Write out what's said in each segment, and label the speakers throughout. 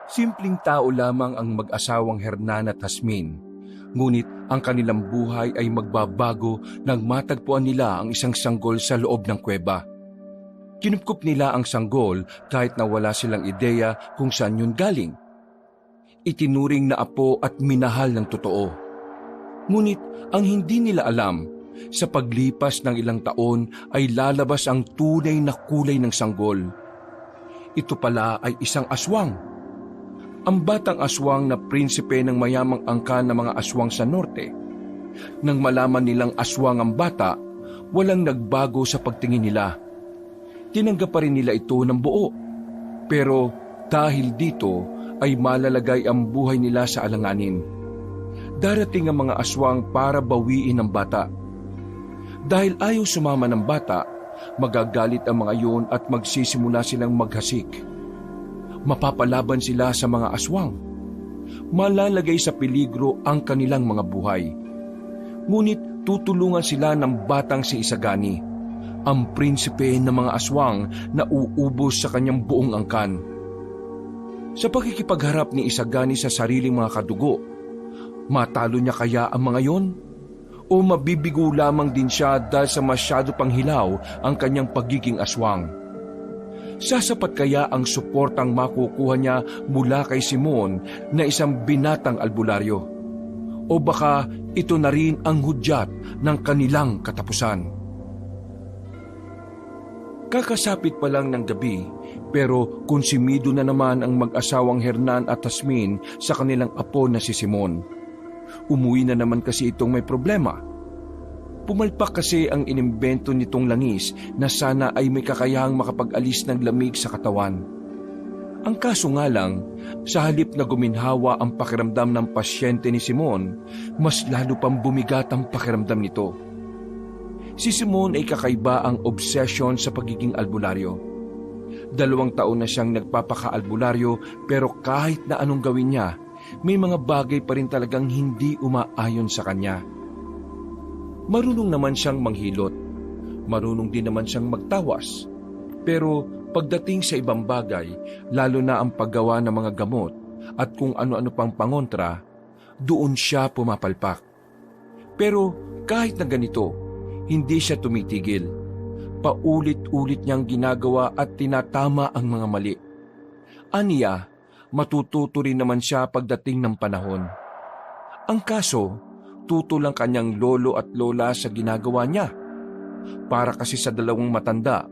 Speaker 1: Simpleng tao lamang ang mag-asawang Hernan at Jasmine, ngunit ang kanilang buhay ay magbabago nang matagpuan nila ang isang sanggol sa loob ng kuweba. Kinupkup nila ang sanggol kahit na wala silang ideya kung saan yun galing. Itinuring na apo at minahal ng totoo. Ngunit ang hindi nila alam, sa paglipas ng ilang taon ay lalabas ang tunay na kulay ng sanggol. Ito pala ay isang aswang. Ang batang aswang na prinsipe ng mayamang angkan ng mga aswang sa norte. Nang malaman nilang aswang ang bata, walang nagbago sa pagtingin nila. Tinanggap pa rin nila ito ng buo. Pero dahil dito ay malalagay ang buhay nila sa alanganin. Darating ang mga aswang para bawiin ang bata. Dahil ayaw sumama ng bata, magagalit ang mga yun at magsisimula silang maghasik. Mapapalaban sila sa mga aswang. Malalagay sa peligro ang kanilang mga buhay. Ngunit tutulungan sila ng batang si Isagani, ang prinsipe ng mga aswang na uubos sa kanyang buong angkan. Sa pagkikipagharap ni Isagani sa sariling mga kadugo, matalo niya kaya ang mga yon? O mabibigo lamang din siya dahil sa masyado pang hilaw ang kanyang pagiging aswang? Sasapat kaya ang suportang makukuha niya mula kay Simon na isang binatang albularyo? O baka ito na rin ang hudyat ng kanilang katapusan? Kakasapit pa lang ng gabi, pero konsumido na naman ang mag-asawang Hernan at Jasmine sa kanilang apo na si Simon. Umuwi na naman kasi itong may problema. Pumalpak kasi ang inimbento nitong langis na sana ay may kakayahang makapag-alis ng lamig sa katawan. Ang kaso nga lang, sa halip na guminhawa ang pakiramdam ng pasyente ni Simon, mas lalo pang bumigat ang pakiramdam nito. Si Simon ay kakaiba ang obsession sa pagiging albularyo. 2 taon na siyang nagpapaka-albularyo pero kahit na anong gawin niya, may mga bagay pa rin talagang hindi umaayon sa kanya. Marunong naman siyang manghilot. Marunong din naman siyang magtawas. Pero pagdating sa ibang bagay, lalo na ang paggawa ng mga gamot at kung ano-ano pang pangontra, doon siya pumapalpak. Pero kahit na ganito, hindi siya tumitigil. Paulit-ulit niyang ginagawa at tinatama ang mga mali. Aniya, matututo rin naman siya pagdating ng panahon. Ang kaso, tutol ang kanyang lolo at lola sa ginagawa niya. Para kasi sa dalawang matanda,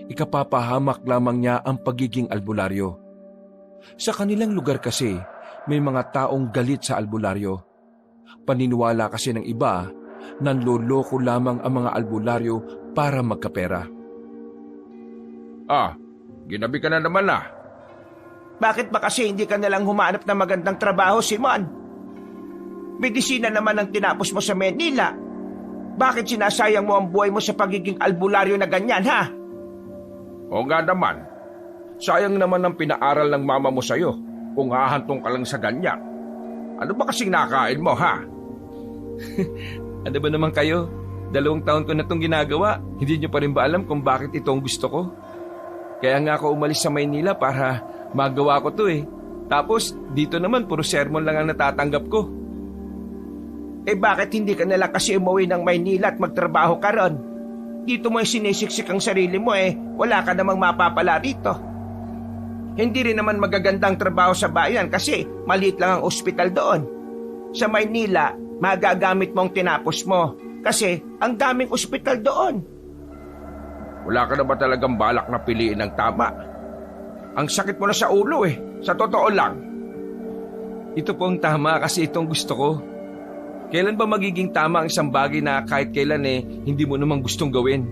Speaker 1: ikapapahamak lamang niya ang pagiging albularyo. Sa kanilang lugar kasi, may mga taong galit sa albularyo. Paniniwala kasi ng iba, nanloloko lamang ang mga albularyo para magkapera.
Speaker 2: Ginabi ka na naman ah.
Speaker 3: Bakit ba kasi hindi ka nalang humanap ng magandang trabaho, Simon? Medisina naman ang tinapos mo sa Manila. Bakit sinasayang mo ang buhay mo sa pagiging albularyo na ganyan, ha?
Speaker 2: O nga naman, sayang naman ang pinaaral ng mama mo sa'yo kung hahantong ka lang sa ganyan. Ano ba kasing nakain mo, ha?
Speaker 1: Ano ba naman kayo? 2 taon ko na itong ginagawa. Hindi niyo pa rin ba alam kung bakit ito ang gusto ko? Kaya nga ako umalis sa Maynila para magawa ko to eh. Tapos dito naman puro sermon lang ang natatanggap ko.
Speaker 3: Bakit hindi ka nalang kasi umuwi ng Maynila at magtrabaho ka ron? Dito mo sinisiksik ang sarili mo wala ka namang mapapala dito. Hindi rin naman magagandang trabaho sa bayan kasi maliit lang ang ospital doon. Sa Maynila, magagamit mo ang tinapos mo kasi ang daming ospital doon.
Speaker 2: Wala ka na ba talagang balak na piliin ng tama? Ang sakit mo na sa ulo sa totoo lang.
Speaker 1: Ito po ang tama kasi itong gusto ko. Kailan ba magiging tama ang isang bagay na kahit kailan hindi mo namang gustong gawin?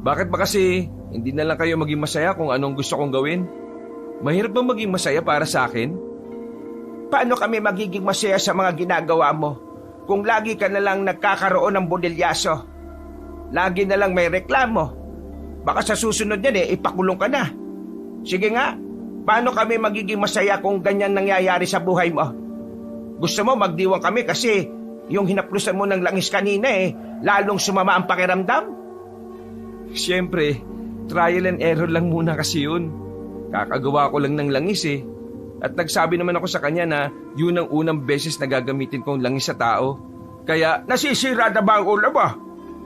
Speaker 1: Bakit ba kasi hindi na lang kayo maging masaya kung anong gusto kong gawin? Mahirap ba maging masaya para sa akin?
Speaker 3: Paano kami magiging masaya sa mga ginagawa mo kung lagi ka na lang nagkakaroon ng bodilyaso? Lagi na lang may reklamo. Baka sa susunod yan ipakulong ka na. Sige nga, paano kami magiging masaya kung ganyan nangyayari sa buhay mo? Gusto mo magdiwang kami kasi yung hinaplusan mo ng langis kanina lalong sumama ang pakiramdam?
Speaker 1: Siyempre, trial and error lang muna kasi yun. Kakagawa ko lang ng langis
Speaker 3: At nagsabi naman ako sa kanya na yun ang unang beses na gagamitin kong langis sa tao. Kaya nasisira na ba ang ulo mo?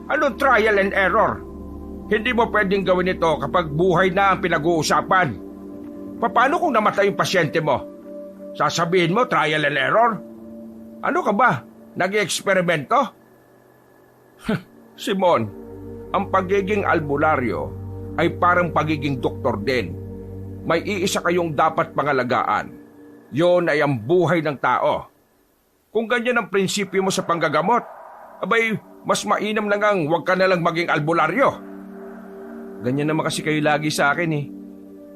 Speaker 3: Anong trial and error? Hindi mo pwedeng gawin ito kapag buhay na ang pinag-uusapan. Paano kung namatay yung pasyente mo? Sasabihin mo trial and error? Ano ka ba? Nag-eksperimento? Simon, ang pagiging albularyo ay parang pagiging doktor din. May iisa kayong dapat pangalagaan. Yon ay ang buhay ng tao. Kung ganyan ang prinsipyo mo sa panggagamot, abay, mas mainam na ngang huwag ka nalang maging albularyo. Ganyan naman kasi kayo lagi sa akin eh.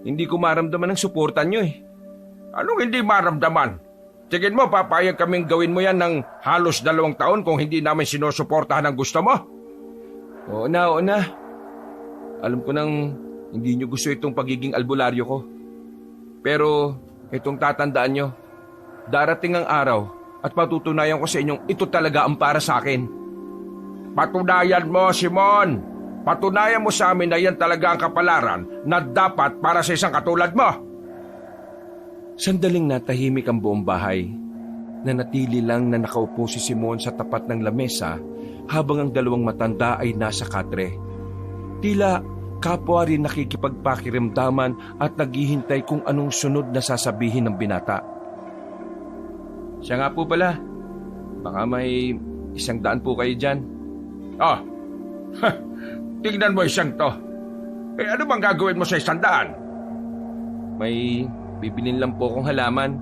Speaker 3: Hindi ko maramdaman ang suportan nyo eh. Anong hindi maramdaman? Tingin mo, papayag kaming gawin mo yan ng halos 2 taon kung hindi namin sinusuportahan ang gusto mo? Oo na. Alam ko nang hindi nyo gusto itong pagiging albularyo ko. Pero itong tatandaan nyo, darating ang araw at patutunayan ko sa inyong ito talaga ang para sa akin. Patunayan mo, Simon! Patunayan mo sa amin na yan talaga ang kapalaran na dapat para sa isang katulad mo!
Speaker 1: Sandaling natahimik ang buong bahay. Nanatili lang na nakaupo si Simon sa tapat ng lamesa habang ang 2 matanda ay nasa katre. Tila kapwa rin nakikipagpakiramdaman at naghihintay kung anong sunod na sasabihin ng binata. Siya nga po pala. Baka may 100 po kayo dyan.
Speaker 2: Oh, tingnan mo isang to. Ano bang gagawin mo sa 100?
Speaker 1: May bibilin lang po akong halaman.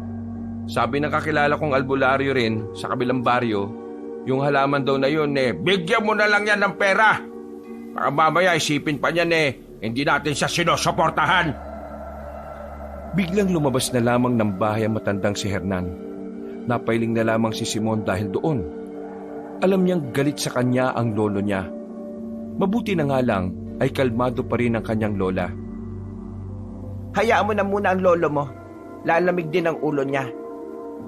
Speaker 1: Sabi ng kakilala kong albularyo rin sa kabilang baryo, yung halaman daw na yun
Speaker 2: Bigyan mo na lang yan ng pera. Baka mamaya isipin pa niyan hindi natin siya sinusuportahan.
Speaker 1: Biglang lumabas na lamang ng bahay ang matandang si Hernan. Napailing na lamang si Simon dahil doon. Alam niyang galit sa kanya ang lolo niya. Mabuti na nga lang ay kalmado pa rin ang kanyang lola.
Speaker 3: Hayaan mo na muna ang lolo mo. Lalamig din ang ulo niya.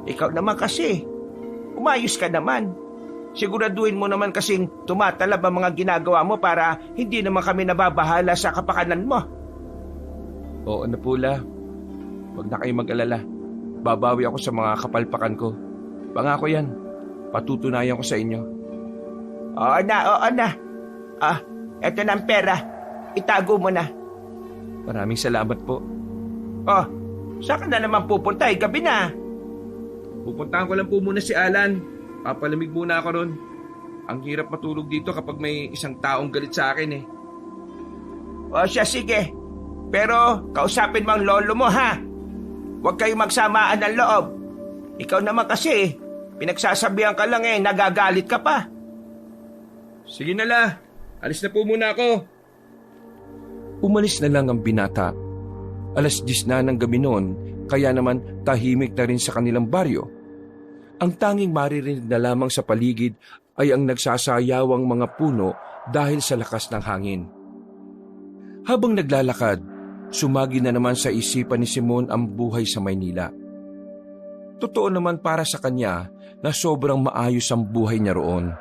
Speaker 3: Ikaw naman kasi. Umayos ka naman. Siguraduhin mo naman kasing tumatalab ang mga ginagawa mo para hindi naman kami nababahala sa kapakanan mo.
Speaker 1: Oo na pula. Huwag na kayo mag-alala. Babawi ako sa mga kapalpakan ko. Pangako yan. Patutunayan ko sa inyo.
Speaker 3: Oo na. Eto na ang pera. Itago mo na.
Speaker 1: Maraming salamat po.
Speaker 3: Saan ka na naman pupunta? Gabi na.
Speaker 1: Pupuntahan ko lang po muna si Alan. Papalamig muna ako ron. Ang hirap matulog dito kapag may isang taong galit sa akin
Speaker 3: Siya sige. Pero kausapin mo ang lolo mo ha. Huwag kayong magsamaan ng loob. Ikaw naman kasi pinagsasabihan ka lang nagagalit ka pa.
Speaker 1: Sige na la. Alis na po muna ako. Umalis na lang ang binata. 10:00 na ng gabi noon, kaya naman tahimik na rin sa kanilang baryo. Ang tanging maririnig na lamang sa paligid ay ang nagsasayawang mga puno dahil sa lakas ng hangin. Habang naglalakad, sumagi na naman sa isipan ni Simon ang buhay sa Maynila. Totoo naman para sa kanya na sobrang maayos ang buhay niya roon.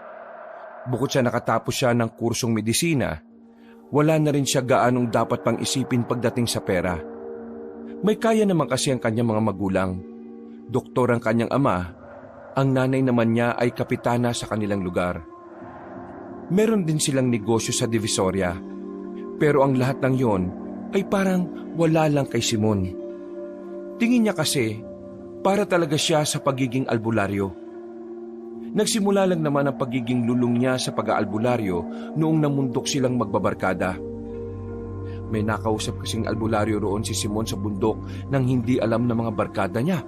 Speaker 1: Bukod sa nakatapos siya ng kursong medisina, wala na rin siya gaanong dapat pang isipin pagdating sa pera. May kaya naman kasi ang kanyang mga magulang. Doktor ang kanyang ama, ang nanay naman niya ay kapitana sa kanilang lugar. Meron din silang negosyo sa Divisoria, pero ang lahat ng yon ay parang wala lang kay Simon. Tingin niya kasi para talaga siya sa pagiging albularyo. Nagsimula lang naman ang pagiging lulong niya sa pag-aalbularyo noong namundok silang magbabarkada. May nakausap kasing albularyo roon si Simon sa bundok nang hindi alam ng mga barkada niya.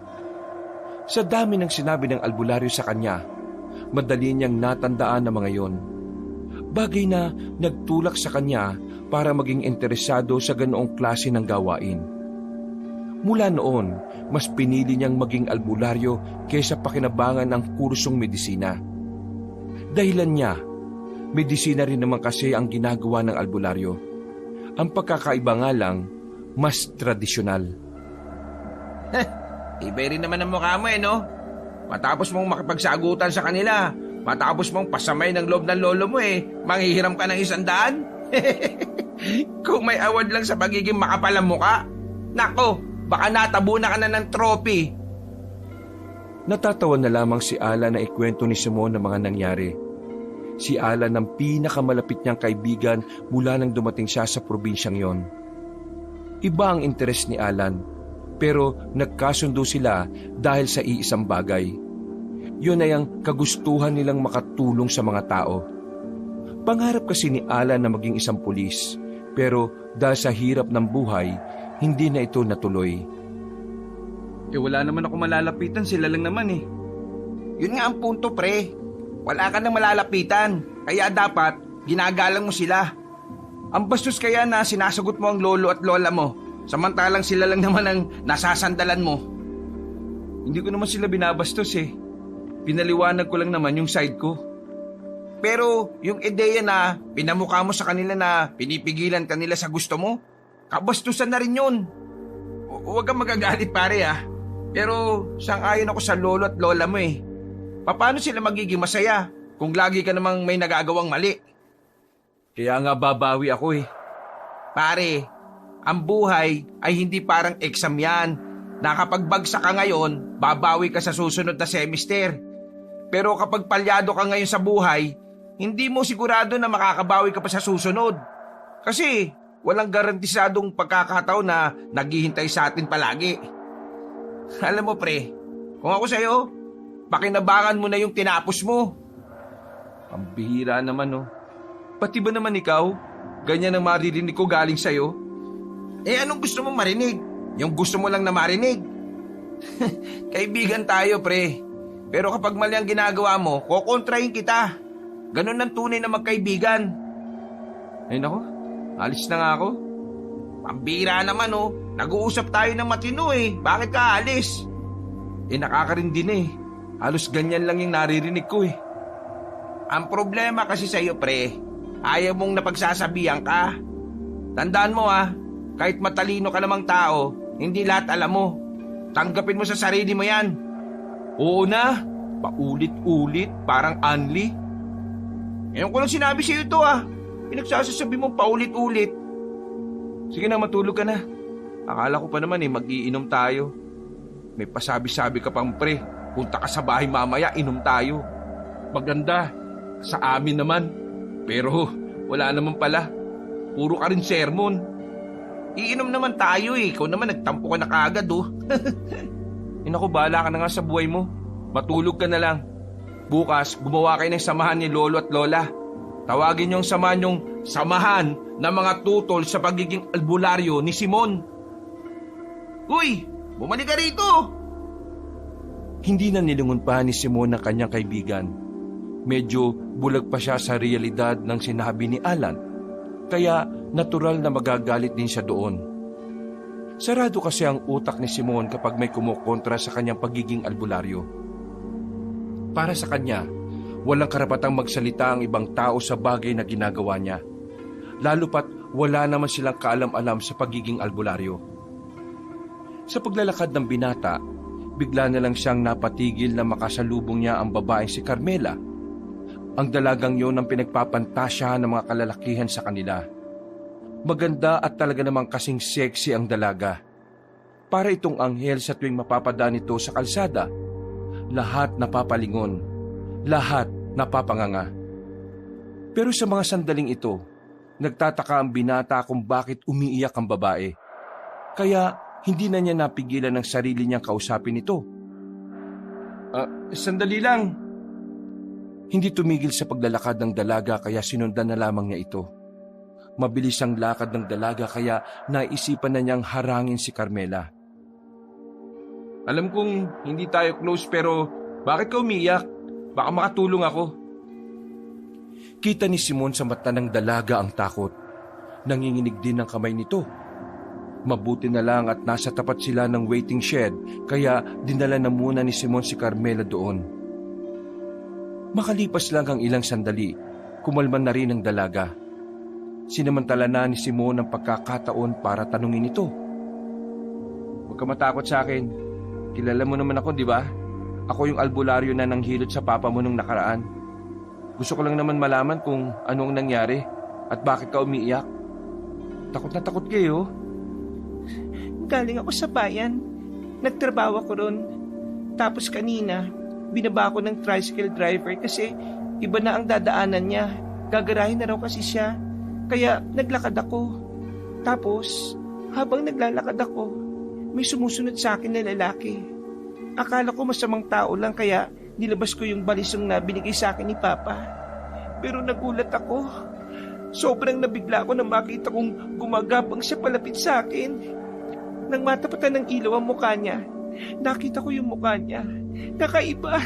Speaker 1: Sa dami ng sinabi ng albularyo sa kanya, madali niyang natandaan ang mga yon. Bagay na nagtulak sa kanya para maging interesado sa ganoong klase ng gawain. Mula noon, mas pinili niyang maging albularyo kaysa pakinabangan ng kursong medisina. Dahilan niya, medisina rin naman kasi ang ginagawa ng albularyo. Ang pagkakaiba nga lang, mas tradisyonal.
Speaker 3: Iba rin naman ang mukha mo no? Matapos mong makipagsagutan sa kanila, matapos mong pasamay ng loob ng lolo mo manghihiram ka ng 100? Kung may award lang sa pagiging makapal ang mukha, nako, Baka natabunan ka na ng trophy.
Speaker 1: Natatawa na lamang si Alan na ikwento ni Simon ang mga nangyari. Si Alan ang pinakamalapit niyang kaibigan mula nang dumating siya sa probinsyang yon. Iba ang interes ni Alan, pero nagkasundo sila dahil sa iisang bagay. Yun ay ang kagustuhan nilang makatulong sa mga tao. Pangarap kasi ni Alan na maging isang pulis, pero dahil sa hirap ng buhay, hindi na ito natuloy.
Speaker 4: Wala naman ako malalapitan, sila lang naman eh.
Speaker 3: Yun nga ang punto, pre. Wala ka nang malalapitan. Kaya dapat, ginagalang mo sila. Ang bastos kaya na sinasagot mo ang lolo at lola mo, samantalang sila lang naman ang nasasandalan mo.
Speaker 4: Hindi ko naman sila binabastos eh. Pinaliwanag ko lang naman yung side ko.
Speaker 3: Pero yung ideya na pinamukha mo sa kanila na pinipigilan kanila sa gusto mo, kabastusan na rin yun. Huwag kang magagalit, pare ah. Pero sang-ayon ako sa lolo at lola mo eh. Paano sila magiging masaya kung lagi ka namang may nagagawang mali?
Speaker 4: Kaya nga babawi ako eh.
Speaker 3: Pare, ang buhay ay hindi parang exam yan. Nakapagbagsak ka ngayon, babawi ka sa susunod na semester. Pero kapag palyado ka ngayon sa buhay, hindi mo sigurado na makakabawi ka pa sa susunod. Kasi walang garantisadong pagkakataon na naghihintay sa atin palagi. Alam mo pre, kung ako sa'yo, pakinabangan mo na yung tinapos mo.
Speaker 4: Ang bihira naman oh. Pati ba naman ikaw? Ganyan ang maririnig ko galing sa'yo?
Speaker 3: Anong gusto mo marinig? Yung gusto mo lang na marinig? Kaibigan tayo pre. Pero kapag mali ang ginagawa mo, kukontrahin kita. Ganun ang tunay na magkaibigan.
Speaker 4: Ay nako, alis na nga ako.
Speaker 3: Pambira naman oh. Nag-uusap tayo ng matino eh. Bakit ka alis?
Speaker 4: Nakakarindi na eh. Halos ganyan lang yung naririnig ko eh.
Speaker 3: Ang problema kasi sa'yo pre, ayaw mong napagsasabihan ka. Tandaan mo ah, kahit matalino ka namang tao, hindi lahat alam mo. Tanggapin mo sa sarili mo yan.
Speaker 4: Oo na, paulit-ulit, parang Anli.
Speaker 3: Ngayon ko lang sinabi sa'yo ito ah. Pinagsasasabi mong paulit-ulit.
Speaker 4: Sige na, matulog ka na. Akala ko pa naman mag-iinom tayo. May pasabi-sabi ka pang pre. Punta ka sa bahay mamaya, inom tayo. Maganda, sa amin naman. Pero wala naman pala. Puro ka rin sermon.
Speaker 3: Iinom naman tayo eh. Ikaw naman nagtampo ka na kaagad oh.
Speaker 4: Naku, bahala ka na nga sa buhay mo. Matulog ka na lang. Bukas, gumawa kayo ng samahan ni lolo at lola. Tawagin yung samahan yung samahan ng mga tutol sa pagiging albularyo ni Simon.
Speaker 3: Uy, bumalik ka rito!
Speaker 1: Hindi na nilingon pa ni Simon ang kanyang kaibigan. Medyo bulag pa siya sa realidad ng sinabi ni Alan, kaya natural na magagalit din siya doon. Sarado kasi ang utak ni Simon kapag may kumukontra sa kanyang pagiging albularyo. Para sa kanya, walang karapatang magsalita ang ibang tao sa bagay na ginagawa niya, lalo pat wala naman silang kaalam-alam sa pagiging albularyo. Sa paglalakad ng binata, bigla na lang siyang napatigil na makasalubong niya ang babaeng si Carmela. Ang dalagang yon ang pinagpapantasyahan ng mga kalalakihan sa kanila. Maganda at talaga namang kasing sexy ang dalaga. Para itong anghel sa tuwing mapapadaan ito sa kalsada. Lahat napapalingon, lahat napapanganga. Pero sa mga sandaling ito, nagtataka ang binata kung bakit umiiyak ang babae. Kaya hindi na niya napigilan ng sarili niyang kausapin ito.
Speaker 4: Sandali lang.
Speaker 1: Hindi tumigil sa paglalakad ng dalaga kaya sinundan na lamang niya ito. Mabilis ang lakad ng dalaga kaya naisipan na niyang harangin si Carmela.
Speaker 4: Alam kong hindi tayo close pero bakit ka umiyak? Baka makatulong ako.
Speaker 1: Kita ni Simon sa mata ng dalaga ang takot. Nanginginig din ang kamay nito. Mabuti na lang at nasa tapat sila ng waiting shed kaya dinala na muna ni Simon si Carmela doon. Makalipas lang ang ilang sandali, kumalman na rin ang dalaga. Sinamantala na ni Simon ang pagkakataon para tanungin ito.
Speaker 4: Huwag ka matakot sa akin. Kilala mo naman ako, di ba? Ako yung albularyo na nanghilot sa papa mo nung nakaraan. Gusto ko lang naman malaman kung anong nangyari at bakit ka umiiyak. Takot na takot kayo.
Speaker 3: Galing ako sa bayan. Nagtrabaho ako ron. Tapos kanina, binaba ako ng tricycle driver kasi iba na ang dadaanan niya. Gagarahin na raw kasi siya. Kaya naglakad ako. Tapos, habang naglalakad ako, may sumusunod sa akin na lalaki. Akala ko masamang tao lang kaya nilabas ko yung balisong na binigay sa akin ni Papa. Pero nagulat ako. Sobrang nabigla ako nang makita kong gumagapang siya palapit sa akin. Nang matapatan ng ilaw ang mukha niya, nakita ko yung mukha niya. Kakaiba,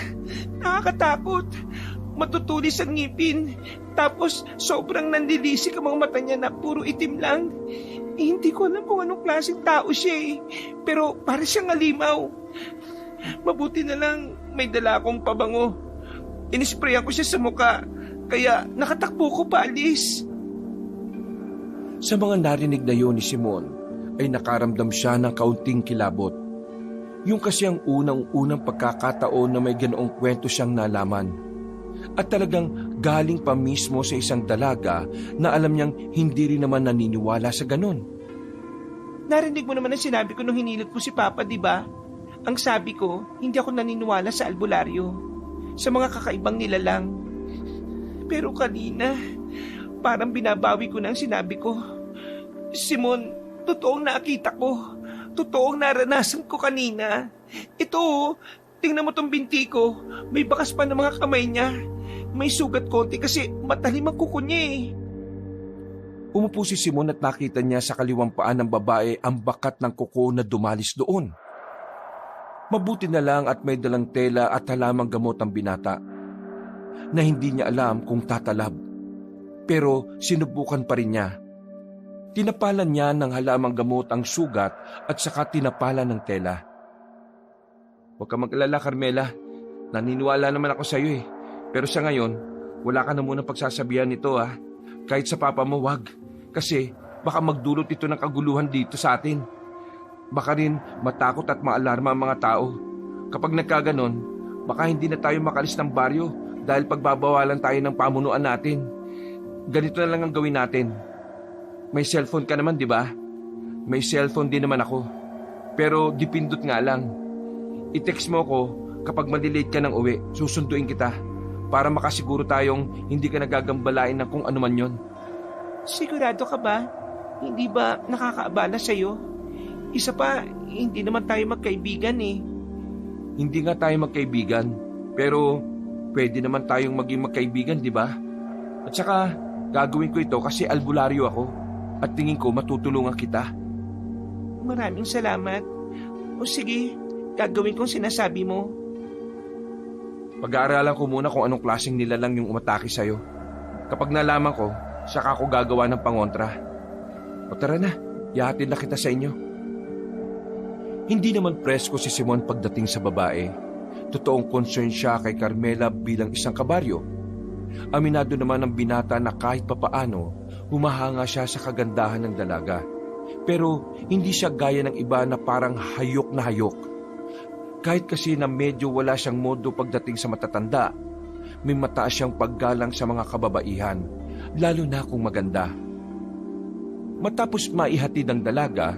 Speaker 3: nakakatakot. Matutulis ang ngipin. Tapos sobrang nanlilisik ang mga mata niya na puro itim lang. Hindi ko alam kung anong klaseng tao siya eh. Pero para siyang alimaw. Mabuti na lang may dala akong pabango. Inisprayan ko siya sa mukha. Kaya nakatakbo ko paalis.
Speaker 1: Sa mga narinig na yun ni Simon, ay nakaramdam siya ng kaunting kilabot. Yung kasi ang unang-unang pagkakataon na may ganoong kwento siyang nalaman. At talagang galing pa mismo sa isang dalaga na alam niyang hindi rin naman naniniwala sa ganon.
Speaker 3: Narinig mo naman ang sinabi ko nung hinilot ko si Papa, di ba? Ang sabi ko, hindi ako naniniwala sa albularyo, sa mga kakaibang nilalang. Pero kanina, parang binabawi ko na ang sinabi ko. Simon, totoong nakita ko. Totoong naranasan ko kanina. Ito, tingnan mo tong binti ko. May bakas pa ng mga kamay niya. May sugat konti kasi matalim ang kuko niya eh.
Speaker 1: Umupo si Simon at nakita niya sa kaliwang paa ng babae ang bakat ng kuko na dumalis doon. Mabuti na lang at may dalang tela at halamang gamot ang binata na hindi niya alam kung tatalab. Pero sinubukan pa rin niya. Tinapalan niya ng halamang gamot ang sugat at saka tinapalan ng tela.
Speaker 4: Huwag ka mag-alala, Carmela. Naniniwala naman ako sa iyo eh. Pero sa ngayon, wala ka na munang pagsasabihan nito ah. Kahit sa papa mo, wag. Kasi baka magdulot ito ng kaguluhan dito sa atin. Baka rin matakot at maalarma ang mga tao. Kapag nagkaganon, baka hindi na tayo makalis ng baryo dahil pagbabawalan tayo ng pamunuan natin. Ganito na lang ang gawin natin. May cellphone ka naman, di ba? May cellphone din naman ako. Pero dipindot nga lang. I-text mo ko kapag malilate ka ng uwi. Susunduin kita para makasiguro tayong hindi ka nagagambalain ng kung ano man yon.
Speaker 3: Sigurado ka ba? Hindi ba nakakaabala sa'yo? Isa pa, hindi naman tayo magkaibigan eh.
Speaker 4: Hindi nga tayo magkaibigan, pero pwede naman tayong maging magkaibigan, di ba? At saka, gagawin ko ito kasi albularyo ako at tingin ko matutulungan kita.
Speaker 3: Maraming salamat. O sige, gagawin kong sinasabi mo.
Speaker 4: Pag-aaralan ko muna kung anong klaseng nilalang yung umatake sa'yo. Kapag nalaman ko, saka ako gagawa ng pangontra. O tara na, ihahatid na kita sa inyo.
Speaker 1: Hindi naman presko si Simon pagdating sa babae. Totoong concern siya kay Carmela bilang isang kabaryo. Aminado naman ang binata na kahit papaano, humahanga siya sa kagandahan ng dalaga. Pero hindi siya gaya ng iba na parang hayok na hayok. Kahit kasi na medyo wala siyang modo pagdating sa matatanda, may mataas siyang paggalang sa mga kababaihan, lalo na kung maganda. Matapos maihatid ang dalaga,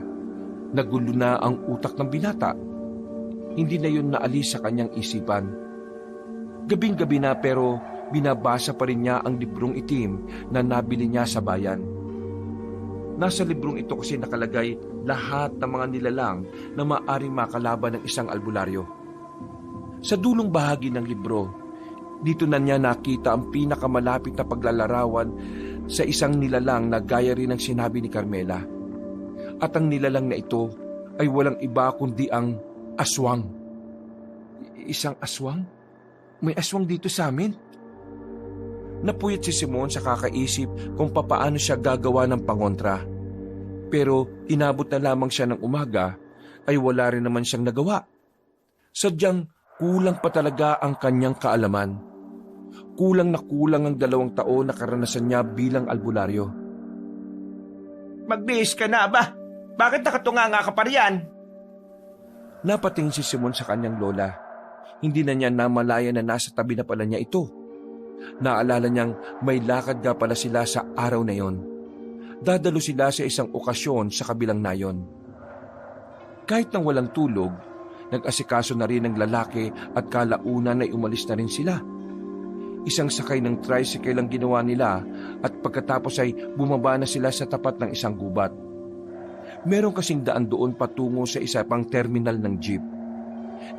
Speaker 1: nagulo na ang utak ng binata. Hindi na yun naalis sa kanyang isipan. Gabing-gabi na pero binabasa pa rin niya ang librong itim na nabili niya sa bayan. Nasa librong ito kasi nakalagay lahat ng mga nilalang na maaaring makalaban ng isang albularyo. Sa dulong bahagi ng libro, dito na niya nakita ang pinakamalapit na paglalarawan sa isang nilalang na gaya rin ng sinabi ni Carmela. At ang nilalang na ito ay walang iba kundi ang aswang. Isang aswang? May aswang dito sa amin? Napuyat si Simon sa kakaisip kung papaano siya gagawa ng pangontra. Pero inabot na lamang siya ng umaga ay wala rin naman siyang nagawa. Sadyang kulang pa talaga ang kanyang kaalaman. Kulang na kulang ang 2 taon na karanasan niya bilang albularyo.
Speaker 3: Magbihis ka na ba? Bakit nakatunganga ka pa riyan?
Speaker 1: Napatingin si Simon sa kanyang lola. Hindi na niya namalaya na nasa tabi na pala niya ito. Naalala niyang may lakad nga pala sila sa araw na yon. Dadalo sila sa isang okasyon sa kabilang nayon. Kahit nang walang tulog, nag-asikaso na rin ng lalaki at kalaunan ay umalis na rin sila. Isang sakay ng tricycle ang ginawa nila at pagkatapos ay bumaba na sila sa tapat ng isang gubat. Meron kasing daan doon patungo sa isa pang terminal ng jeep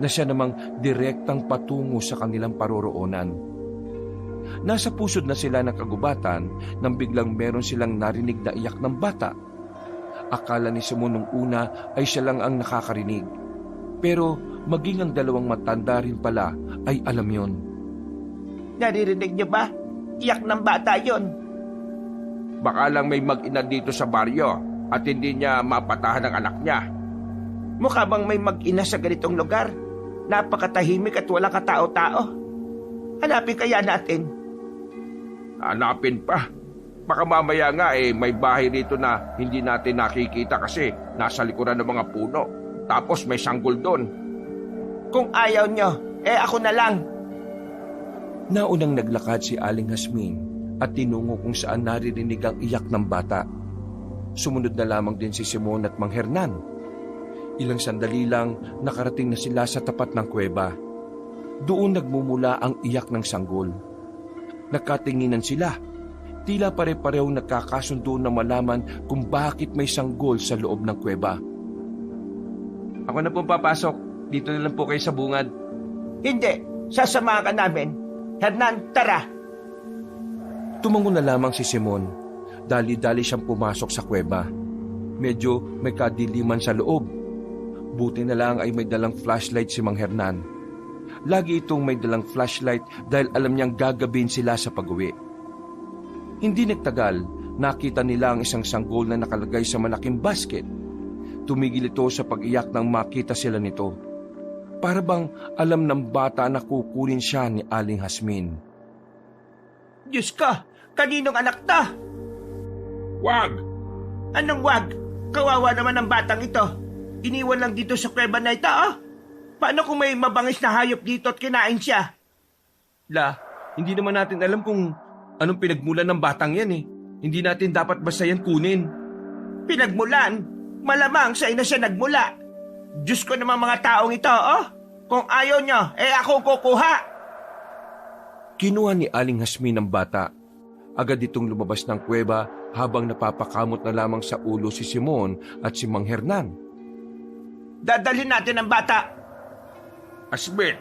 Speaker 1: na siya namang direktang patungo sa kanilang paroroonan. Nasa pusod na sila ng kagubatan nang biglang meron silang narinig na iyak ng bata. Akala ni Simon nung una ay siya lang ang nakakarinig. Pero maging ang dalawang matanda rin pala ay alam yon.
Speaker 3: Naririnig niyo ba? Iyak ng bata yon.
Speaker 2: Baka lang may mag-ina dito sa baryo at hindi niya mapatahan ang anak niya.
Speaker 3: Mukha bang may mag-ina sa ganitong lugar? Napakatahimik at walang katao-tao. Hanapin kaya natin.
Speaker 2: Hanapin pa. Baka mamaya nga may bahay rito na hindi natin nakikita kasi nasa likuran ng mga puno. Tapos may sanggol doon.
Speaker 3: Kung ayaw nyo, ako na lang.
Speaker 1: Naunang naglakad si Aling Hasmin at tinungo kung saan naririnig ang iyak ng bata. Sumunod na lamang din si Simon at Mang Hernan. Ilang sandali lang nakarating na sila sa tapat ng kuweba. Doon nagmumula ang iyak ng sanggol. Nagkatinginan sila. Tila pare-pareho nagkakasundo na malaman kung bakit may sanggol sa loob ng kuweba.
Speaker 4: Ako na pong papasok. Dito na lang po kayo sa bungad.
Speaker 3: Hindi, sasamahan ka namin. Hernan, tara.
Speaker 1: Tumango na lamang si Simon. Dali-dali siyang pumasok sa kuweba. Medyo may kadiliman sa loob. Buti na lang ay may dalang flashlight si Mang Hernan. Lagi itong may dalang flashlight dahil alam niyang gagabin sila sa pag-uwi. Hindi nagtagal, nakita nila ang isang sanggol na nakalagay sa malaking basket. Tumigil ito sa pag-iyak nang makita sila nito. Para bang alam ng bata na kukunin siya ni Aling Hasmin.
Speaker 3: Diyos ka, kaninong anak ta?
Speaker 2: Wag!
Speaker 3: Anong wag? Kawawa naman ang batang ito. Iniwan lang dito sa kuweba na ito, oh. Paano kung may mabangis na hayop dito at kinain siya?
Speaker 4: La, hindi naman natin alam kung anong pinagmulan ng batang yan eh. Hindi natin dapat basta yan kunin.
Speaker 3: Pinagmulan? Malamang sa ina siya nagmula. Diyos ko naman mga taong ito, oh. Kung ayaw nyo, ako kukuha.
Speaker 1: Kinuha ni Aling Hasmin ang bata. Agad itong lumabas ng kuweba habang napapakamot na lamang sa ulo si Simon at si Mang Hernan.
Speaker 3: Dadalhin natin ang bata.
Speaker 2: Hasmin,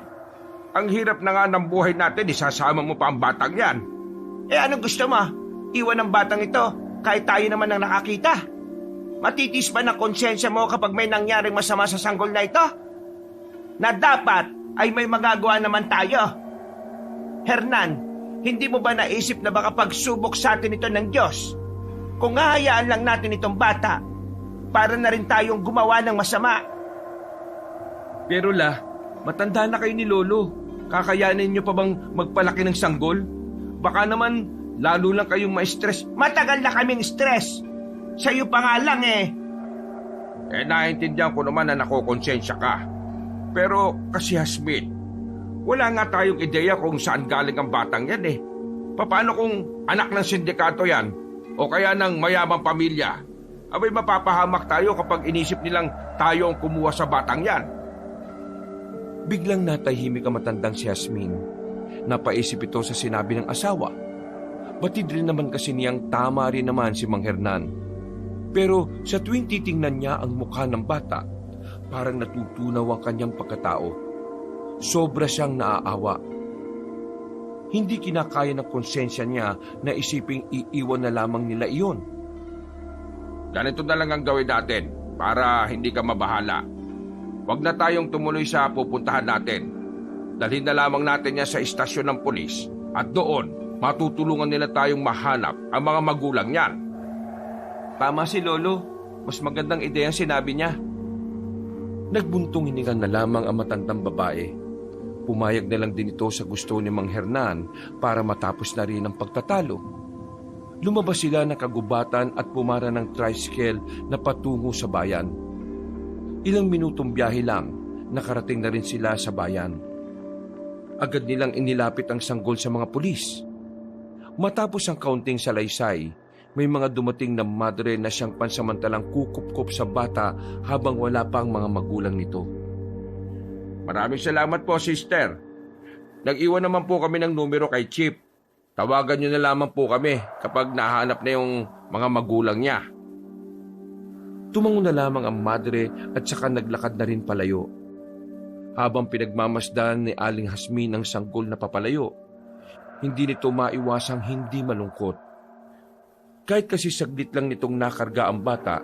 Speaker 2: ang hirap na nga ng buhay natin, isasama mo pa ang batang yan.
Speaker 3: Anong gusto mo? Iwan ang batang ito kahit tayo naman ang nakakita. Matitis ba ng konsensya mo kapag may nangyaring masama sa sanggol na ito? Na dapat ay may magagawa naman tayo. Hernan, hindi mo ba naisip na baka pagsubok sa atin ito ng Diyos? Kung hahayaan lang natin itong bata, para na rin tayong gumawa ng masama.
Speaker 4: Pero la, matanda na kayo ni Lolo. Kakayanin niyo pa bang magpalaki ng sanggol? Baka naman lalo lang kayong ma-stress.
Speaker 3: Matagal na kaming stress. Sa'yo pa nga lang
Speaker 2: Naiintindihan ko naman na nakokonsensya ka. Pero kasi Hasmin, wala nga tayong ideya kung saan galing ang batang yan eh. Paano kung anak ng sindikato yan o kaya ng mayamang pamilya? Abay mapapahamak tayo kapag inisip nilang tayo ang kumuha sa batang yan.
Speaker 1: Biglang natahimik ang matandang si Hasmin. Napaisip ito sa sinabi ng asawa. Batid rin naman kasi niyang tama rin naman si Mang Hernan. Pero sa tuwing titingnan niya ang mukha ng bata, parang natutunaw ang kanyang pagkatao. Sobra siyang naaawa. Hindi kinakaya ng konsensya niya na isiping iiwan na lamang nila iyon.
Speaker 2: Ganito na lang ang gawin natin para hindi ka mabahala. Huwag na tayong tumuloy sa pupuntahan natin. Dalhin na lamang natin yan sa istasyon ng pulis at doon matutulungan nila tayong mahanap ang mga magulang niyan.
Speaker 4: Tama si Lolo. Mas magandang ideya ang sinabi niya.
Speaker 1: Nagbuntong hininga na lamang ang matandang babae. Pumayag na lang din ito sa gusto ni Mang Hernan para matapos na rin ang pagtatalo. Lumabas sila ng kagubatan at pumara ng tricycle na patungo sa bayan. Ilang minutong biyahe lang, nakarating na rin sila sa bayan. Agad nilang inilapit ang sanggol sa mga pulis. Matapos ang kaunting salaysay, May mga dumating na madre na siyang pansamantalang kukup-kup sa bata habang wala pa ang mga magulang nito.
Speaker 2: Maraming salamat po, sister. Nag-iwan naman po kami ng numero kay Chip. Tawagan niyo na lamang po kami kapag nahanap na yung mga magulang niya.
Speaker 1: Tumango na lamang ang madre at saka naglakad na rin palayo. Habang pinagmamasdan ni Aling Hasmin ang sanggol na papalayo, hindi nito maiwasang hindi malungkot. Kahit kasi saglit lang nitong nakarga ang bata,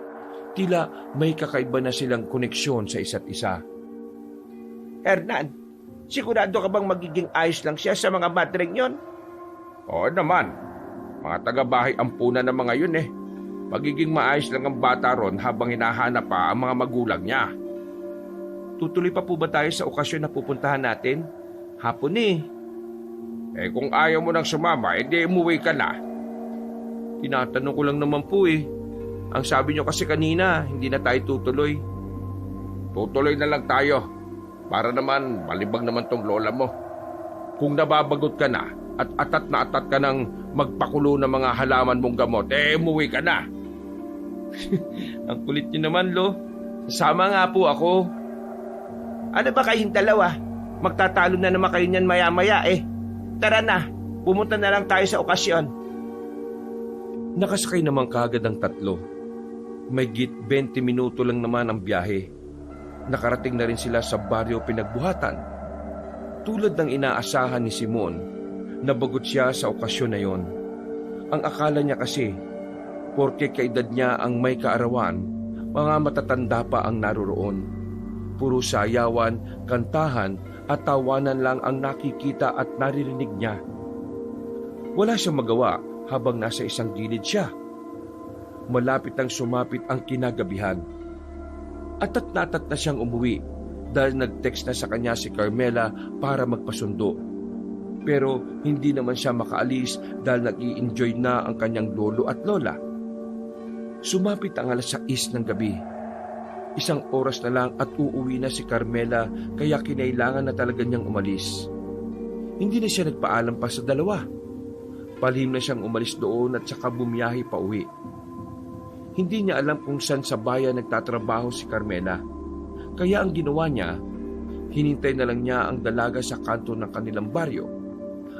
Speaker 1: tila may kakaiba na silang koneksyon sa isa't isa.
Speaker 3: Hernan, sigurado ka bang magiging ayos lang siya sa mga madreng yon?
Speaker 2: Oo naman. Mga taga-bahay ampunan ng mga yun eh. Magiging maayos lang ang bata ron habang hinahanap pa ang mga magulang niya.
Speaker 3: Tutuloy pa po ba tayo sa okasyon na pupuntahan natin? Hapon eh.
Speaker 2: Eh kung ayaw mo nang sumama, edi umuwi ka na.
Speaker 1: Tinatanong ko lang naman po eh. Ang sabi niyo kasi kanina, hindi na tayo tutuloy.
Speaker 2: Tutuloy na lang tayo. Para naman, malibang naman tong lola mo. Kung nababagot ka na at atat ka ng magpakulo ng mga halaman mong gamot, eh umuwi ka na.
Speaker 1: Ang kulit niyo naman, Lo. Sasama nga po ako.
Speaker 3: Ano ba kayong dalawa? Magtatalo na naman kayo niyan maya-maya eh. Tara na, pumunta na lang tayo sa okasyon.
Speaker 1: Nakasakay naman kaagad ang tatlo. May 20 minuto lang naman ang biyahe. Nakarating na rin sila sa baryo pinagbuhatan. Tulad ng inaasahan ni Simon, nabagot siya sa okasyon na yon. Ang akala niya kasi, porke kaedad niya ang may kaarawan, mga matatanda pa ang naroroon. Puro sayawan, kantahan at tawanan lang ang nakikita at naririnig niya. Wala siyang magawa habang nasa isang gilid siya. Malapit ang sumapit ang kinagabihan. Atat na siyang umuwi dahil nag-text na sa kanya si Carmela para magpasundo. Pero hindi naman siya makaalis dahil nag-i-enjoy na ang kanyang lolo at lola. Sumapit ang 6:00 ng gabi. 1 oras na lang at uuwi na si Carmela kaya kinailangan na talaga niyang umalis. Hindi na siya nagpaalam pa sa dalawa. Palihim na siyang umalis doon at saka bumiyahe pa uwi. Hindi niya alam kung saan sa bayan nagtatrabaho si Carmela. Kaya ang ginawa niya, hinintay na lang niya ang dalaga sa kanto ng kanilang baryo,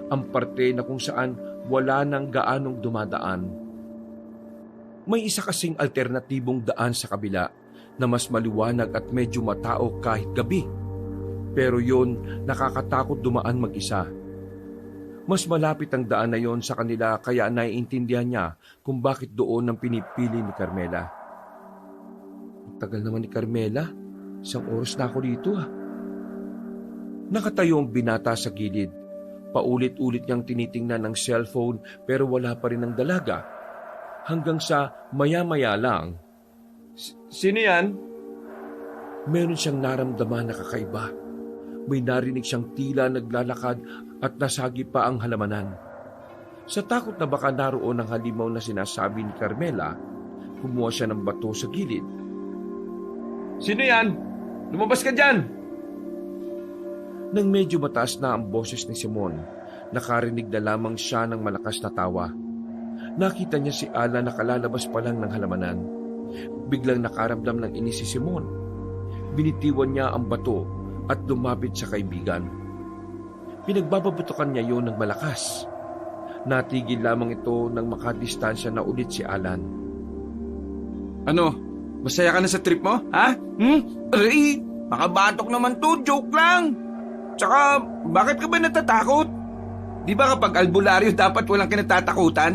Speaker 1: ang parte na kung saan wala nang gaanong dumadaan. May isa kasing alternatibong daan sa kabila na mas maliwanag at medyo matao kahit gabi. Pero yon nakakatakot dumaan mag-isa. Mas malapit ang daan na yon sa kanila kaya naiintindihan niya kung bakit doon ang pinipili ni Carmela. Ang tagal naman ni Carmela. 1 oras na ako dito ah. Nakatayo ang binata sa gilid. Paulit-ulit niyang tinitingnan ng cellphone pero wala pa rin ang dalaga. Hanggang sa maya-maya lang. Sino yan? Meron siyang naramdaman na kakaiba. May narinig siyang tila naglalakad at nasagi pa ang halamanan. Sa takot na baka naroon ang halimaw na sinasabi ni Carmela, kumuha siya ng bato sa gilid. Sino yan? Lumabas ka dyan! Nang medyo mataas na ang boses ni Simon, nakarinig na lamang siya ng malakas na tawa. Nakita niya si Ala na kalalabas pa lang ng halamanan. Biglang nakaramdam ng inis si Simon. Binitiwan niya ang bato at lumapit sa kaibigan. Pinagbababutukan niya yon ng malakas. Natigil lamang ito nang makadistansya na ulit si Alan.
Speaker 4: Ano? Masaya ka na sa trip mo? Ha?
Speaker 3: Aray, makabatok naman to, joke lang. Tsaka, bakit ka ba natatakot? Di ba kapag albularyo dapat walang kinatatakutan?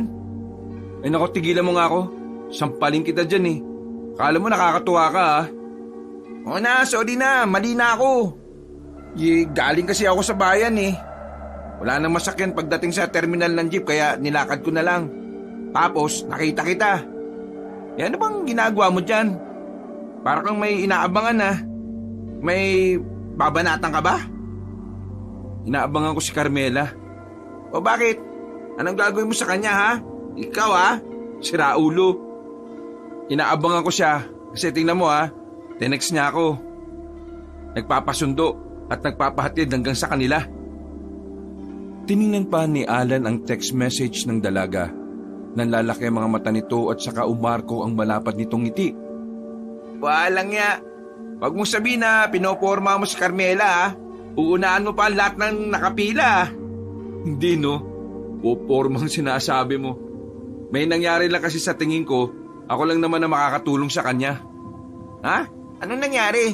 Speaker 4: Ay nako, tigilan mo nga ako. Sampaling kita dyan eh. Akala mo nakakatuwa ka ha?
Speaker 3: O na, sorry na, mali na ako. Galing kasi ako sa bayan eh. Wala nang masakyan pagdating sa terminal ng jeep kaya nilakad ko na lang. Tapos, nakita kita. Ano bang ginagawa mo dyan? Para kang may inaabangan na. May babanatan ka ba?
Speaker 4: Inaabangan ko si Carmela.
Speaker 3: O bakit? Anong gagawin mo sa kanya ha? Ikaw ha?
Speaker 4: Sira ulo. Inaabangan ko siya kasi tingnan mo ha, tinext niya ako. Nagpapasundo at nagpapahatid hanggang sa kanila.
Speaker 1: Tiningnan pa ni Alan ang text message ng dalaga. Nanlalaki ang mga mata nito at saka umarko ang malapad nitong ngiti.
Speaker 3: Walang ya. Huwag mong sabihin na pinoporma mo si Carmela ha. Uunaan mo pa ang lahat ng nakapila.
Speaker 1: Hindi no, popormang sinasabi mo. May nangyari lang kasi sa tingin ko, ako lang naman na makakatulong sa kanya.
Speaker 3: Ha? Anong nangyari?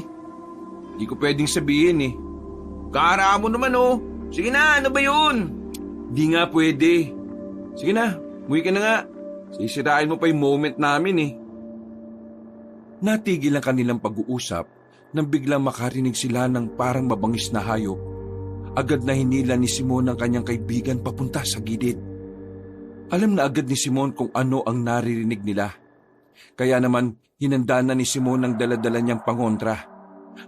Speaker 1: Hindi ko pwedeng sabihin eh.
Speaker 3: Kara mo naman oh. Sige na, ano ba yun?
Speaker 1: Di nga pwede. Sige na, umuwi ka na nga. Sisirain mo pa yung moment namin eh. Natigil ang kanilang pag-uusap nang biglang makarinig sila ng parang mabangis na hayop. Agad na hinila ni Simon ang kanyang kaibigan papunta sa gilid. Alam na agad ni Simon kung ano ang naririnig nila. Kaya naman hinanda na ni Simon ang daladala niyang pangontra.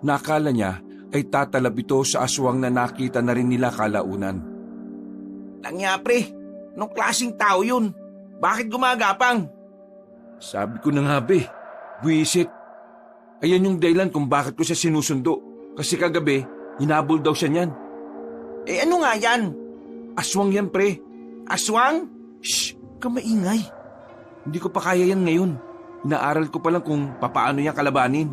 Speaker 1: Nakala niya ay tatalab ito sa aswang na nakita na rin nila kalaunan.
Speaker 3: Langya pre, anong klaseng tao yun? Bakit gumagapang?
Speaker 1: Sabi ko na nga be, buwisit. Ayan yung dahilan kung bakit ko siya sinusundo. Kasi kagabi, hinabol daw siya niyan.
Speaker 3: Eh ano nga yan?
Speaker 1: Aswang yan pre.
Speaker 3: Aswang?
Speaker 1: Shh, kamaingay. Hindi ko pa kaya yan ngayon. Inaaral ko pa lang kung papaano yan kalabanin.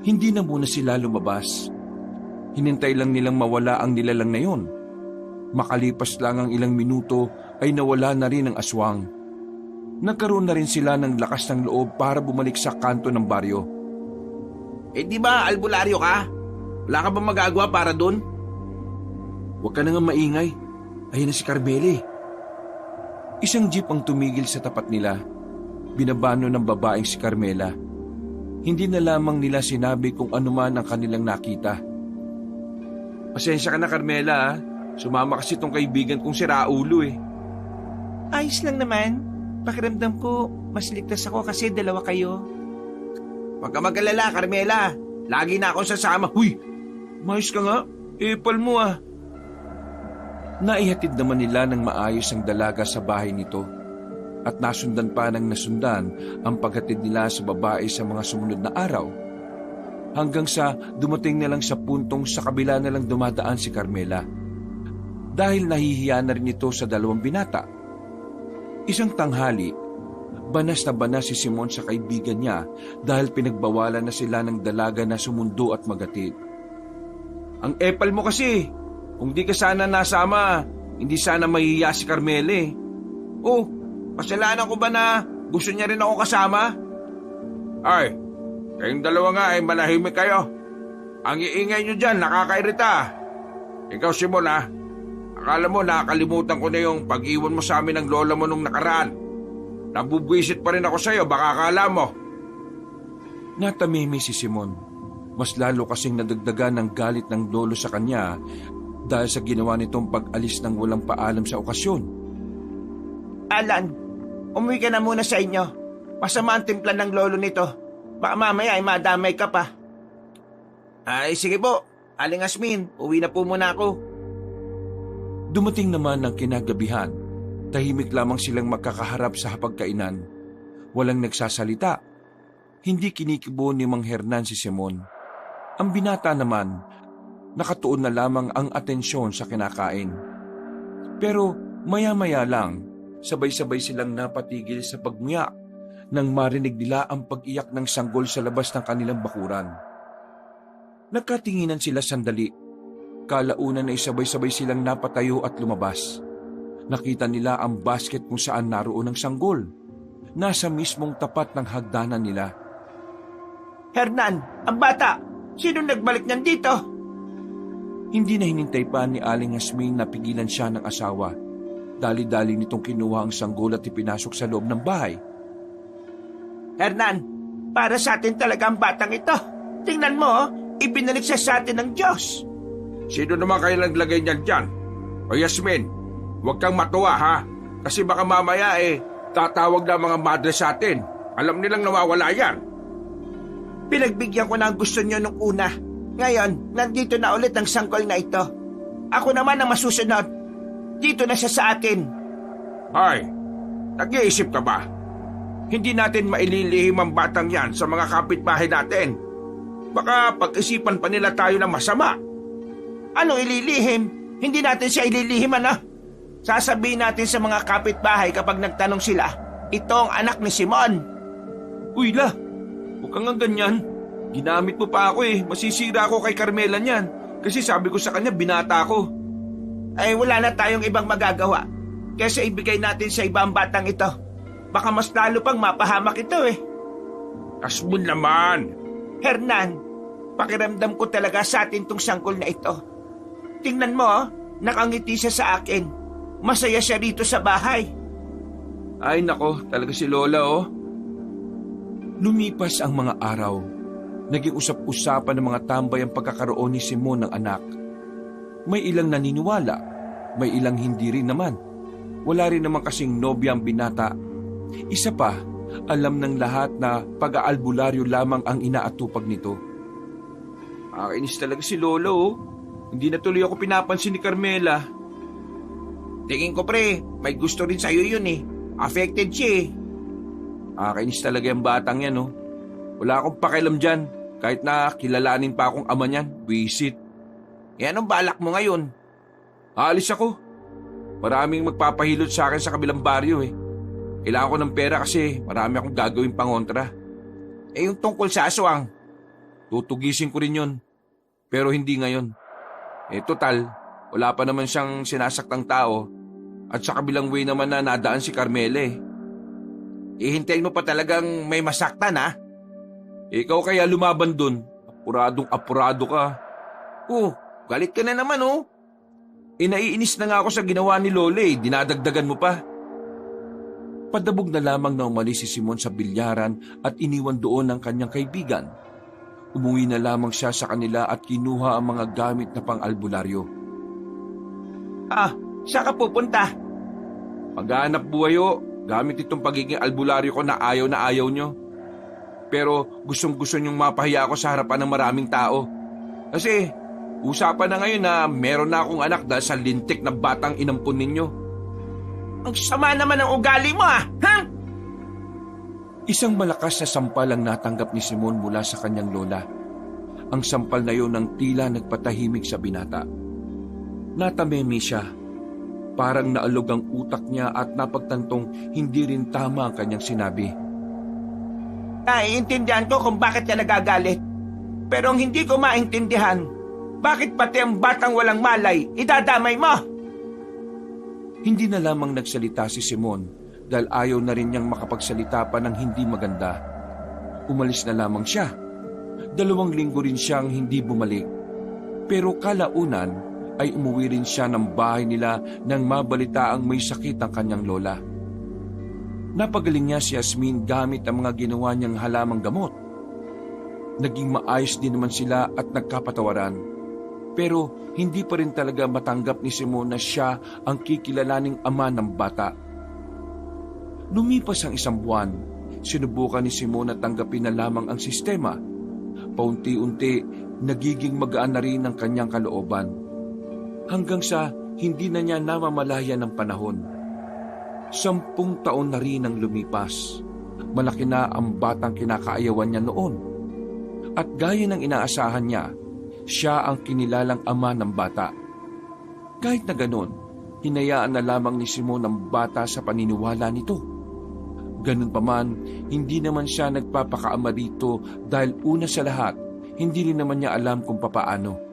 Speaker 1: Hindi na muna sila lumabas. Hinintay lang nilang mawala ang nilalang na yon. Makalipas lang ang ilang minuto ay nawala na rin ang aswang. Nagkaroon na rin sila ng lakas ng loob para bumalik sa kanto ng baryo.
Speaker 3: Eh di ba albularyo ka? Wala ka ba magagawa para dun?
Speaker 1: Huwag ka na nga maingay. Ayun na si Carmela. Isang jeep ang tumigil sa tapat nila. Binabano ng babaeng si Carmela. Hindi na lamang nila sinabi kung ano man ang kanilang nakita. Pasensya ka na Carmela ha. Sumama kasi itong kaibigan kong si Raulo eh.
Speaker 3: Ayos lang naman. Pakiramdam ko, mas ligtas ako kasi dalawa kayo. Huwag ka mag-alala, Carmela. Lagi na ako sasama.
Speaker 1: Huy! Mayos ka nga. Epal mo ah. Naihatid naman nila ng maayos ang dalaga sa bahay nito. At nasundan pa ng nasundan ang paghatid nila sa babae sa mga sumunod na araw. Hanggang sa dumating na lang sa puntong sa kabila na lang dumadaan si Carmela. Dahil nahihiya na rin ito sa dalawang binata. Isang tanghali, banas na banas si Simon sa kaibigan niya dahil pinagbawalan na sila ng dalaga na sumundo at magatid.
Speaker 3: Ang epal mo kasi. Kung di ka sana nasama, hindi sana mahihiya si Carmela eh. Oh, kasalanan ko ba na gusto niya rin ako kasama?
Speaker 2: Ay, kayong dalawa nga ay manahimik kayo. Ang iingay nyo dyan, nakakairita. Ikaw Simon ha, akala mo nakakalimutan ko na yung pag-iwan mo sa amin ng lola mo nung nakaraan. Nabubwisit pa rin ako sa'yo, baka akala mo.
Speaker 1: Natamimi si Simon. Mas lalo kasing nadagdagan ng galit ng lolo sa kanya dahil sa ginawa nitong pag-alis ng walang paalam sa okasyon.
Speaker 3: Alan, umuwi ka na muna sa inyo. Masama ang timpla ng lolo nito. Baka mamaya ay madamay ka pa. Ay sige po, Aling Asmin, uwi na po muna ako.
Speaker 1: Dumating naman ang kinagabihan. Tahimik lamang silang magkakaharap sa hapagkainan. Walang nagsasalita. Hindi kinikibo ni Mang Hernan si Simon. Ang binata naman, nakatuon na lamang ang atensyon sa kinakain. Pero maya-maya lang, sabay-sabay silang napatigil sa pagmuya nang marinig nila ang pag-iyak ng sanggol sa labas ng kanilang bakuran. Nagkatinginan sila sandali. Kalaunan ay sabay-sabay silang napatayo at lumabas. Nakita nila ang basket kung saan naroon ang sanggol. Nasa mismong tapat ng hagdanan nila.
Speaker 3: Hernan, ang bata! Sino nagbalik niyan dito?
Speaker 1: Hindi na hinintay pa ni Aling Asmin na pigilan siya ng asawa. Dali-dali nitong kinuha ang sanggol at ipinasok sa loob ng bahay.
Speaker 3: Hernan, para sa atin talaga ang batang ito. Tingnan mo, ibinalik siya sa atin ng Diyos.
Speaker 2: Sino naman kayo naglagay niyan dyan? O Yasmin, huwag kang matuwa ha. Kasi baka mamaya tatawag na mga madre sa atin. Alam nilang nawawala yan.
Speaker 3: Pinagbigyan ko na ang gusto niyo nung una. Ngayon, nandito na ulit ang sanggol na ito. Ako naman ang masusunod. Dito na siya sa atin.
Speaker 2: Ay, nag-iisip ka ba? Hindi natin maililihim ang batang yan sa mga kapitbahay natin. Baka pag-isipan pa nila tayo ng masama.
Speaker 3: Anong ililihim? Hindi natin siya ililihim, ano? Sasabihin natin sa mga kapitbahay kapag nagtanong sila, ito ang anak ni Simon.
Speaker 4: Uy, La, huwag kang nga ganyan. Ginamit mo pa ako eh. Masisira ako kay Carmela niyan. Kasi sabi ko sa kanya, binata ako.
Speaker 3: Ay wala na tayong ibang magagawa. Kesa ibigay natin sa ibang batang ito. Baka mas lalo pang mapahamak ito eh.
Speaker 2: Hasmin naman.
Speaker 3: Hernan, pakiramdam ko talaga sa atin tong sangkol na ito. Tingnan mo, nakangiti siya sa akin. Masaya siya rito sa bahay.
Speaker 4: Ay nako, talaga si Lola oh.
Speaker 1: Lumipas ang mga araw. Naging usap-usapan ng mga tambay ang pagkakaroon ni Simon ng anak. May ilang naniniwala, may ilang hindi rin naman. Wala rin naman kasing nobya ang binata. Isa pa, alam ng lahat na pag-aalbularyo lamang ang inaatupag nito.
Speaker 4: Nakakainis talaga si Lola oh. Hindi na tuloy ako pinapansin ni Carmela.
Speaker 3: Tingin ko pre, may gusto rin sa'yo yun eh. Affected siya eh.
Speaker 4: Nakakainis talaga yung batang yan oh. Wala akong pakialam dyan. Kahit na kilalanin pa akong ama niyan, visit.
Speaker 3: E anong balak mo ngayon?
Speaker 4: Aalis ako. Maraming magpapahilot sa akin sa kabilang baryo eh. Kailangan ko ng pera kasi marami akong gagawin pangontra.
Speaker 3: Eh yung tungkol sa aswang.
Speaker 4: Tutugisin ko rin yun. Pero hindi ngayon. Eh total, wala pa naman siyang sinasaktang tao. At sa kabilang way naman na nadaan si Carmela eh.
Speaker 3: Ihintayin mo pa talagang may masaktan ha?
Speaker 4: Ikaw kaya lumaban dun. Apuradong-apurado ka.
Speaker 3: Oh, galit ka na naman oh.
Speaker 4: Naiinis na nga ako sa ginawa ni Lola eh. Dinadagdagan mo pa.
Speaker 1: Padabog na lamang na umalis si Simon sa bilyaran at iniwan doon ang kanyang kaibigan. Umuwi na lamang siya sa kanila at kinuha ang mga gamit na pang-albularyo.
Speaker 3: Ah, saan ka pupunta?
Speaker 4: Maghanap buhay o. Gamit itong pagiging albularyo ko na ayaw nyo. Pero gustong-gusto nyong mapahiya ako sa harapan ng maraming tao. Kasi usapan na ngayon na meron na akong anak dahil sa lintik na batang inampun ninyo.
Speaker 3: Ang sama naman ng ugali mo ah! Ha?
Speaker 1: Isang malakas na sampal ang natanggap ni Simon mula sa kanyang lola. Ang sampal na yun ang tila nagpatahimik sa binata. Natamemi siya. Parang naalog ang utak niya at napagtantong hindi rin tama ang kanyang sinabi.
Speaker 3: Naiintindihan ko kung bakit ka nagagalit. Pero ang hindi ko maintindihan, bakit pati ang batang walang malay, idadamay mo?
Speaker 1: Hindi na lamang nagsalita si Simon dahil ayaw na rin niyang makapagsalita pa ng hindi maganda. Umalis na lamang siya. 2 linggo rin siyang hindi bumalik. Pero kalaunan ay umuwi rin siya ng bahay nila nang mabalitaang may sakit ang kanyang lola. Napagaling niya si Yasmin gamit ang mga ginawa niyang halamang gamot. Naging maayos din naman sila at nagkapatawaran. Pero hindi pa rin talaga matanggap ni Simon na siya ang kikilalaning ama ng bata. Lumipas ang 1 buwan, sinubukan ni Simon na tanggapin na lamang ang sistema. Paunti-unti, nagiging magaan na rin ang kanyang kalooban. Hanggang sa hindi na niya namamalayan ng panahon. 10 taon na rin ang lumipas. Malaki na ang batang kinakaayawan niya noon. At gaya ng inaasahan niya, siya ang kinilalang ama ng bata. Kahit na ganon, hinayaan na lamang ni Simon ang bata sa paniniwala nito. Ganun pa man, hindi naman siya nagpapakaama dito dahil una sa lahat, hindi rin naman niya alam kung papaano.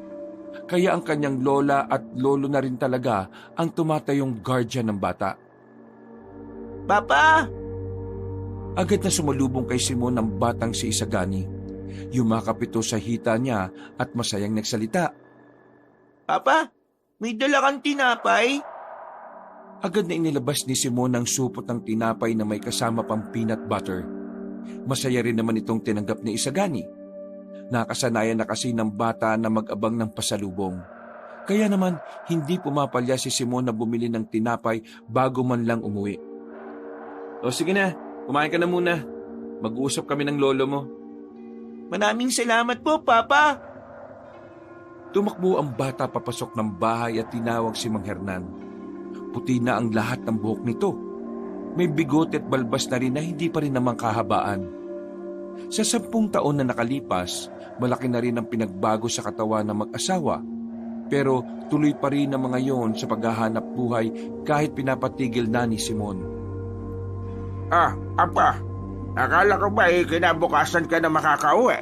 Speaker 1: Kaya ang kanyang lola at lolo na rin talaga ang tumatayong guardian ng bata.
Speaker 3: Papa!
Speaker 1: Agad na sumalubong kay Simon ang batang si Isagani. Yumakap ito sa hita niya at masayang nagsalita.
Speaker 3: Papa, may dala kang tinapay?
Speaker 1: Agad na inilabas ni Simon ang supot ng tinapay na may kasama pang peanut butter. Masaya rin naman itong tinanggap ni Isagani. Nakasanayan na kasi ng bata na mag-abang ng pasalubong. Kaya naman hindi pumapalya si Simon na bumili ng tinapay bago man lang umuwi.
Speaker 4: O sige na, kumain ka na muna. Mag-uusap kami ng lolo mo.
Speaker 3: Maraming salamat po, Papa.
Speaker 1: Tumakbo ang bata papasok ng bahay at tinawag si Mang Hernan. Puti na ang lahat ng buhok nito. May bigote at balbas na rin na hindi pa rin naman kahabaan. Sa 10 taon na nakalipas, malaki na rin ang pinagbago sa katawan ng mag-asawa. Pero tuloy pa rin ang mga yon sa paghahanap buhay kahit pinapatigil na ni Simon.
Speaker 3: Apa, akala ko ba kinabukasan ka na makakauwi?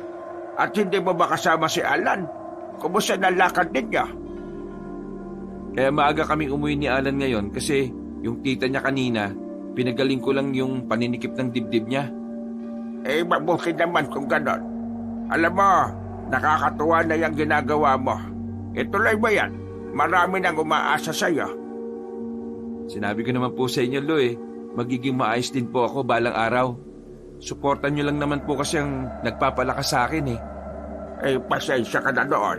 Speaker 3: At hindi mo ba kasama si Alan? Kumusta na lakad ninyo?
Speaker 4: Kaya maaga kaming umuwi ni Alan ngayon kasi yung tita niya kanina, pinagaling ko lang yung paninikip ng dibdib niya.
Speaker 3: Mabuti naman kung ganon. Alam mo, nakakatuwa na yung ginagawa mo. Ituloy mo yan. Marami nang umaasa sa'yo.
Speaker 4: Sinabi ko naman po sa inyo, Lo, magiging maayos din po ako balang araw. Suportan niyo lang naman po kasi ang nagpapalakas sa akin
Speaker 3: Pasensya ka na doon.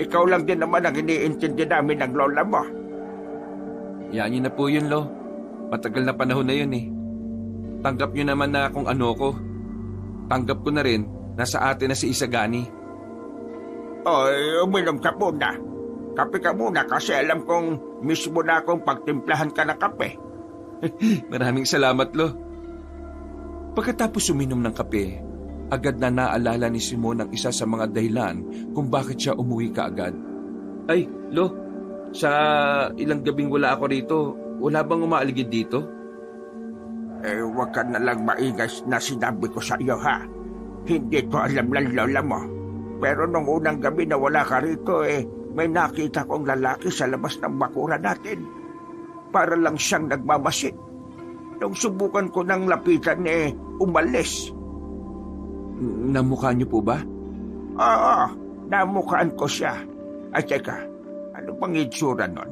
Speaker 3: Ikaw lang din naman ang iniintindi namin ng lola mo.
Speaker 4: Yan niyo na po yun, Lo. Matagal na panahon na yun Tanggap niyo naman na kung ano ko. Tanggap ko na rin na sa atin na si Isagani.
Speaker 3: Uminom ka muna. Kape ka muna kasi alam kong mismo na akong pagtimplahan ka ng kape.
Speaker 4: Maraming salamat, Lo.
Speaker 1: Pagkatapos uminom ng kape, agad na naalala ni Simon ang isa sa mga dahilan kung bakit siya umuwi kaagad.
Speaker 4: Ay, Lo, sa ilang gabing wala ako rito, wala bang umaaligid dito?
Speaker 3: Huwag ka na lang maigas na sinabi ko sa iyo, ha? Hindi ko alam ng lola mo. Pero nung unang gabi na wala ka rito, may nakita kong lalaki sa labas ng bakura natin. Para lang siyang nagmamasid. Nung subukan ko ng lapitan, umalis.
Speaker 1: Namukha niyo po ba?
Speaker 3: Oo, namukhaan ko siya. Ay, teka, ano bang itsura nun?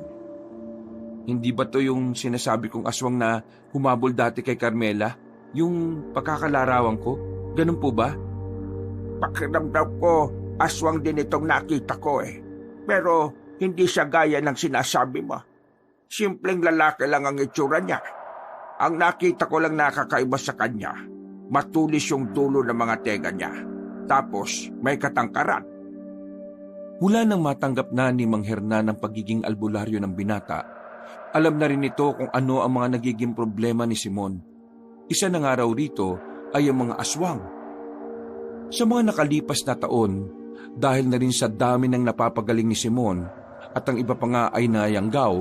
Speaker 1: Hindi ba to yung sinasabi kong aswang na humabol dati kay Carmela? Yung pagkakalarawan ko? Ganun po ba?
Speaker 3: Pakiramdam ko, aswang din itong nakita ko Pero hindi siya gaya ng sinasabi mo. Simpleng lalaki lang ang itsura niya. Ang nakita ko lang nakakaiba sa kanya, matulis yung dulo ng mga tenga niya. Tapos may katangkaran.
Speaker 1: Mula nang matanggap na ni Mang Hernan ang pagiging albularyo ng binata, alam na rin ito kung ano ang mga nagiging problema ni Simon. Isa na nga raw rito ay ang mga aswang. Sa mga nakalipas na taon, dahil na rin sa dami ng napapagaling ni Simon at ang iba pa nga ay nayanggaw,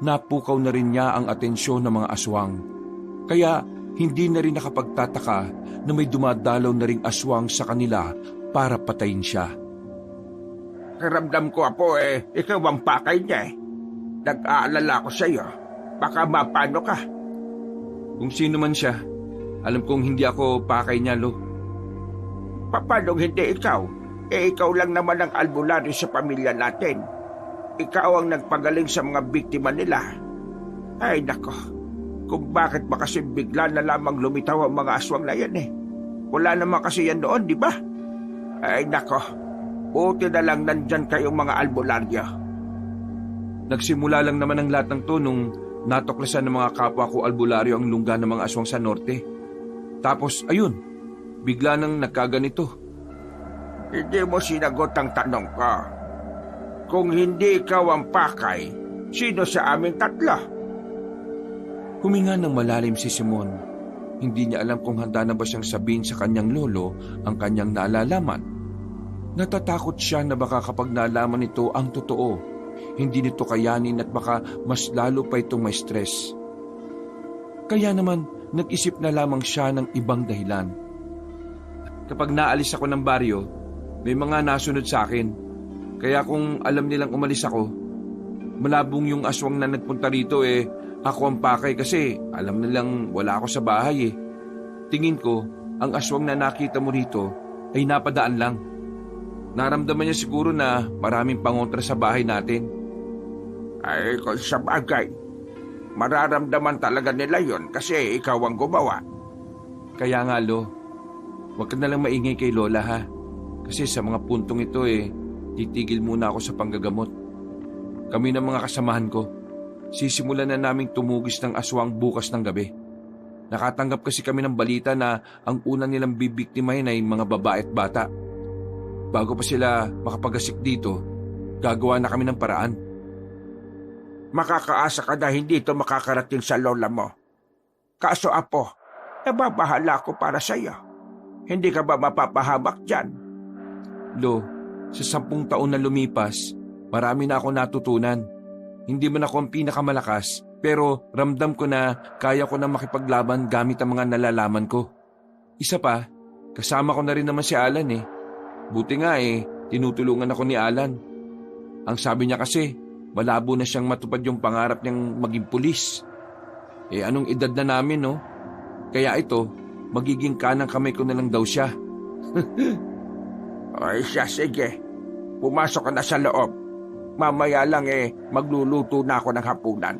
Speaker 1: napukaw na rin niya ang atensyon ng mga aswang. Kaya hindi na rin nakapagtataka na may dumadalaw na ring aswang sa kanila para patayin siya.
Speaker 3: Karamdam ko, Apo, ikaw ang pakay niya Nag-aalala ko sa iyo. Baka mapano ka.
Speaker 4: Kung sino man siya, alam kong hindi ako pakay niya, Lo.
Speaker 3: Paano hindi ikaw? Ikaw lang naman ang albularyo sa pamilya natin. Ikaw ang nagpagaling sa mga biktima nila. Ay, nako. Kung bakit ba kasi bigla na lamang lumitaw ang mga aswang na yan Wala naman kasi yan doon, di ba? Ay, nako. Buti na lang nandyan kayong mga albularyo.
Speaker 4: Nagsimula lang naman ang lahat ng to nung natuklasan ng mga kapwa ko albularyo ang lungga ng mga aswang sa norte. Tapos, ayun, bigla nang nagkaganito.
Speaker 3: Hindi mo sinagot ang tanong ko. Kung hindi ikaw ang pakay, sino sa aming tatlo?
Speaker 1: Huminga ng malalim si Simon. Hindi niya alam kung handa na ba siyang sabihin sa kanyang lolo ang kanyang naalalaman. Natatakot siya na baka kapag nalaman nito ang totoo, hindi nito kayanin at baka mas lalo pa itong may stress. Kaya naman, nag-isip na lamang siya ng ibang dahilan.
Speaker 4: Kapag naalis ako ng baryo, may mga nasunod sa akin. Kaya kung alam nilang umalis ako, malabong yung aswang na nagpunta rito ako ang pakay kasi alam nilang wala ako sa bahay Tingin ko, ang aswang na nakita mo rito ay napadaan lang. Naramdaman niya siguro na maraming pangontra sa bahay natin.
Speaker 3: Ay, kung sa bagay, mararamdaman talaga nila yon kasi ikaw ang gumawa.
Speaker 4: Kaya nga, Lo, huwag ka na lang maingay kay Lola, ha? Kasi sa mga puntong ito titigil muna ako sa panggagamot. Kami ng mga kasamahan ko, sisimulan na naming tumugis ng aswang bukas ng gabi. Nakatanggap kasi kami ng balita na ang una nilang bibiktimahin ay mga babae at bata. Bago pa sila makapagasik dito, gagawa na kami ng paraan.
Speaker 3: Makakaasa ka na hindi ito makakarating sa lola mo. Kaso, Apo, nababahala ako para sa iyo. Hindi ka ba mapapahamak dyan?
Speaker 1: Lo, sa 10 taon na lumipas, Marami na ako natutunan. Hindi man ako ang pinakamalakas, pero ramdam ko na kaya ko na makipaglaban gamit ang mga nalalaman ko. Isa pa, kasama ko na rin naman si Alan eh. Buti nga tinutulungan ako ni Alan. Ang sabi niya kasi, malabo na siyang matupad yung pangarap niyang maging pulis. Anong edad na namin, no? Kaya ito, magiging kanang kamay ko na lang daw siya.
Speaker 3: Ay siya, sige. Pumasok ka na sa loob. Mamaya lang magluluto na ako ng hapunan.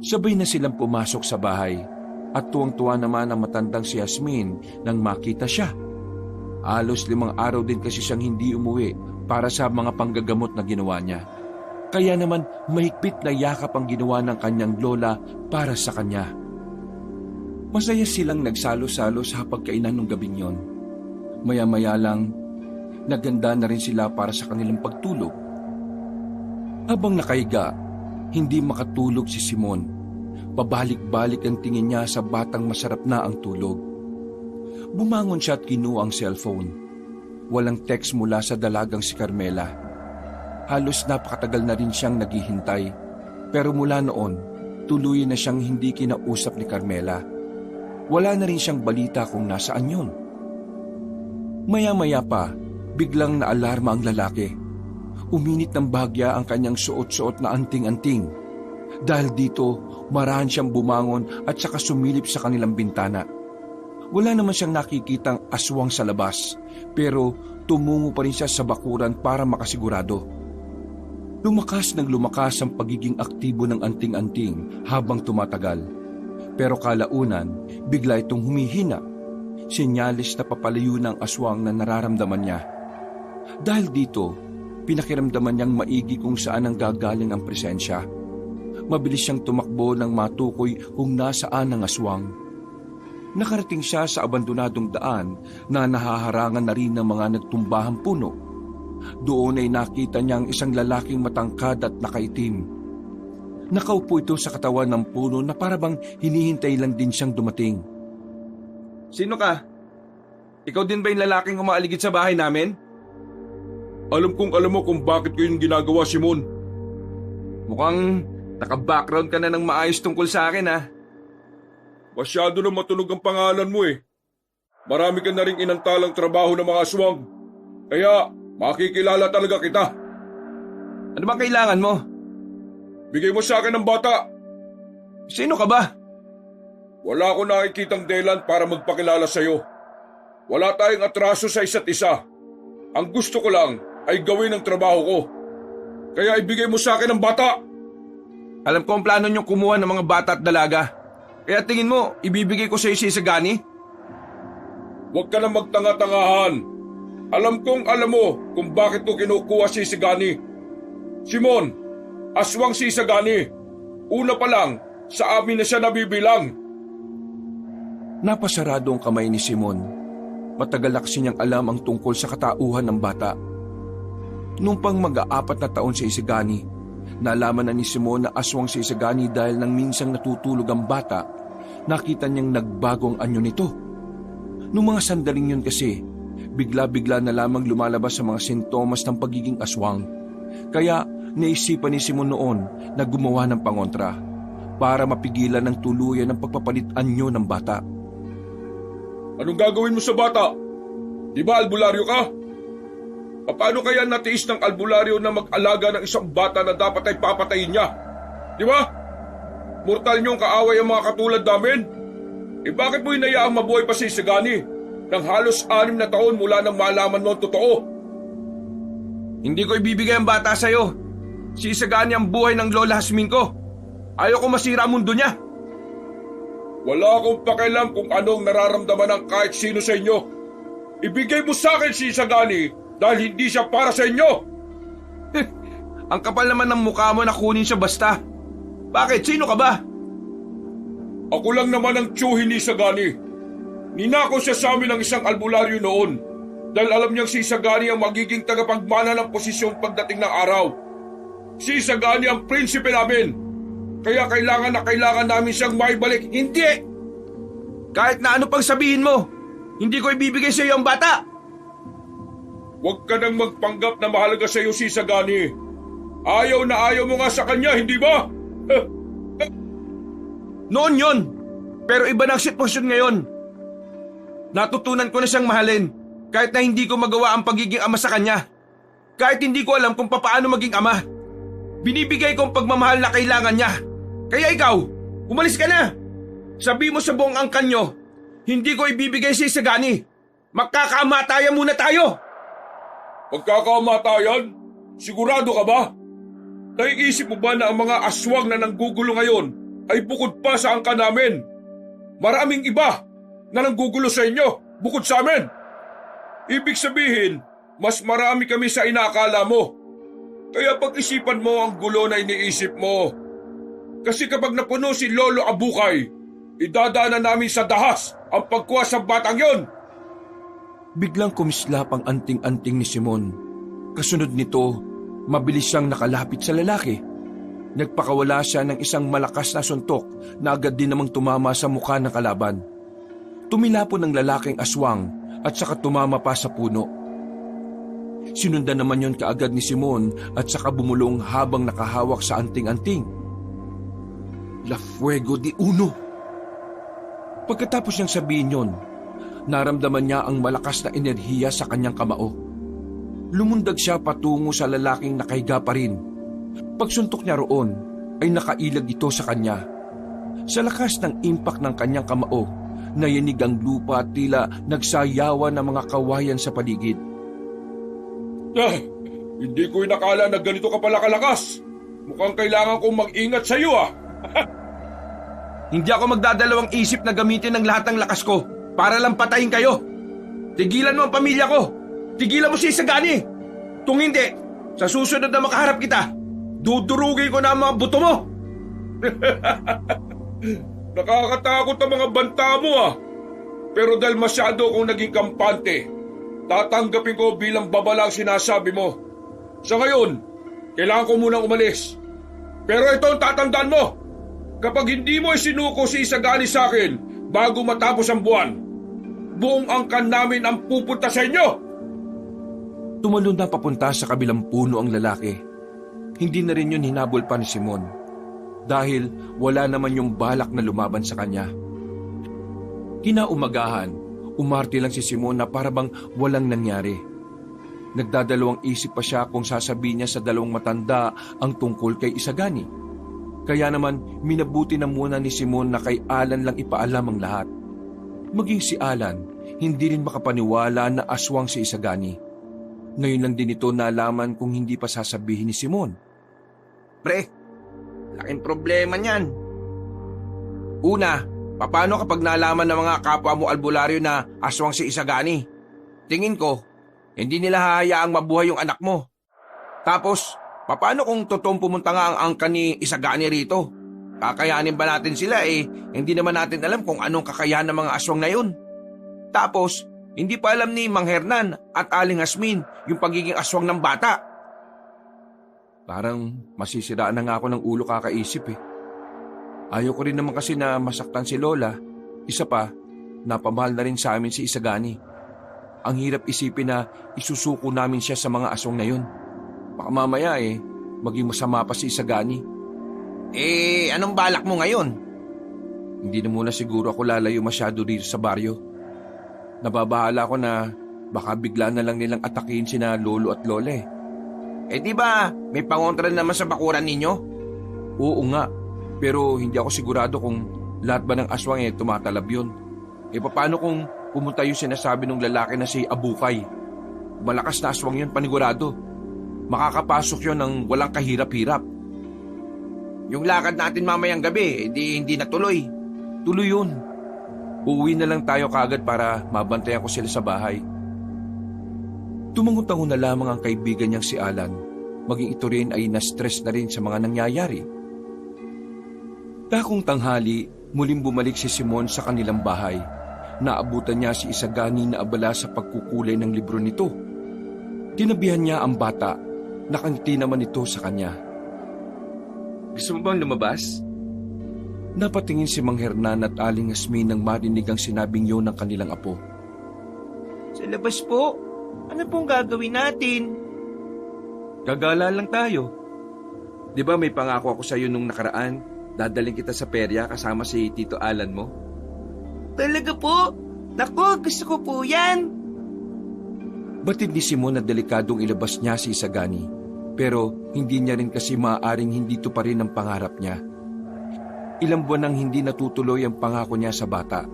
Speaker 1: Sabay na silang pumasok sa bahay at tuwang-tuwa naman ang matandang si Yasmin nang makita siya. Halos 5 araw din kasi siyang hindi umuwi para sa mga panggagamot na ginawa niya. Kaya naman mahigpit na yakap ang ginawa ng kanyang lola para sa kanya. Masaya silang nagsalo-salo sa hapagkainan ng gabing yon. Maya-maya lang, naganda na rin sila para sa kanilang pagtulog. Habang nakahiga, hindi makatulog si Simon. Pabalik-balik ang tingin niya sa batang masarap na ang tulog. Bumangon siya at kinuha ang cellphone. Walang text mula sa dalagang si Carmela. Halos napakatagal na rin siyang naghihintay. Pero mula noon, tuloy na siyang hindi kinausap ni Carmela. Wala na rin siyang balita kung nasaan yun. Maya-maya pa, biglang naalarma ang lalaki. Uminit ng bahagya ang kanyang suot-suot na anting-anting. Dahil dito, marahan siyang bumangon at saka sumilip sa kanilang bintana. Wala naman siyang nakikitang aswang sa labas, pero tumungo pa rin siya sa bakuran para makasigurado. Lumakas ng lumakas ang pagiging aktibo ng anting-anting habang tumatagal. Pero kalaunan, bigla itong humihina. Senyalis na papalayo ng aswang na nararamdaman niya. Dahil dito, pinakiramdaman niyang maigi kung saan ang gagaling ang presensya. Mabilis siyang tumakbo nang matukoy kung nasaan ang aswang. Nakarating siya sa abandonadong daan na nahaharangan na rin ng mga nagtumbahang puno. Doon ay nakita niyang isang lalaking matangkad at nakaitim. Nakaupo ito sa katawan ng puno na parabang hinihintay lang din siyang dumating.
Speaker 4: Sino ka? Ikaw din ba yung lalaking umaaligid sa bahay namin?
Speaker 2: Alam kong alam mo kung bakit ko yung ginagawa, Simon.
Speaker 4: Mukhang naka-background ka na ng maayos tungkol sa akin, ha?
Speaker 2: Masyado na matunog ang pangalan mo eh. Marami ka na rin inantalang trabaho ng mga aswang. Kaya makikilala talaga kita.
Speaker 4: Ano bang kailangan mo?
Speaker 2: Bigay mo sa akin ng bata.
Speaker 4: Sino ka ba?
Speaker 2: Wala akong nakikitang dahilan para magpakilala sa'yo. Wala tayong atraso sa isa't isa. Ang gusto ko lang ay gawin ang trabaho ko. Kaya ibigay mo sa akin ang bata.
Speaker 4: Alam ko ang plano niyong kumuha ng mga bata at dalaga. Kaya tingin mo, ibibigay ko sa iyo si Isagani?
Speaker 2: Huwag ka na magtanga-tangahan. Alam kong alam mo kung bakit ko kinukuha si Isagani. Simon, aswang si Isagani. Una pa lang, sa amin na siya nabibilang.
Speaker 1: Napasarado ang kamay ni Simon. Matagal na kasi niyang alam ang tungkol sa katauhan ng bata. Nung pang mag-4 na taon si Isagani, nalaman na ni Simon na aswang si Isagani dahil nang minsang natutulog ang bata, nakita niyang nagbago ang anyo nito. Nung mga sandaling yun kasi, bigla-bigla na lamang lumalabas sa mga sintomas ng pagiging aswang. Kaya naisipan ni Simon noon na gumawa ng pangontra para mapigilan ng tuluyan ang pagpapalit anyo ng bata.
Speaker 2: Anong gagawin mo sa bata? Di ba albularyo ka? Paano kaya natiis ng albularyo na mag-alaga ng isang bata na dapat ay papatayin niya? Di ba? Mortal niyong kaaway ang mga katulad namin? Bakit mo hinayaang mabuhay pa si Isagani ng halos 6 na taon mula nang malaman mo ang totoo?
Speaker 4: Hindi ko ibibigay ang bata sa'yo. Si Isagani ang buhay ng Lola Jasmine ko. Ayaw ko masira ang mundo niya.
Speaker 2: Wala akong pakialam kung anong nararamdaman ng kahit sino sa inyo. Ibigay mo sa akin si Isagani dahil hindi siya para sa inyo.
Speaker 4: Ang kapal naman ng mukha mo na kunin siya basta. Bakit? Sino ka ba?
Speaker 2: Ako lang naman ang tiyuhin ni Isagani. Ninako siya sa amin ng isang albularyo noon dahil alam niyang si Isagani ang magiging tagapagmana ng posisyon pagdating ng araw. Si Isagani ang prinsipe namin. Kaya kailangan namin siyang maibalik.
Speaker 4: Hindi! Kahit na ano pang sabihin mo, hindi ko ibibigay sa iyo ang bata.
Speaker 2: Huwag ka nang magpanggap na mahalaga sa iyo si Isagani. Ayaw na ayaw mo nga sa kanya, hindi ba?
Speaker 3: Noon yon, pero iba na ang sitwasyon ngayon. Natutunan ko na siyang mahalin kahit na hindi ko magawa ang pagiging ama sa kanya. Kahit hindi ko alam kung paano maging ama. Binibigay ko ang pagmamahal na kailangan niya. Kaya ikaw, umalis ka na. Sabi mo sa buong angkan nyo, hindi ko ibibigay si Isagani. Magkakaamatayan muna tayo.
Speaker 2: Magkakamatayan? Sigurado ka ba? Naiisip mo ba na ang mga aswang na nanggugulo ngayon ay bukod pa sa angka namin? Maraming iba na nanggugulo sa inyo bukod sa amin. Ibig sabihin, mas marami kami sa inakala mo. Kaya pag-isipan mo ang gulo na iniisip mo. Kasi kapag napuno si Lolo Abukay, idadaanan namin sa dahas ang pagkuha sa batang yon.
Speaker 1: Biglang kumislap ang anting-anting ni Simon. Kasunod nito, mabilis siyang nakalapit sa lalaki. Nagpakawala siya ng isang malakas na suntok na agad din namang tumama sa mukha ng kalaban. Tumilapon ng lalaking aswang at saka tumama pa sa puno. Sinundan naman yon kaagad ni Simon at saka bumulong habang nakahawak sa anting-anting. La Fuego de Uno! Pagkatapos niyang sabihin yon, naramdaman niya ang malakas na enerhiya sa kanyang kamao. Lumundag siya patungo sa lalaking nakahiga pa rin. Pagsuntok niya roon, ay nakailag ito sa kanya. Sa lakas ng impact ng kanyang kamao, nayanig ang lupa at tila nagsayawan ng mga kawayan sa paligid.
Speaker 2: Hindi ko inakala na ganito ka pala kalakas. Mukhang kailangan kong mag-ingat sa iyo
Speaker 3: Hindi ako magdadalawang isip na gamitin ang lahat ng lakas ko para lang patayin kayo. Tigilan mo ang pamilya ko. Tigilan mo si Isagani. Kung hindi, sa susunod na makaharap kita, dudurugin ko na ang mga buto mo.
Speaker 2: Nakakatakot ang mga banta mo Pero dahil masyado akong naging kampante, tatanggapin ko bilang babala ang sinasabi mo. Sa ngayon, kailangan ko munang umalis. Pero ito ang tatandaan mo. Kapag hindi mo isinuko si Isagani sa akin bago matapos ang buwan, buong angkan namin ang pupunta sa inyo.
Speaker 1: Tumalon na papunta sa kabilang puno ang lalaki. Hindi na rin yun hinabol pa ni Simon dahil wala naman yung balak na lumaban sa kanya. Kinaumagahan, umarte lang si Simon na parabang walang nangyari. Nagdadalawang isip pa siya kung sasabihin niya sa dalawang matanda ang tungkol kay Isagani. Kaya naman minabuti na muna ni Simon na kay Alan lang ipaalam ang lahat. Maging si Alan, hindi rin makapaniwala na aswang si Isagani. Ngayon lang din ito nalaman kung hindi pa sasabihin ni Simon.
Speaker 3: Pre, laking problema niyan. Una, paano kapag nalaman ng mga kapwa mo albularyo na aswang si Isagani? Tingin ko, hindi nila hahayaang mabuhay yung anak mo. Tapos, paano kung totoong pumunta nga ang angkan ni Isagani rito? Kakayanin ba natin sila hindi naman natin alam kung anong kakayahan ng mga aswang na yun. Tapos, hindi pa alam ni Mang Hernan at Aling Hasmin yung pagiging aswang ng bata.
Speaker 1: Parang masisiraan na nga ako ng ulo kakaisip Ayaw ko rin naman kasi na masaktan si Lola. Isa pa, napamahal na rin sa amin si Isagani. Ang hirap isipin na isusuko namin siya sa mga aswang na yun. Baka mamaya maging masama pa si Isagani.
Speaker 3: Anong balak mo ngayon?
Speaker 1: Hindi na muna siguro ako lalayo masyado dito sa baryo. Nababahala ko na baka bigla na lang nilang atakin sina Lolo at Lola
Speaker 3: Di ba may pangontra naman sa bakuran ninyo?
Speaker 1: Oo nga, pero hindi ako sigurado kung lahat ba ng aswang tumatalab yun. Paano kung pumunta yung sinasabi ng lalaki na si Abukay? Malakas na aswang yun, panigurado. Makakapasok yun ng walang kahirap-hirap.
Speaker 3: Yung lakad natin mamayang gabi, hindi natuloy.
Speaker 1: Tuloy yun. Uuwi na lang tayo kaagad para mabantayan ko sila sa bahay. Tumangon-tangon na lamang ang kaibigan niyang si Alan. Maging ito rin ay na-stress na rin sa mga nangyayari. Takong tanghali, muling bumalik si Simon sa kanilang bahay. Naabutan niya si Isagani na abala sa pagkukulay ng libro nito. Tinabihan niya ang bata. Nakangiti naman ito sa kanya.
Speaker 4: Gusto mo bang lumabas?
Speaker 1: Napatingin si Mang Hernan at Aling Hasmin nang marinig ang sinabing yun ng kanilang apo.
Speaker 3: Sa labas po. Ano pong gagawin natin?
Speaker 4: Gagala lang tayo. Di ba may pangako ako sa'yo nung nakaraan? Dadaling kita sa perya kasama si Tito Alan mo.
Speaker 3: Talaga po? Naku, gusto ko po yan.
Speaker 1: Batid ni Simon na delikadong ilabas niya si Isagani, pero hindi niya rin kasi maaaring hindi tuparin ang pangarap niya. Ilang buwan nang hindi natutuloy ang pangako niya sa bata.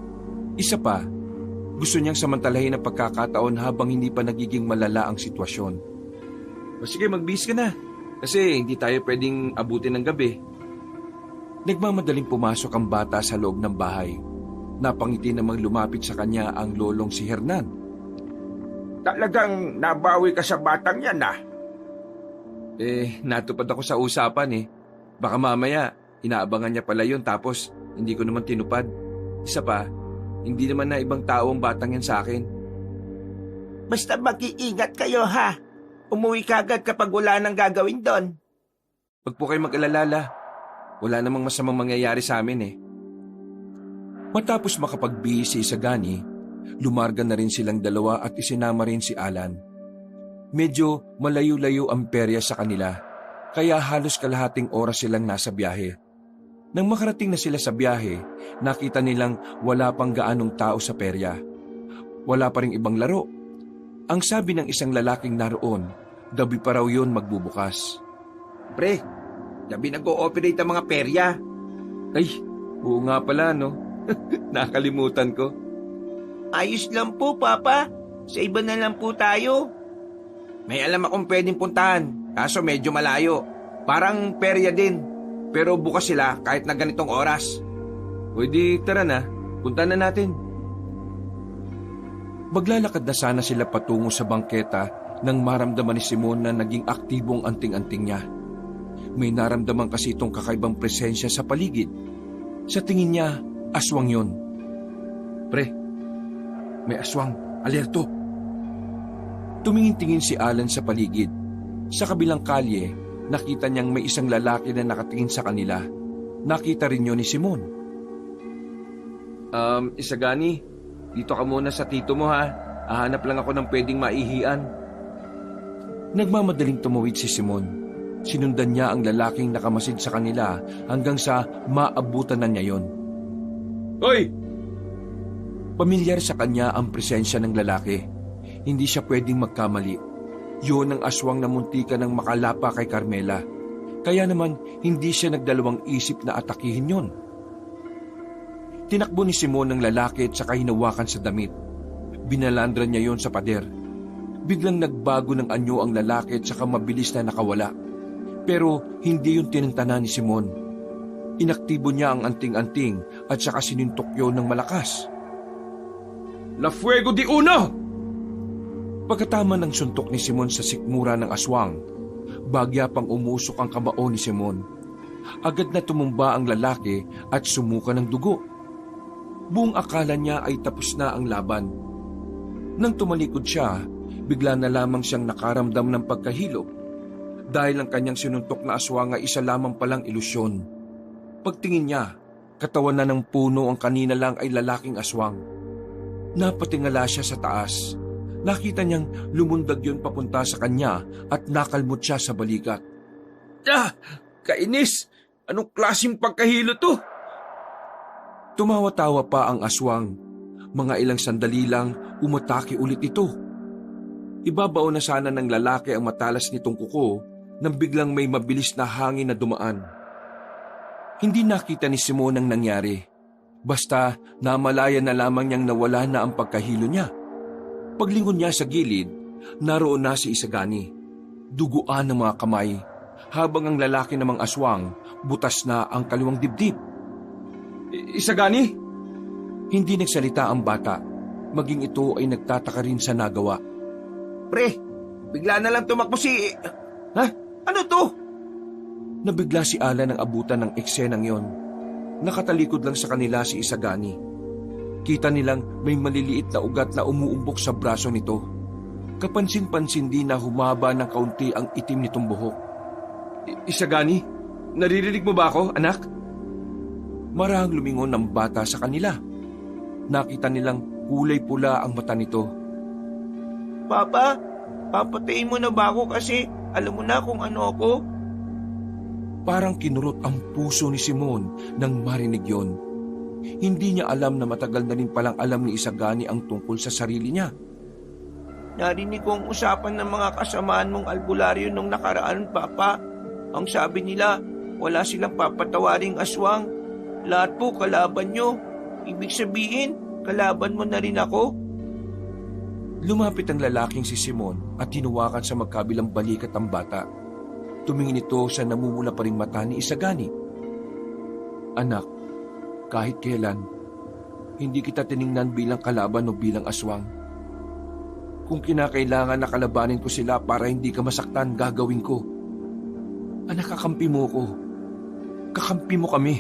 Speaker 1: Isa pa, gusto niyang samantalahin ang pagkakataon habang hindi pa nagiging malala ang sitwasyon.
Speaker 4: O sige, magbihis ka na. Kasi hindi tayo pwedeng abutin ng gabi.
Speaker 1: Nagmamadaling pumasok ang bata sa loob ng bahay. Napangiti namang lumapit sa kanya ang lolong si Hernan.
Speaker 2: Talagang nabawi ka sa batang yan ah.
Speaker 4: Natupad ako sa usapan eh. Baka mamaya, inaabangan niya pala yun tapos hindi ko naman tinupad. Isa pa, hindi naman na ibang tao ang batang yan sa akin.
Speaker 3: Basta mag-iingat kayo ha. Umuwi ka agad kapag wala nang gagawin doon.
Speaker 4: Huwag po kayo mag-alalala. Wala namang masamang mangyayari sa amin eh.
Speaker 1: Matapos makapagbihis si Isagani, lumarga na rin silang dalawa at isinama rin si Alan. Medyo malayo-layo ang perya sa kanila, kaya halos kalahating oras silang nasa biyahe. Nang makarating na sila sa biyahe, nakita nilang wala pang gaanong tao sa perya. Wala pa ring ibang laro. Ang sabi ng isang lalaking naroon, gabi pa raw yun magbubukas.
Speaker 3: Pre, gabi nag-ooperate ang mga perya.
Speaker 4: Ay, oo nga pala no. Nakalimutan ko.
Speaker 3: Ayos lang po, Papa. Sa iba na lang po tayo. May alam akong pwedeng puntahan, kaso medyo malayo. Parang perya din. Pero bukas sila kahit na ganitong oras.
Speaker 4: Pwede tara na, punta na natin.
Speaker 1: Maglalakad na sana sila patungo sa bangketa nang maramdaman ni Simon na naging aktibong anting-anting niya. May naramdaman kasi itong kakaibang presensya sa paligid. Sa tingin niya, aswang yon.
Speaker 4: Pre, may aswang, alerto.
Speaker 1: Tumingin-tingin si Alan sa paligid. Sa kabilang kalye, nakita niyang may isang lalaki na nakatingin sa kanila. Nakita rin yun ni Simon.
Speaker 4: Isagani, dito ka muna sa tito mo ha. Hahanap lang ako ng pwedeng maihian.
Speaker 1: Nagmamadaling tumawid si Simon. Sinundan niya ang lalaking nakamasid sa kanila hanggang sa maabutan na niya yon.
Speaker 4: Hoy!
Speaker 1: Pamilyar sa kanya ang presensya ng lalaki. Hindi siya pwedeng magkamali. Yun ang aswang na muntika ng makalapa kay Carmela. Kaya naman hindi siya nagdalawang isip na atakihin yon. Tinakbo ni Simon ng lalaki at saka hinawakan sa damit. Binalandra niya yon sa pader. Biglang nagbago ng anyo ang lalaki at saka mabilis na nakawala. Pero hindi yun tinintana ni Simon. Inaktibo niya ang anting-anting at saka sinintok yun ng malakas.
Speaker 4: La Fuego di Uno!
Speaker 1: Pagkatama ng suntok ni Simon sa sikmura ng aswang, bagya pang umusok ang kamao ni Simon. Agad na tumumba ang lalaki at sumuka ng dugo. Buong akala niya ay tapos na ang laban. Nang tumalikod siya, bigla na lamang siyang nakaramdam ng pagkahilo. Dahil ang kanyang sinuntok na aswang ay isa lamang palang ilusyon. Pagtingin niya, katawan na ng puno ang kanina lang ay lalaking aswang. Napatingala siya sa taas. Nakita niyang lumundag yun papunta sa kanya at nakalmot siya sa balikat.
Speaker 4: Kainis! Anong klaseng pagkahilo to?
Speaker 1: Tumawa-tawa pa ang aswang. Mga ilang sandali lang, umatake ulit ito. Ibabao na sana ng lalaki ang matalas nitong kuko nang biglang may mabilis na hangin na dumaan. Hindi nakita ni Simon ang nangyari. Basta namalayan na lamang niyang nawala na ang pagkahilo niya. Paglingon niya sa gilid, naroon na si Isagani. Duguan ng mga kamay, habang ang lalaki namang aswang, butas na ang kaliwang dibdib.
Speaker 4: Isagani?
Speaker 1: Hindi nagsalita ang bata, maging ito ay nagtataka rin sa nagawa.
Speaker 3: Pre, bigla na lang tumakbo si... Ha? Ano to?
Speaker 1: Nabigla si Alan ng abutan ng eksenang yon. Nakatalikod lang sa kanila si Isagani. Kita nilang may maliliit na ugat na umuumbok sa braso nito. Kapansin-pansin din na humaba ng kaunti ang itim nitong buhok.
Speaker 4: Isagani, naririnig mo ba ako, anak?
Speaker 1: Marahang lumingon ng bata sa kanila. Nakita nilang kulay pula ang mata nito.
Speaker 3: Papa, papatayin mo na ba ako kasi alam mo na kung ano ako?
Speaker 1: Parang kinurot ang puso ni Simon nang marinig yon. Hindi niya alam na matagal na rin palang alam ni Isagani ang tungkol sa sarili niya.
Speaker 3: Narinig ko ang usapan ng mga kasamaan mong albularyo nung nakaraan, Papa. Ang sabi nila, wala silang papatawaring aswang. Lahat po kalaban nyo. Ibig sabihin, kalaban mo na rin ako?
Speaker 1: Lumapit ang lalaking si Simon at hinuwakan sa magkabilang balikat ang bata. Tumingin ito sa namumula pa ring mata ni Isagani. Anak, kahit kailan, hindi kita tiningnan bilang kalaban o bilang aswang. Kung kinakailangan na kalabanin ko sila para hindi ka masaktan, gagawin ko. Anak, kakampi mo ko. Kakampi mo kami.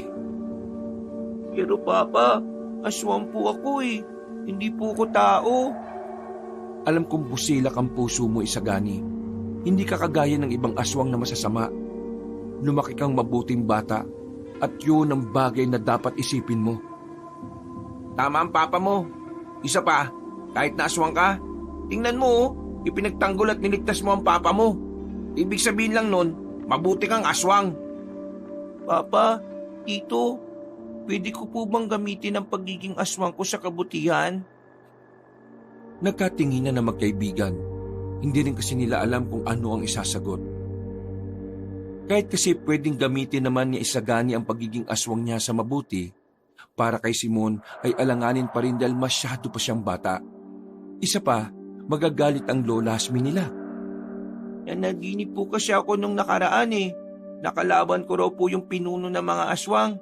Speaker 3: Pero Papa, aswang po ako eh. Hindi po ako tao.
Speaker 1: Alam kong busilak ang puso mo, Isagani. Hindi ka kagaya ng ibang aswang na masasama. Lumaki kang mabuting bata at yun ang bagay na dapat isipin mo.
Speaker 3: Tama ang Papa mo. Isa pa, kahit na aswang ka, tingnan mo, ipinagtanggol at niligtas mo ang Papa mo. Ibig sabihin lang nun, mabuti kang aswang. Papa, Tito, pwede ko po bang gamitin ang pagiging aswang ko sa kabutihan?
Speaker 1: Nagkatinginan na magkaibigan. Hindi rin kasi nila alam kung ano ang isasagot. Kahit kasi pwedeng gamitin naman ni Isagani ang pagiging aswang niya sa mabuti, para kay Simon ay alanganin pa rin dahil masyado pa siyang bata. Isa pa, magagalit ang lola Hasmin nila.
Speaker 3: Nanaginip po kasi ako nung nakaraan eh. Nakalaban ko raw po yung pinuno ng mga aswang.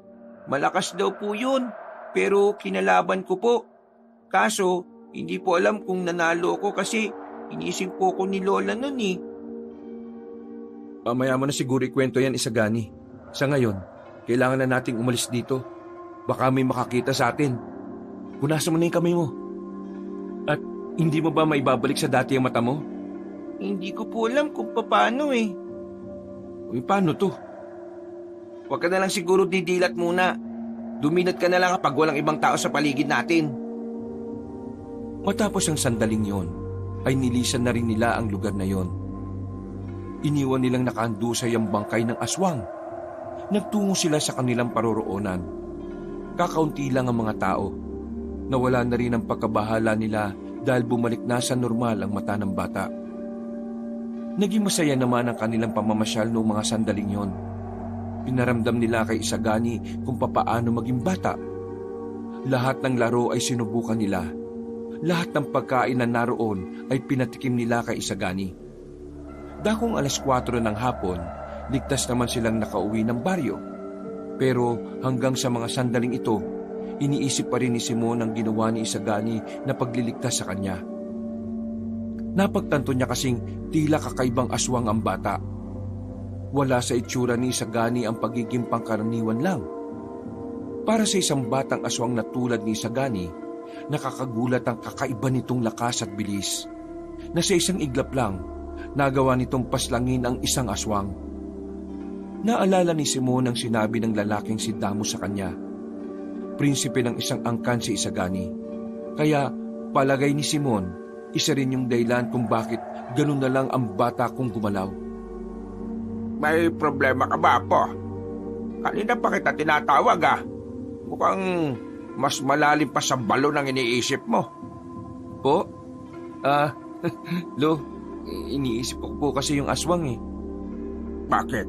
Speaker 3: Malakas daw po yun, pero kinalaban ko po. Kaso, hindi po alam kung nanalo ko kasi inisip po ko ni Lola nun eh.
Speaker 1: Mamaya mo na siguro ikwento yan, Isagani. Sa ngayon, kailangan na nating umalis dito. Baka may makakita sa atin. Punasan mo na yung kamay mo. At hindi mo ba maibabalik sa dati ang mata mo?
Speaker 3: Hindi ko po alam kung paano eh.
Speaker 1: Uy, paano to?
Speaker 3: Huwag ka na lang siguro didilat muna. Duminat ka na lang kapag walang ibang tao sa paligid natin.
Speaker 1: Matapos ang sandaling yon, ay nilisan na rin nila ang lugar na yon. Iniwan nilang nakaandusay ang bangkay ng aswang. Nagtungo sila sa kanilang paroroonan. Kakaunti lang ang mga tao. Nawala na rin ang pagkabahala nila dahil bumalik na sa normal ang mata ng bata. Naging masaya naman ang kanilang pamamasyal noong mga sandaling yon. Pinaramdam nila kay Isagani kung papaano maging bata. Lahat ng laro ay sinubukan nila. Lahat ng pagkain na naroon ay pinatikim nila kay Isagani. Dakong 4:00 ng hapon, ligtas naman silang nakauwi ng baryo. Pero hanggang sa mga sandaling ito, iniisip pa rin ni Simon ang ginawa ni Isagani na pagliligtas sa kanya. Napagtanto niya kasing tila kakaibang aswang ang bata. Wala sa itsura ni Isagani ang pagiging pangkaraniwan lang. Para sa isang batang aswang na tulad ni Isagani, nakakagulat ang kakaiba nitong lakas at bilis, na sa isang iglap lang, nagawa nitong paslangin ang isang aswang. Naalala ni Simon ang sinabi ng lalaking si Damo sa kanya. Prinsipe ng isang angkan si Isagani. Kaya palagay ni Simon, isa rin yung dahilan kung bakit ganun na lang ang bata kong gumalaw.
Speaker 3: May problema ka ba, Apo? Kanina pa kita tinatawag ah. Mukhang mas malalim pa sa balon ang iniisip mo.
Speaker 1: Po? Lo, iniisip ko po kasi yung aswang eh.
Speaker 3: Bakit?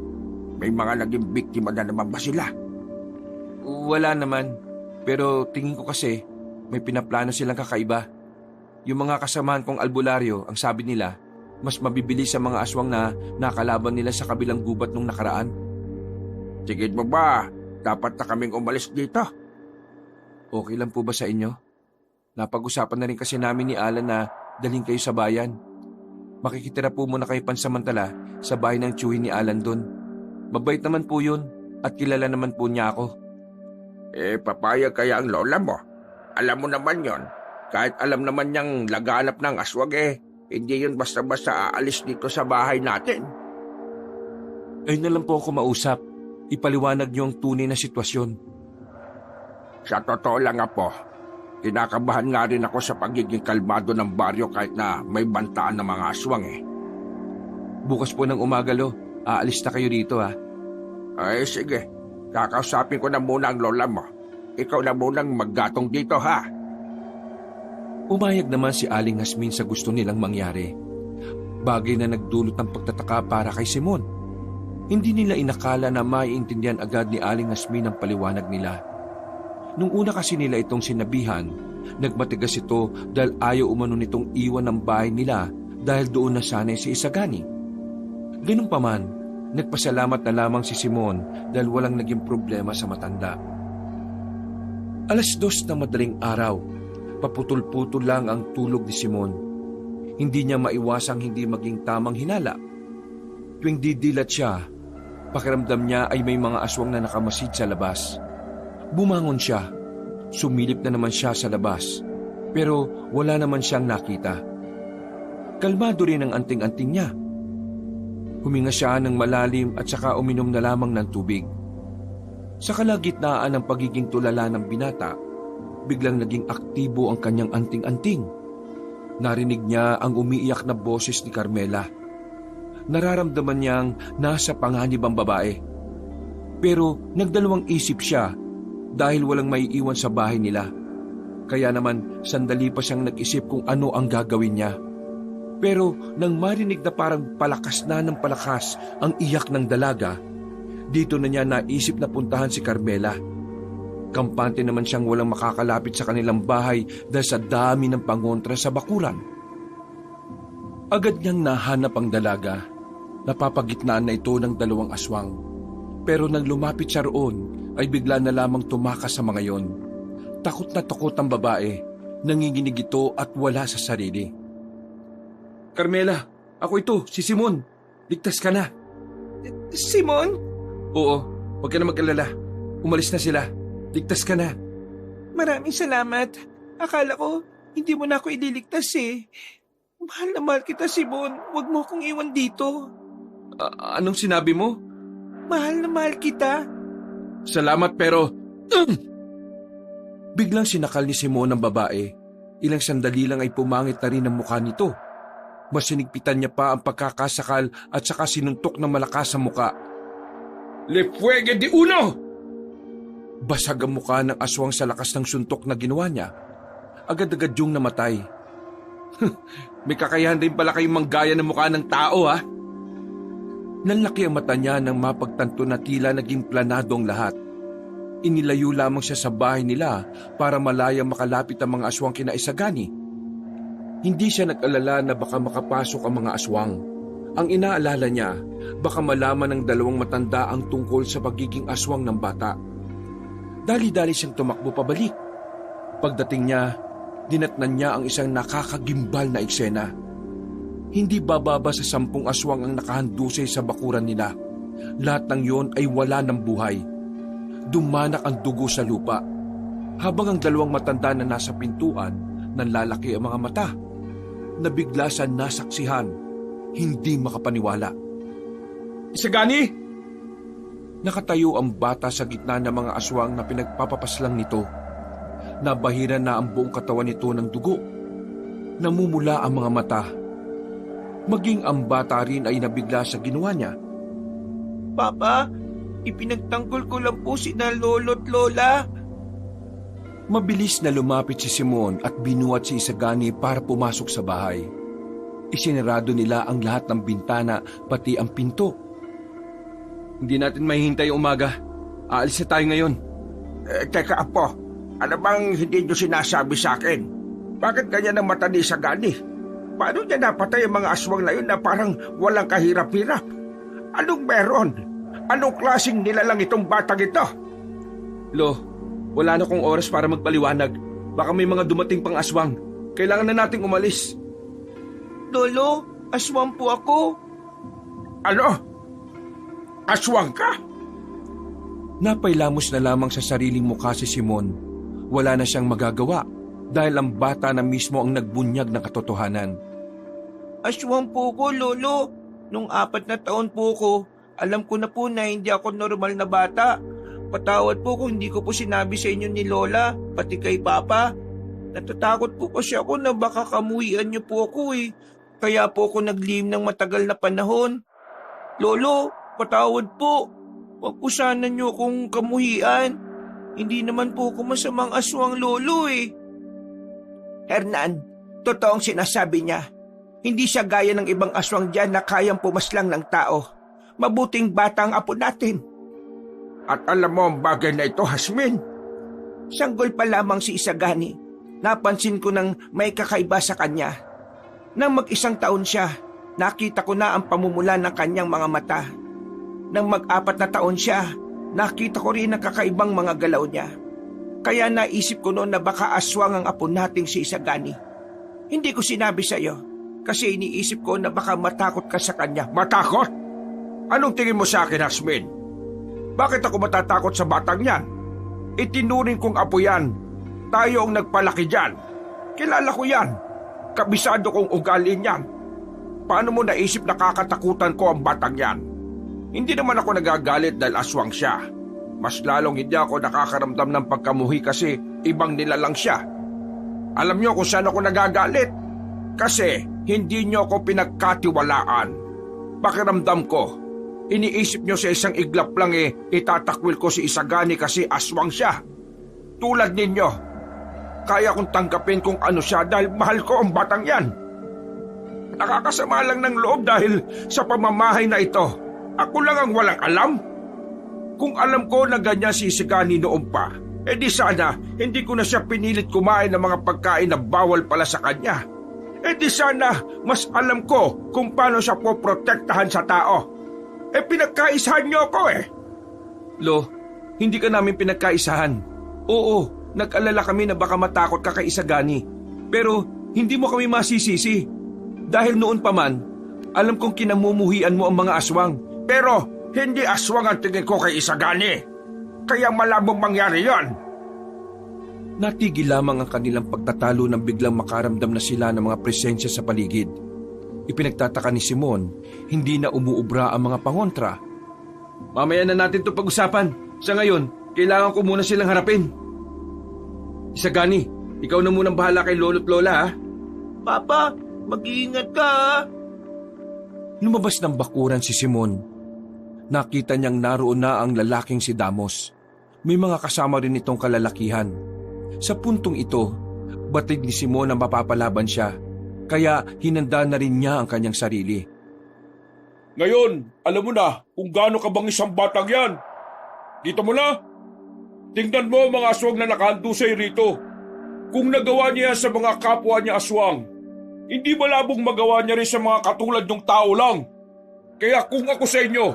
Speaker 3: May mga naging biktima na naman ba sila?
Speaker 1: Wala naman. Pero tingin ko kasi may pinaplano silang kakaiba. Yung mga kasamaan kong albularyo, ang sabi nila, mas mabibilis sa mga aswang na nakalaban nila sa kabilang gubat nung nakaraan.
Speaker 3: Tigid mo ba? Dapat na kaming umalis dito.
Speaker 1: Okay lang po ba sa inyo? Napag-usapan na rin kasi namin ni Alan na dalhin kayo sa bayan. Makikitira po muna kayo pansamantala sa bahay ng tiyuhin ni Alan doon. Mabait naman po yun at kilala naman po niya ako.
Speaker 3: Papayag kaya ang lola mo? Alam mo naman yon. Kahit alam naman niyang laganap ng aswag hindi yun basta-basta aalis dito sa bahay natin.
Speaker 1: Ayun na lang po ako mausap. Ipaliwanag niyo ang tunay na sitwasyon.
Speaker 3: Sa totoo lang, Apo,
Speaker 2: Kinakabahan nga rin ako sa pagiging kalmado ng baryo kahit na may bantaan ng mga aswang eh.
Speaker 4: Bukas po ng umaga, Lo. Aalis na kayo dito, ha?
Speaker 2: Ay sige, kakausapin ko na muna ang lola mo. Ikaw na munang maggatong dito ha.
Speaker 1: Umayag naman si Aling Hasmin sa gusto nilang mangyari. Bagay na nagdulot ng pagtataka para kay Simon. Hindi nila inakala na maiintindihan agad ni Aling Hasmin ang paliwanag nila. Nung una kasi nila itong sinabihan, nagmatigas ito dahil ayaw umano nitong iwan ng bahay nila dahil doon na sanay si Isagani. Ganun pa man, nagpasalamat na lamang si Simon dahil walang naging problema sa matanda. 2:00 na madaling araw, paputol-putol lang ang tulog ni Simon. Hindi niya maiwasang hindi maging tamang hinala. Tuwing didilat siya, pakiramdam niya ay may mga aswang na nakamasid sa labas. Bumangon siya. Sumilip na naman siya sa labas. Pero wala naman siyang nakita. Kalmado rin ang anting-anting niya. Huminga siya ng malalim at saka uminom na lamang ng tubig. Sa kalagitnaan ng pagiging tulala ng binata, biglang naging aktibo ang kanyang anting-anting. Narinig niya ang umiiyak na boses ni Carmela. Nararamdaman niyang nasa panganib ang babae. Pero nagdalawang isip siya dahil walang maiiwan sa bahay nila. Kaya naman sandali pa siyang nag-isip kung ano ang gagawin niya. Pero nang marinig na parang palakas na ng palakas ang iyak ng dalaga, dito na niya naisip na puntahan si Carmela. Kampante naman siyang walang makakalapit sa kanilang bahay dahil sa dami ng pangontra sa bakuran. Agad niyang nahanap ang dalaga. Napapagitnaan na ito ng 2 aswang. Pero nang lumapit siya roon, ay bigla na lamang tumakas sa mga yon. Takot na takot ang babae. Nanginginig ito at wala sa sarili. Carmela, ako ito, si Simon. Ligtas ka na.
Speaker 3: Simon?
Speaker 1: Oo, huwag ka na mag-alala. Umalis na sila. Ligtas ka na.
Speaker 3: Maraming salamat. Akala ko, hindi mo na ako ililigtas eh. Mahal na mahal kita, Simon. Huwag mo akong iwan dito.
Speaker 1: Anong sinabi mo?
Speaker 3: Mahal na mahal kita.
Speaker 1: Salamat pero... Biglang sinakal ni Simon ang babae. Ilang sandali lang ay pumangit na rin ang mukha nito. Mas sinigpitan niya pa ang pagkakasakal at saka sinuntok ng malakas sa mukha.
Speaker 2: Le fuego de uno!
Speaker 1: Basag ang mukha ng aswang sa lakas ng suntok na ginawa niya. Agad-agad yung namatay. May kakayahan rin pala kayong manggaya ng mukha ng tao, ha? Nanlaki ang mata niya nang mapagtanto na tila naging planado ang lahat. Inilayo lamang siya sa bahay nila para malayang makalapit ang mga aswang kina Isagani. Hindi siya nag-alala na baka makapasok ang mga aswang. Ang inaalala niya, baka malaman ng 2 matanda ang tungkol sa pagiging aswang ng bata. Dali-dali siyang tumakbo pabalik. Pagdating niya, dinatnan niya ang isang nakakagimbal na eksena. Hindi bababa sa 10 aswang ang nakahandusay sa bakuran nila. Lahat ng yon ay wala ng buhay. Dumanak ang dugo sa lupa. Habang ang 2 matanda na nasa pintuan, nanlalaki ang mga mata. Nabigla sa nasaksihan, hindi makapaniwala.
Speaker 2: Isagani!
Speaker 1: Nakatayo ang bata sa gitna ng mga aswang na pinagpapapaslang nito. Nabahiran na ang buong katawan nito ng dugo. Namumula ang mga mata. Maging ang bata rin ay nabigla sa ginawa niya.
Speaker 3: Papa, ipinagtanggol ko lang po sina lolo't lola.
Speaker 1: Mabilis na lumapit si Simon at binuhat si Isagani para pumasok sa bahay. Isinarado nila ang lahat ng bintana pati ang pinto. Hindi natin mahihintay ang umaga. Aalis na tayo ngayon.
Speaker 2: Teka apo, ano bang hindi nyo sinasabi sa akin? Bakit kanya ng mata ni Isagani? Paano niya napatay ang mga aswang na yun na parang walang kahirap-hirap? Anong meron? Anong klaseng nilalang itong batang ito?
Speaker 1: Lo, wala na kong oras para magpaliwanag. Baka may mga dumating pang aswang. Kailangan na nating umalis.
Speaker 3: Lolo, aswang po ako.
Speaker 2: Ano? Aswang ka?
Speaker 1: Napailamos na lamang sa sariling mukha si Simon. Wala na siyang magagawa dahil ang bata na mismo ang nagbunyag ng katotohanan.
Speaker 3: Aswang po ko, Lolo. Nung 4 na taon po ko, alam ko na po na hindi ako normal na bata. Patawad po kung hindi ko po sinabi sa inyo ni Lola, pati kay Papa. Natatakot po kasi ako na baka kamuhian niyo po ako eh. Kaya po ako naglihim ng matagal na panahon. Lolo, patawad po. Huwag po sana niyo akong kamuhian. Hindi naman po ako masamang aswang, Lolo eh. Hernan, totoong sinasabi niya. Hindi siya gaya ng ibang aswang dyan na kayang pumaslang ng tao. Mabuting bata ang apo natin.
Speaker 2: At alam mo ang bagay na ito, Hasmin?
Speaker 3: Sanggol pa lamang si Isagani. Napansin ko nang may kakaiba sa kanya. Nang mag-1 taon siya, nakita ko na ang pamumula ng kanyang mga mata. Nang mag-4 na taon siya, nakita ko rin ang kakaibang mga galaw niya. Kaya naisip ko noon na baka aswang ang apo nating si Isagani. Hindi ko sinabi sa iyo kasi iniisip ko na baka matakot ka sa kanya.
Speaker 2: Matakot? Anong tingin mo sa akin, Hasmin? Bakit ako matatakot sa batang yan? Itinuring kong apo yan. Tayo ang nagpalaki dyan. Kilala ko yan. Kabisado kong ugali niyan. Paano mo naisip na kakatakutan ko ang batang yan? Hindi naman ako nagagalit dahil aswang siya. Mas lalong hindi ako nakakaramdam ng pagkamuhi kasi ibang nilalang siya. Alam niyo kung saan ako nagagalit? Kasi hindi niyo ako pinagkatiwalaan. Pakiramdam ko, iniisip niyo sa isang iglap lang itatakwil ko si Isagani kasi aswang siya. Tulad ninyo, kaya kong tanggapin kung ano siya dahil mahal ko ang batang yan. Nakakasama lang ng loob dahil sa pamamahay na ito. Ako lang ang walang alam. Kung alam ko na ganyan si Isagani noon pa, di sana hindi ko na siya pinilit kumain ng mga pagkain na bawal pala sa kanya. Di sana mas alam ko kung paano siya poprotektahan sa tao. Pinagkaisahan niyo ako
Speaker 4: Lo, hindi ka namin pinagkaisahan. Oo, nag-alala kami na baka matakot ka kay Isagani. Pero hindi mo kami masisisi. Dahil noon pa man, alam kong kinamumuhian mo ang mga aswang.
Speaker 2: Pero hindi aswang ang tingin ko kay Isagani. Kaya malabong mangyari yon.
Speaker 1: Natigil lamang ang kanilang pagtatalo nang biglang makaramdam na sila ng mga presensya sa paligid. Ipinagtataka ni Simon, hindi na umuubra ang mga pangontra.
Speaker 4: Mamaya na natin ito pag-usapan. Sa ngayon, kailangan ko muna silang harapin. Isagani, ikaw na munang bahala kay lolo't lola ha.
Speaker 3: Papa, mag-iingat ka ha.
Speaker 1: Lumabas ng bakuran si Simon. Nakita niyang naroon na ang lalaking si Damos. May mga kasama rin itong kalalakihan. Sa puntong ito, batid ni Simon na mapapalaban siya, kaya hinanda na rin niya ang kanyang sarili.
Speaker 2: Ngayon, alam mo na kung gaano ka bang isang batang yan. Dito mo na. Tingnan mo mga aswang na nakahandusay rito. Kung nagawa niya sa mga kapwa niya aswang, hindi malabong magawa niya rin sa mga katulad ng tao lang. Kaya kung ako sa inyo,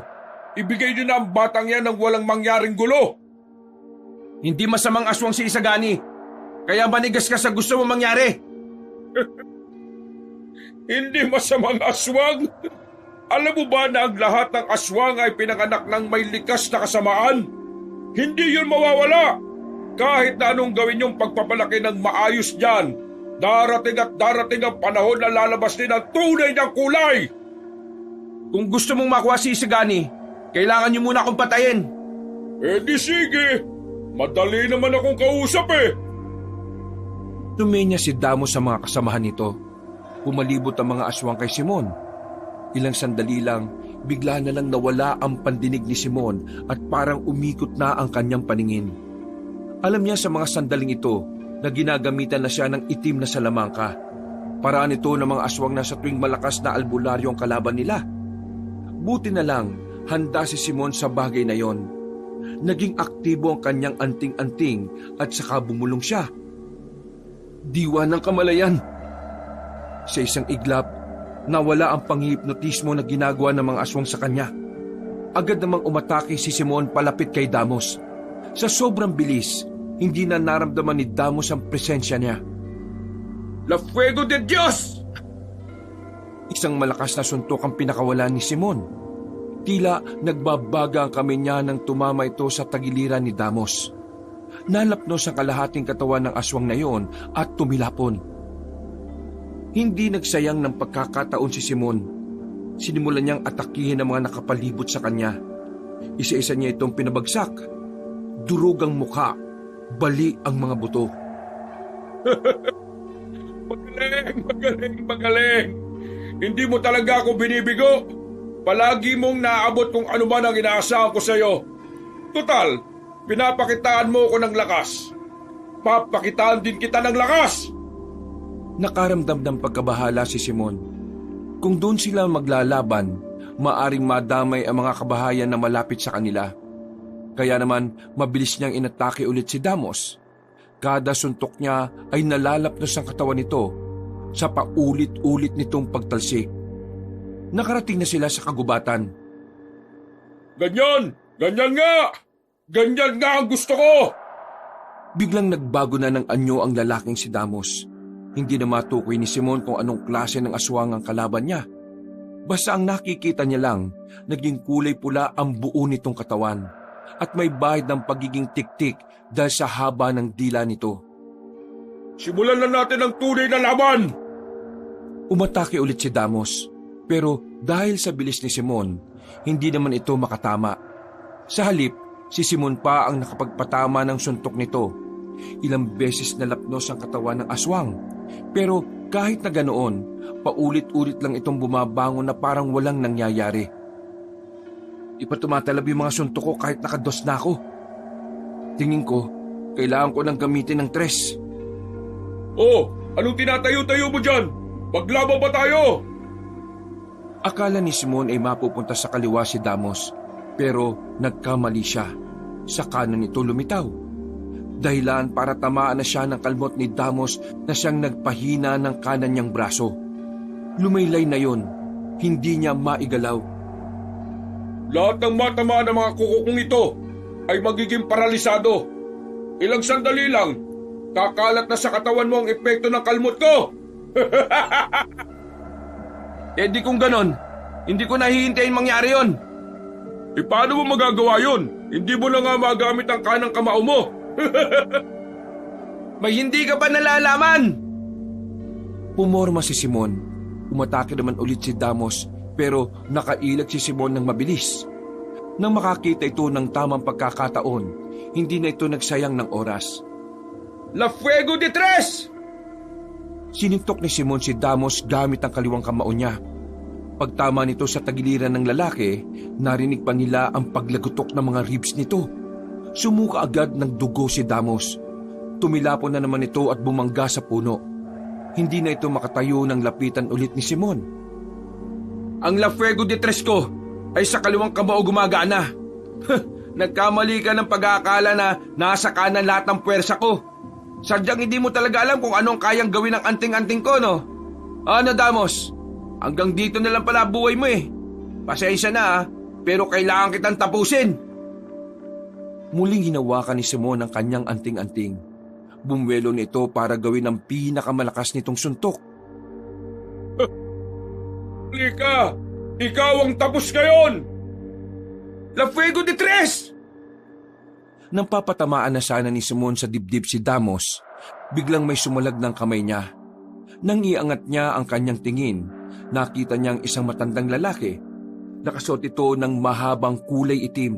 Speaker 2: ibigay niyo na ang batang yan ng walang mangyaring gulo.
Speaker 4: Hindi masamang aswang si Isagani. Kaya manigas ka sa gusto mo mangyari.
Speaker 2: Hindi masamang aswang. Alam mo ba na ang lahat ng aswang ay pinanganak ng may likas na kasamaan? Hindi yun mawawala. Kahit na anong gawin yung pagpapalaki ng maayos dyan, darating at darating ang panahon na lalabas din ang tunay ng kulay.
Speaker 4: Kung gusto mong makuha si Isagani, kailangan niyo muna akong patayin.
Speaker 2: Di sige. Madali naman akong kausap
Speaker 1: Tumenya si Damos sa mga kasamahan nito. Pumalibot ang mga aswang kay Simon. Ilang sandali lang, bigla na lang nawala ang pandinig ni Simon at parang umikot na ang kanyang paningin. Alam niya sa mga sandaling ito na ginagamitan na siya ng itim na salamangka. Paraan ito ng mga aswang na sa tuwing malakas na albularyo ang kalaban nila. Buti na lang, handa si Simon sa bagay na yon. Naging aktibo ang kanyang anting-anting at saka bumulong siya. Diwa ng kamalayan! Sa isang iglap, nawala ang panghihipnotismo na ginagawa ng mga aswang sa kanya. Agad namang umatake si Simon palapit kay Damos. Sa sobrang bilis, hindi na naramdaman ni Damos ang presensya niya.
Speaker 2: La Fuego de Dios!
Speaker 1: Isang malakas na suntok ang pinakawalan ni Simon. Tila nagbabaga ang kamay niya nang tumama ito sa tagiliran ni Damos. Nalapnos ang kalahating katawan ng aswang na iyon at tumilapon. Hindi nagsayang ng pagkakataon si Simon. Sinimulan niyang atakihin ang mga nakapalibot sa kanya. Isa-isa niya itong pinabagsak. Durog ang mukha, bali ang mga buto.
Speaker 2: Magaling, magaling, magaling. Hindi mo talaga ako binibigo. Palagi mong naaabot kung ano man ang inaasahan ko sa'yo. Total, pinapakitaan mo ko ng lakas. Papakitaan din kita ng lakas.
Speaker 1: Nakaramdam ng pagkabahala si Simon. Kung doon sila maglalaban, maaring madamay ang mga kabahayan na malapit sa kanila. Kaya naman, mabilis niyang inatake ulit si Damos. Kada suntok niya ay nalalapnos ang katawan nito sa paulit-ulit nitong pagtalsik. Nakarating na sila sa kagubatan.
Speaker 2: Ganyan! Ganyan nga! Ganyan nga ang gusto ko!
Speaker 1: Biglang nagbago na ng anyo ang lalaking si Damos. Hindi na matukoy ni Simon kung anong klase ng aswang ang kalaban niya. Basta ang nakikita niya lang, naging kulay pula ang buo nitong katawan at may bahid ng pagiging tiktik dahil sa haba ng dila nito.
Speaker 2: Simulan na natin ang tunay na laban!
Speaker 1: Umatake ulit si Damos, pero dahil sa bilis ni Simon, hindi naman ito makatama. Sa halip, si Simon pa ang nakapagpatama ng suntok nito. Ilang beses nalapnos ang katawan ng aswang, pero kahit na ganoon, paulit-ulit lang itong bumabangon na parang walang nangyayari. Di pa tumatalab yung mga suntok ko kahit nakados na ako. Tingin ko, kailangan ko nang gamitin ng tres.
Speaker 2: Oh, anong tinatayo-tayo mo dyan? Maglaban ba tayo?
Speaker 1: Akala ni Simon ay mapupunta sa kaliwa si Damos, pero nagkamali siya. Sa kanan ito lumitaw. Dahilan para tamaan na siya ng kalmot ni Damos na siyang nagpahina ng kanan niyang braso. Lumaylay na yon, hindi niya maigalaw.
Speaker 2: Lahat ng matamaan ng mga kukukong ito ay magiging paralisado. Ilang sandali lang, kakalat na sa katawan mo ang epekto ng kalmot ko.
Speaker 3: Di kung ganon, hindi ko nahihintayin mangyari yon.
Speaker 2: Paano mo magagawa yun? Hindi mo na nga magamit ang kanang kamao mo.
Speaker 3: May hindi ka pa nalalaman!
Speaker 1: Pumorma si Simon. Umatake naman ulit si Damos, pero nakailag si Simon ng mabilis. Nang makakita ito ng tamang pagkakataon, hindi na ito nagsayang ng oras.
Speaker 2: La Fuego de Tres!
Speaker 1: Sinintok ni Simon si Damos gamit ang kaliwang kamao niya. Pagtama nito sa tagiliran ng lalaki, narinig pa nila ang paglagutok ng mga ribs nito. Sumuka agad ng dugo si Damos. Tumilapon na naman ito at bumangga sa puno. Hindi na ito makatayo nang lapitan ulit ni Simon.
Speaker 3: Ang La Fuego de Tres ko ay sa kaliwang kamao gumagana. Nagkamali ka ng pag-aakala na nasa kanan lahat ng puwersa ko. Sadyang hindi mo talaga alam kung anong kayang gawin ng anting-anting ko, no? Ano, Damos? Hanggang dito na lang pala buhay mo eh. Pasensya na pero kailangan kitang tapusin.
Speaker 1: Muling hinawakan ni Simon ang kanyang anting-anting. Bumwelo nito para gawin ang pinakamalakas nitong suntok.
Speaker 2: Lika! Ikaw ang tapos ngayon!
Speaker 3: La Fuego de Tres!
Speaker 1: Nang papatamaan na sana ni Simon sa dibdib si Damos, biglang may sumalag ng kamay niya. Nang iangat niya ang kanyang tingin, nakita niyang isang matandang lalaki. Nakasuot ito ng mahabang kulay itim.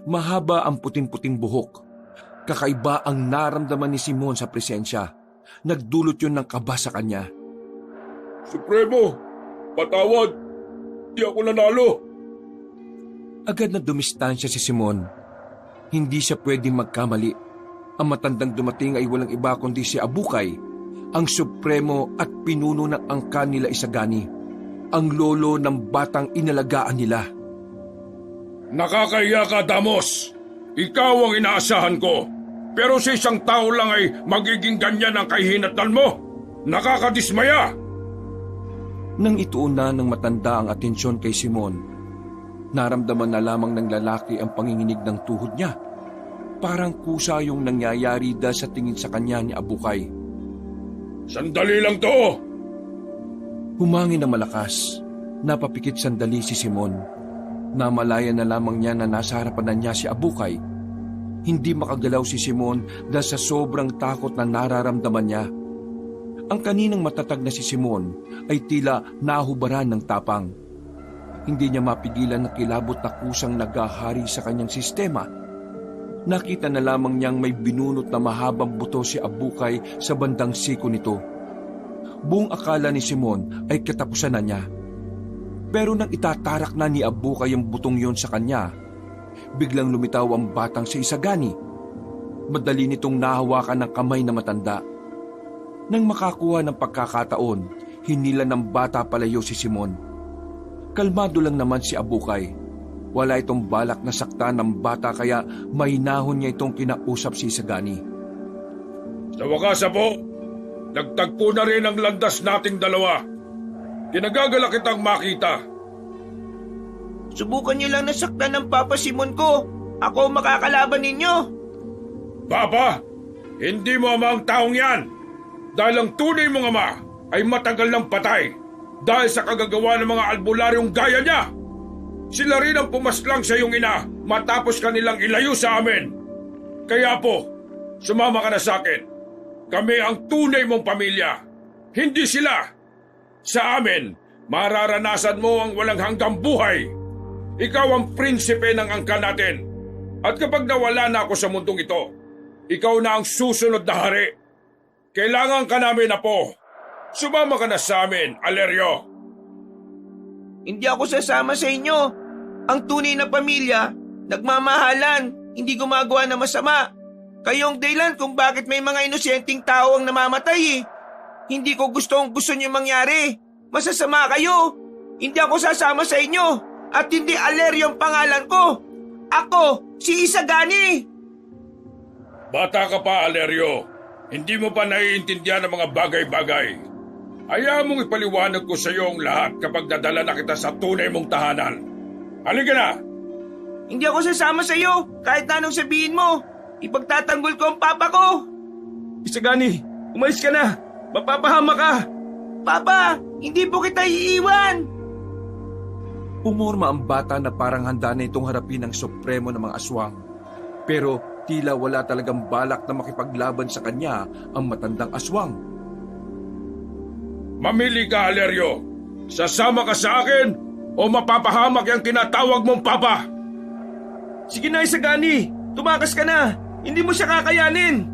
Speaker 1: Mahaba ang puting-puting buhok. Kakaiba ang naramdaman ni Simon sa presensya. Nagdulot yun ng kaba sa kanya.
Speaker 2: Supremo, patawad. Di ako nanalo.
Speaker 1: Agad na dumistansya si Simon. Hindi siya pwedeng magkamali. Ang matandang dumating ay walang iba kundi si Abukay, ang supremo at pinuno ng angkan nila Isagani, ang lolo ng batang inalagaan nila.
Speaker 2: Nakakahiya ka, Damos. Ikaw ang inaasahan ko. Pero sa isang tao lang ay magiging ganyan ang kahinatnan mo. Nakakadismaya.
Speaker 1: Nang ituon na ng matanda ang atensyon kay Simon, naramdaman na lamang ng lalaki ang panginginig ng tuhod niya. Parang kusa yung nangyayari dahil sa tingin sa kanya ni Abukay.
Speaker 2: Sandali lang to.
Speaker 1: Humangin na malakas. Napapikit sandali si Simon. Namalaya na lamang niya na nasa harapan na niya si Abukay. Hindi makagalaw si Simon dahil sa sobrang takot na nararamdaman niya. Ang kaninang matatag na si Simon ay tila nahubaran ng tapang. Hindi niya mapigilan na kilabot na kusang nagahari sa kanyang sistema. Nakita na lamang niyang may binunot na mahabang buto si Abukay sa bandang siko nito. Buong akala ni Simon ay katapusan na niya. Pero nang itatarak na ni Abukay ang butong yon sa kanya, biglang lumitaw ang batang si Isagani. Madali nitong nahawakan ng kamay na matanda. Nang makakuha ng pagkakataon, hinila ng bata palayo si Simon. Kalmado lang naman si Abukay. Wala itong balak na saktan ng bata kaya mahinahon niya itong kinausap si Isagani.
Speaker 2: Sa wakas, Apo, nagtagpo na rin ang landas nating dalawa. Kinagagala kitang makita.
Speaker 3: Subukan niyo lang nasaktan ng Papa Simon ko. Ako ang makakalaban ninyo.
Speaker 2: Papa, hindi mo ama ang taong yan. Dahil ang tunay mong ama ay matagal ng patay dahil sa kagagawa ng mga albularyong gaya niya. Sila rin ang pumaslang sa iyong ina matapos kanilang ilayo sa amin. Kaya po, sumama ka na sa akin. Kami ang tunay mong pamilya, hindi sila. Sa amin, mararanasan mo ang walang hanggang buhay. Ikaw ang prinsipe ng angkan natin. At kapag nawala na ako sa mundong ito, ikaw na ang susunod na hari. Kailangan ka namin, Apo. Sumama ka na sa amin, Alerio.
Speaker 3: Hindi ako sasama sa inyo. Ang tunay na pamilya, nagmamahalan, hindi gumagawa ng masama. Kayong dahilan kung bakit may mga inosenteng tao ang namamatay eh. Hindi ko gusto niyo mangyari. Masasama kayo. Hindi ako sasama sa inyo. At hindi Alerio ang pangalan ko. Ako, si Isagani.
Speaker 2: Bata ka pa, Alerio. Hindi mo pa naiintindihan ang mga bagay-bagay. Hayaan mong ipaliwanag ko sa iyo ang lahat kapag dadala na kita sa tunay mong tahanan. Halika na!
Speaker 3: Hindi ako sasama sa iyo kahit na anong sabihin mo. Ipagtatanggol ko ang papa ko.
Speaker 4: Isagani, umalis ka na! Mapapahama ka!
Speaker 3: Papa, hindi po kita iiwan.
Speaker 1: Pumorma ang bata na parang handa na itong harapin ang supremo ng mga aswang. Pero tila wala talagang balak na makipaglaban sa kanya ang matandang aswang.
Speaker 2: Mamili ka, Alerio. Sasama ka sa akin o mapapahamak yung tinatawag mong papa.
Speaker 4: Sige na, Isagani! Tumakas ka na! Hindi mo siya kakayanin!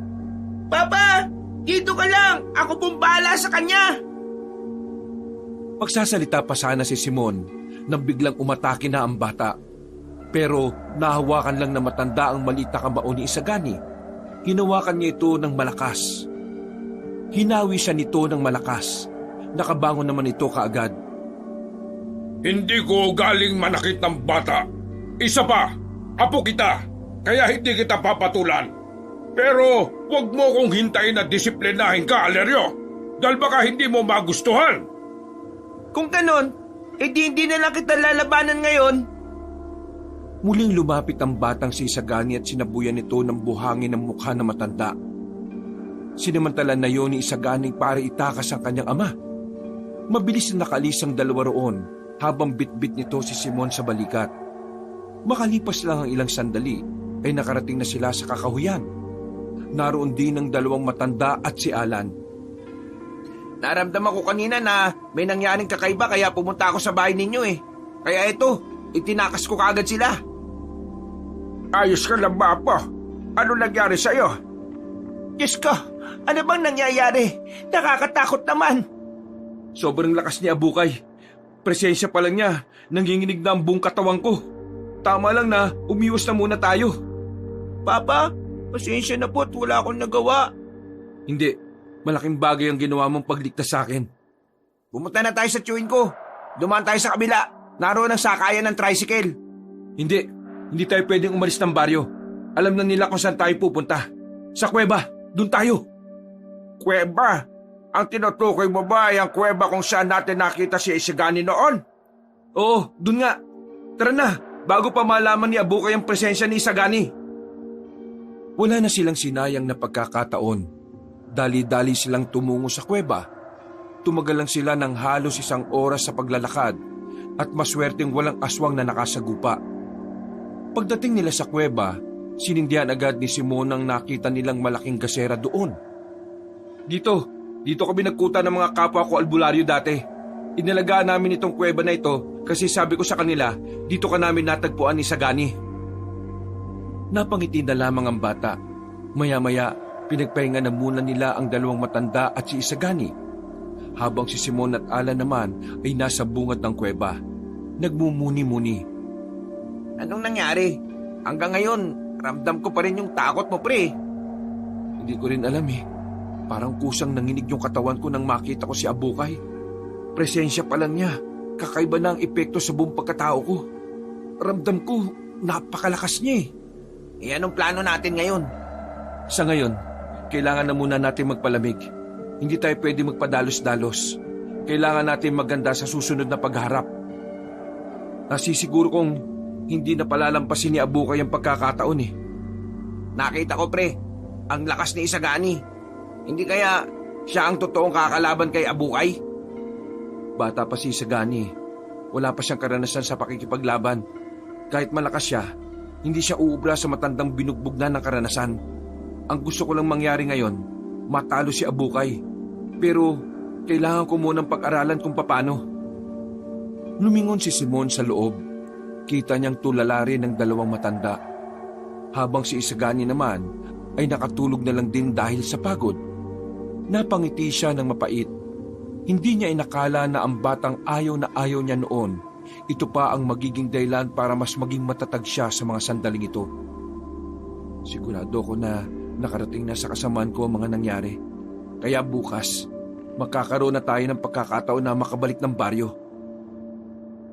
Speaker 3: Papa, dito ka lang. Ako pong bahala sa kanya.
Speaker 1: Magsasalita pa sana si Simon nang biglang umatake na ang bata. Pero nahawakan lang na matanda ang maliit na kamao ni Isagani. Hinawakan niya ito ng malakas. Hinawi siya nito ng malakas. Nakabangon naman ito kaagad.
Speaker 2: Hindi ko galing manakit ng bata. Isa pa, apo kita, kaya hindi kita papatulan. Pero huwag mo kong hintayin na disiplinahin ka, Alerio. Dahil baka hindi mo magustuhan.
Speaker 3: Kung ganon, hindi na lang kita lalabanan ngayon.
Speaker 1: Muling lumapit ang batang si Isagani at sinabuyan nito ng buhangin ng mukha na matanda. Sinamantala na yon ni Isagani para itakas ang kanyang ama. Mabilis na nakalis ang dalawa roon habang bitbit nito si Simon sa balikat. Makalipas lang ang ilang sandali ay nakarating na sila sa kakahuyan. Naroon din ang dalawang matanda at si Alan.
Speaker 3: Naramdaman ko kanina na may nangyaring kakaiba kaya pumunta ako sa bahay ninyo eh. Kaya ito, itinakas ko kaagad sila.
Speaker 2: Ayos ka lang ba, Apo? Ano nangyari sa'yo?
Speaker 3: Diyos ko, ano bang nangyayari? Nakakatakot naman.
Speaker 4: Sobrang lakas ni Abukay. Presensya pa lang niya, nanginginig na ang buong katawan ko. Tama lang na umiwas na muna tayo.
Speaker 3: Papa, pasensya na po't wala akong nagawa.
Speaker 4: Hindi, malaking bagay ang ginawa mong pagligtas sa akin.
Speaker 3: Pumunta na tayo sa tiyuin ko. Dumaan tayo sa kabila. Naroon ang sakayan ng tricycle.
Speaker 4: Hindi tayo pwedeng umalis ng baryo. Alam na nila kung saan tayo pupunta. Sa kuweba, doon tayo.
Speaker 2: Kuweba? Ang tinutukoy mo ba ay ang kuweba kung saan natin nakita si Isagani noon?
Speaker 4: Oo, doon nga. Tara na, bago pa malaman ni Abukay ang presensya ni Isagani.
Speaker 1: Wala na silang sinayang na pagkakataon. Dali-dali silang tumungo sa kuweba. Tumagal lang sila ng halos 1 oras sa paglalakad at maswerteng walang aswang na nakasagupa. Pagdating nila sa kuweba, sinindihan agad ni Simon ang nakita nilang malaking gasera doon.
Speaker 4: Dito kami nagkuta ng mga kapwa ko albularyo dati. Inalagaan namin itong kuweba na ito kasi sabi ko sa kanila, dito ka namin natagpuan ni Isagani.
Speaker 1: Napangiti na lamang ang bata. Maya-maya, pinagpahinga na muna nila ang dalawang matanda at si Isagani. Habang si Simon at Alan naman ay nasa bungad ng kuweba. Nagmumuni-muni.
Speaker 3: Anong nangyari? Hanggang ngayon, ramdam ko pa rin yung takot mo, pre.
Speaker 1: Hindi ko rin alam eh. Parang kusang nanginig yung katawan ko nang makita ko si Abukay. Presensya pa lang niya. Kakaiba na ang epekto sa buong pagkatao ko. Ramdam ko, napakalakas niya eh.
Speaker 3: E anong plano natin ngayon?
Speaker 1: Sa ngayon, kailangan na muna natin magpalamig. Hindi tayo pwede magpadalos-dalos. Kailangan natin maganda sa susunod na pagharap. Nasisiguro kong hindi na palalampasin ni Abukay ang pagkakataon eh.
Speaker 3: Nakita ko, pre, ang lakas ni Isagani. Hindi kaya siya ang totoong kakalaban kay Abukay?
Speaker 1: Bata pa si Isagani. Wala pa siyang karanasan sa pakikipaglaban. Kahit malakas siya, hindi siya uubra sa matandang binugbog na ng karanasan. Ang gusto ko lang mangyari ngayon, matalo si Abukay. Pero kailangan ko munang pag-aralan kung paano. Lumingon si Simon sa loob. Kita niyang tulala rin ng dalawang matanda. Habang si Isagani naman ay nakatulog na lang din dahil sa pagod. Napangiti siya ng mapait. Hindi niya inakala na ang batang ayaw na ayaw niya noon, ito pa ang magiging dahilan para mas maging matatag siya sa mga sandaling ito. Sigurado ko na nakarating na sa kasamaan ko ang mga nangyari. Kaya bukas, magkakaroon na tayo ng pagkakataon na makabalik ng baryo.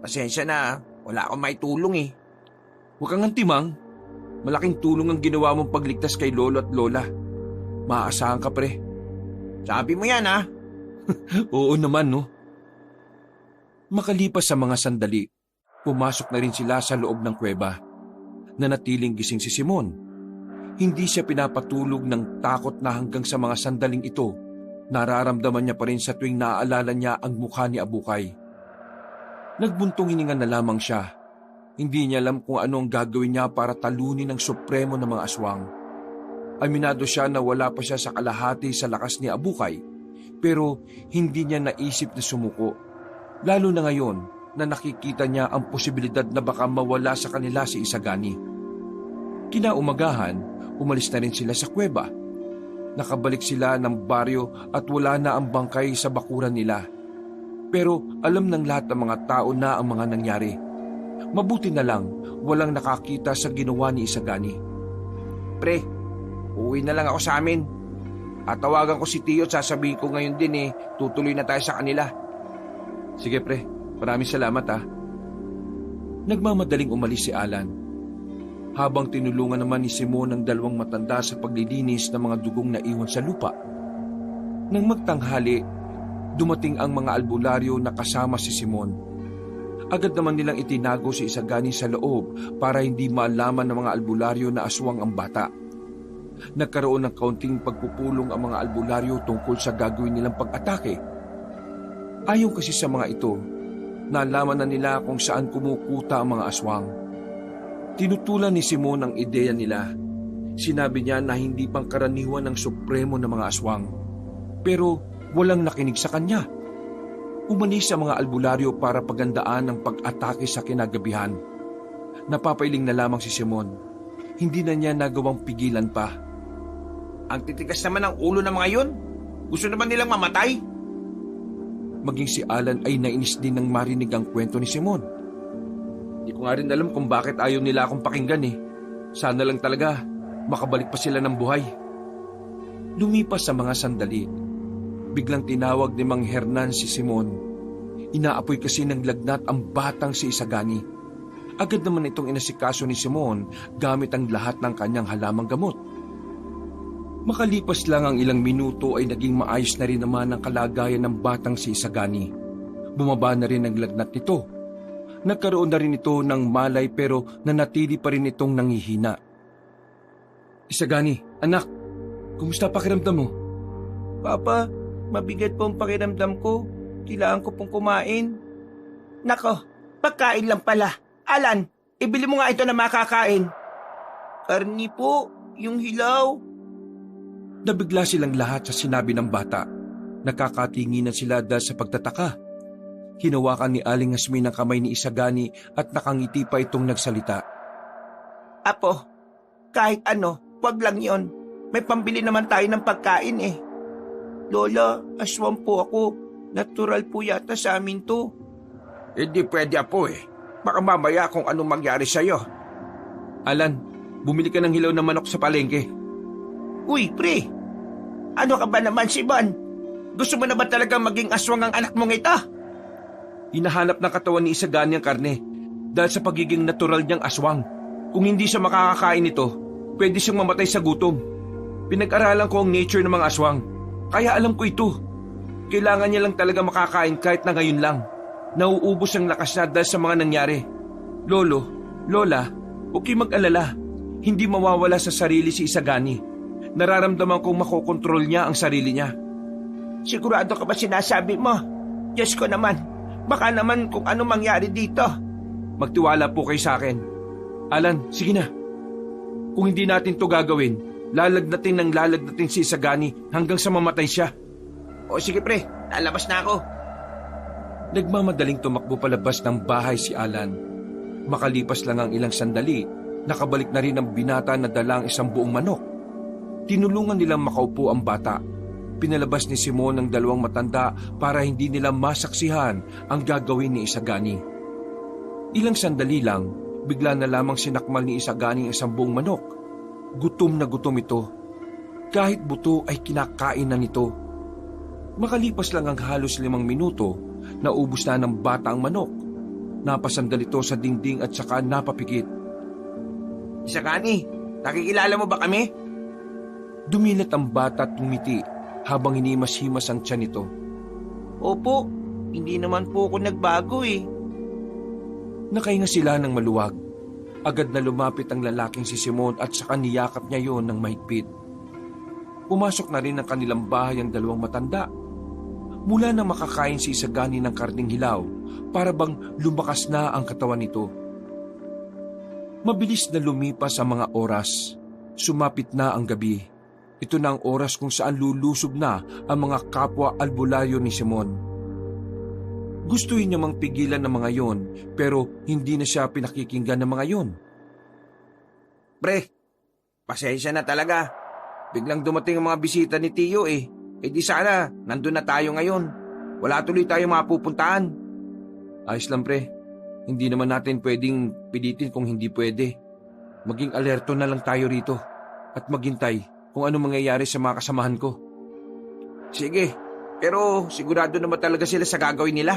Speaker 3: Pasensya na, wala akong maitulong eh.
Speaker 1: Huwag kang antimang. Malaking tulong ang ginawa mong pagligtas kay lolo at lola. Maaasahan ka, pre.
Speaker 3: Sabi mo yan, ha?
Speaker 1: Oo naman, no? Makalipas sa mga sandali, pumasok na rin sila sa loob ng kuweba. Nanatiling gising si Simon. Hindi siya pinapatulog ng takot na hanggang sa mga sandaling ito, nararamdaman niya pa rin sa tuwing naaalala niya ang mukha ni Abukay. Nagbuntong hininga na lamang siya. Hindi niya alam kung ano ang gagawin niya para talunin ang supremo ng mga aswang. Aminado siya na wala pa siya sa kalahati sa lakas ni Abukay, pero hindi niya naisip na sumuko. Lalo na ngayon na nakikita niya ang posibilidad na baka mawala sa kanila si Isagani. Kinaumagahan, umalis na rin sila sa kuweba. Nakabalik sila ng baryo at wala na ang bangkay sa bakuran nila. Pero alam ng lahat ng mga tao na ang mga nangyari. Mabuti na lang walang nakakita sa ginawa ni Isagani.
Speaker 3: Pre, uwi na lang ako sa amin. Tatawagan ko si Tio at sasabihin ko ngayon din tutuloy na tayo sa kanila.
Speaker 1: Sige pre, maraming salamat ha. Nagmamadaling umalis si Alan. Habang tinulungan naman ni Simon ang dalawang matanda sa paglilinis ng mga dugong na iwan sa lupa. Nang magtanghali, dumating ang mga albularyo na kasama si Simon. Agad naman nilang itinago si Isagani sa loob para hindi malaman ng mga albularyo na aswang ang bata. Nagkaroon ng kaunting pagpupulong ang mga albularyo tungkol sa gagawin nilang pag-atake. Ayon kasi sa mga ito, nalaman na nila kung saan kumukuta ang mga aswang. Tinutulan ni Simon ang ideya nila. Sinabi niya na hindi pangkaraniwan ng supremo ng mga aswang. Pero walang nakinig sa kanya. Umalis sa mga albularyo para pagandaan ang pag-atake sa kinagabihan. Napapailing na lamang si Simon. Hindi na niya nagawang pigilan pa.
Speaker 3: Ang titigas naman ng ulo ng mga yun. Gusto naman nilang mamatay.
Speaker 1: Maging si Alan ay nainis din nang marinig ang kwento ni Simon. Hindi ko nga rin alam kung bakit ayaw nila akong pakinggan eh. Sana lang talaga makabalik pa sila ng buhay. Lumipas sa mga sandali. Biglang tinawag ni Mang Hernan si Simon. Inaapoy kasi ng lagnat ang batang si Isagani. Agad naman itong inasikaso ni Simon gamit ang lahat ng kanyang halamang gamot. Makalipas lang ang ilang minuto ay naging maayos na rin naman ang kalagayan ng batang si Isagani. Bumaba na rin ang lagnat nito. Nagkaroon na rin ito ng malay pero nanatili pa rin itong nangihina. Isagani, anak, kumusta pakiramdam mo?
Speaker 3: Papa, mabigat po ang pakiramdam ko. Kailangan ko pong kumain. Nako, pagkain lang pala. Alan, ibili mo nga ito na makakain. Karni po, yung hilaw.
Speaker 1: Nabigla silang lahat sa sinabi ng bata. Nakakatinginan sila dahil sa pagtataka. Hinawakan ni Aling Asmin ang kamay ni Isagani at nakangiti pa itong nagsalita.
Speaker 3: Apo, Kahit ano, wag lang yon. May pambili naman tayo ng pagkain eh. Lola, aswang po ako. Natural po yata sa amin to.
Speaker 2: Hindi pwede, Apo eh. Baka mamaya kung anong mangyari sa'yo.
Speaker 4: Alan, bumili ka ng hilaw na manok sa palengke.
Speaker 3: Uy, pre! Ano ka ba naman, Siban? Gusto mo na ba talaga maging aswang ang anak mong ito?
Speaker 4: Hinahanap ng katawan ni Isagani ang karne dahil sa pagiging natural niyang aswang. Kung hindi siya makakakain nito, pwede siyang mamatay sa gutom. Pinag-aralan ko ang nature ng mga aswang, kaya alam ko ito. Kailangan niya lang talaga makakain kahit na ngayon lang. Nauubos ang lakas niya dahil sa mga nangyari. Lolo, Lola, huwag kayong mag-alala. Hindi mawawala sa sarili si Isagani. Nararamdaman kong makokontrol niya ang sarili niya.
Speaker 3: Sigurado ka ba sinasabi mo? Diyos ko naman, baka naman kung ano mangyari dito.
Speaker 4: Magtiwala po kayo sa akin. Alan, sige na. Kung hindi natin to gagawin, lalagnatin si Isagani hanggang sa mamatay siya.
Speaker 3: O sige pre, lalabas na ako.
Speaker 4: Nagmamadaling tumakbo palabas ng bahay si Alan. Makalipas lang ang ilang sandali, nakabalik na rin ang binata na dala ang isang buong manok. Tinulungan nilang makaupo ang bata. Pinalabas ni Simon ang dalawang matanda para hindi nila masaksihan ang gagawin ni Isagani. Ilang sandali lang, bigla na lamang sinakmal ni Isagani ang isang buong manok. Gutom na gutom ito. Kahit buto ay kinakain na nito. Makalipas lang ang halos 5 minuto, naubos na ng bata ang manok. Napasandal ito sa dingding at saka napapikit.
Speaker 3: Isagani, nakikilala mo ba kami?
Speaker 4: Dumilat ang bata at ngumiti habang hinimas-himas ang tiyan nito.
Speaker 3: Opo, hindi naman po ako nagbago eh.
Speaker 4: Nakahinga sila ng maluwag. Agad na lumapit ang lalaking si Simon at saka niyakap niya yon ng mahigpit. Pumasok na rin ang kanilang bahay ang dalawang matanda. Mula na makakain si Isagani ng karning hilaw, para bang lumakas na ang katawan nito. Mabilis na lumipas ang mga oras. Sumapit na ang gabi. Ito na ang oras kung saan lulusob na ang mga kapwa albularyo ni Simon. Gustuhin niya mang pigilan ng mga yon, pero hindi na siya pinakikinggan ng mga yon.
Speaker 3: Pre, pasensya na talaga. Biglang dumating ang mga bisita ni Tiyo eh. Eh di sana, nandun na tayo ngayon. Wala tuloy tayong mapupuntahan.
Speaker 4: Ayos lang pre, hindi naman natin pwedeng pilitin kung hindi pwede. Maging alerto na lang tayo rito at maghintay kung ano mangyayari sa mga kasamahan ko.
Speaker 3: Sige, pero sigurado naman talaga sila sa gagawin nila.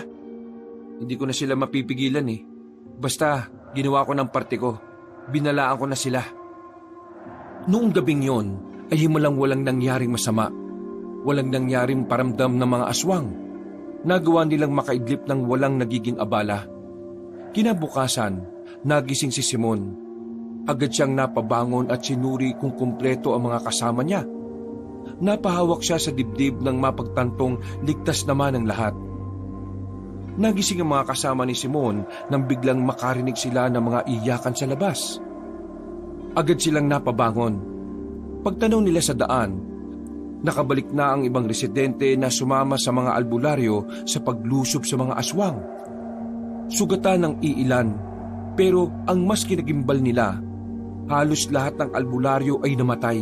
Speaker 4: Hindi ko na sila mapipigilan eh. Basta ginawa ko ng parte ko, binalaan ko na sila. Noong gabing yon ay himalang-walang nangyaring masama. Walang nangyaring paramdam ng mga aswang. Nagawa nilang makaidlip ng walang nagiging abala. Kinabukasan, nagising si Simon. Agad siyang napabangon at sinuri kung kumpleto ang mga kasama niya. Napahawak siya sa dibdib ng mapagtantong ligtas naman ang lahat. Nagising ang mga kasama ni Simon nang biglang makarinig sila ng mga iyakan sa labas. Agad silang napabangon. Pagtanaw nila sa daan, nakabalik na ang ibang residente na sumama sa mga albularyo sa paglusob sa mga aswang. Sugatan ng iilan, pero ang mas kinagimbal nila, halos lahat ng albularyo ay namatay.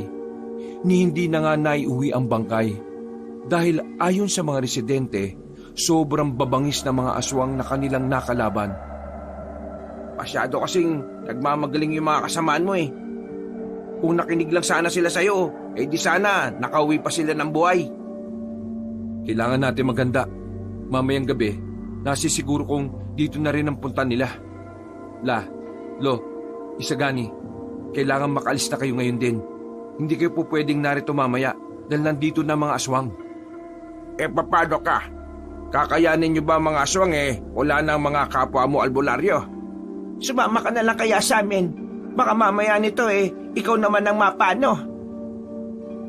Speaker 4: Ni hindi na nga naiuwi ang bangkay. Dahil ayon sa mga residente, sobrang babangis na mga aswang na kanilang nakalaban.
Speaker 3: Masyado kasing nagmamagaling yung mga kasamaan mo eh. Kung nakinig lang sana sila sa'yo, eh di sana nakauwi pa sila ng buhay.
Speaker 4: Kailangan natin maganda. Mamayang gabi, nasisiguro kong dito na rin ang punta nila. Lo, Isagani, kailangan makaalis na kayo ngayon din. Hindi kayo po pwedeng narito mamaya dahil nandito na mga aswang.
Speaker 2: Eh paano ka? Kakayanin niyo ba mga aswang eh? Wala na mga kapwa mo albularyo.
Speaker 3: Sumama ka na lang kaya sa amin. Baka mamaya nito eh, ikaw naman ang mapano.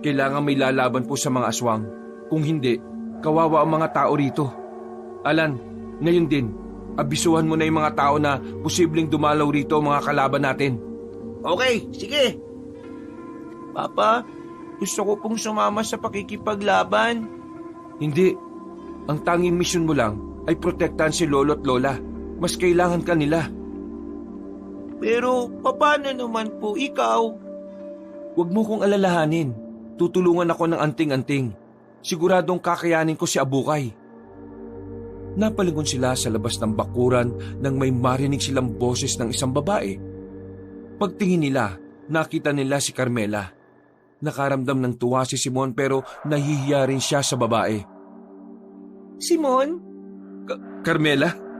Speaker 4: Kailangan may lalaban po sa mga aswang. Kung hindi, kawawa ang mga tao rito. Alan, ngayon din, abisuhan mo na yung mga tao na posibleng dumalaw rito ang mga kalaban natin.
Speaker 3: Okay, sige. Papa, gusto ko pong sumama sa pakikipaglaban.
Speaker 4: Hindi. Ang tanging misyon mo lang ay protektahan si Lolo at Lola. Mas kailangan ka nila.
Speaker 3: Pero paano naman po ikaw?
Speaker 4: Huwag mo kong alalahanin. Tutulungan ako ng anting-anting. Siguradong kakayanin ko si Abukay. Napalingon sila sa labas ng bakuran nang may marinig silang boses ng isang babae. Pagtingin nila, nakita nila si Carmela. Nakaramdam ng tuwa si Simon pero nahihiya rin siya sa babae.
Speaker 3: Simon,
Speaker 4: Carmela?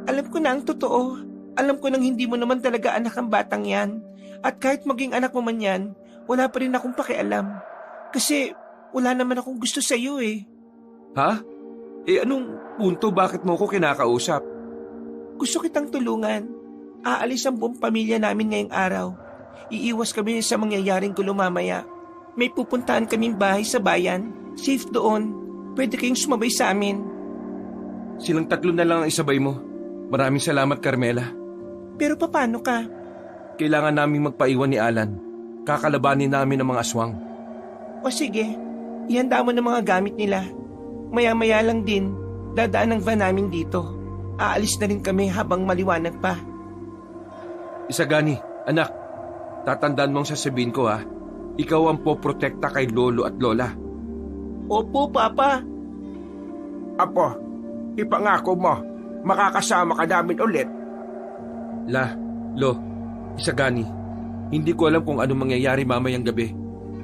Speaker 3: alam ko na ang totoo. Alam ko nang hindi mo naman talaga anak ang batang yan. At kahit maging anak mo man yan, wala pa rin akong pakialam. Kasi wala naman akong gusto sa iyo eh.
Speaker 4: Ha? Anong punto bakit mo ko kinakausap?
Speaker 3: Gusto kitang tulungan. Aalis ang buong pamilya namin ngayong araw. Iiwas kami sa mangyayaring gulo mamaya. May pupuntahan kaming bahay sa bayan. Safe doon. Pwede kayong sumabay sa amin.
Speaker 4: Silang tatlo na lang ang isabay mo. Maraming salamat, Carmela.
Speaker 3: Pero paano ka?
Speaker 4: Kailangan naming magpaiwan ni Alan. Kakalabanin namin ang mga aswang.
Speaker 3: O sige, ihanda mo ng mga gamit nila. Maya-maya lang din, dadaan ang van namin dito. Aalis na rin kami habang maliwanag pa.
Speaker 4: Isagani, anak, tatandaan mong sasabihin ko ha. Ikaw ang poprotekta kay Lolo at Lola.
Speaker 3: Opo, Papa.
Speaker 2: Apo, ipangako mo, makakasama ka namin ulit.
Speaker 4: Lo, Isagani, hindi ko alam kung anong mangyayari mamayang gabi.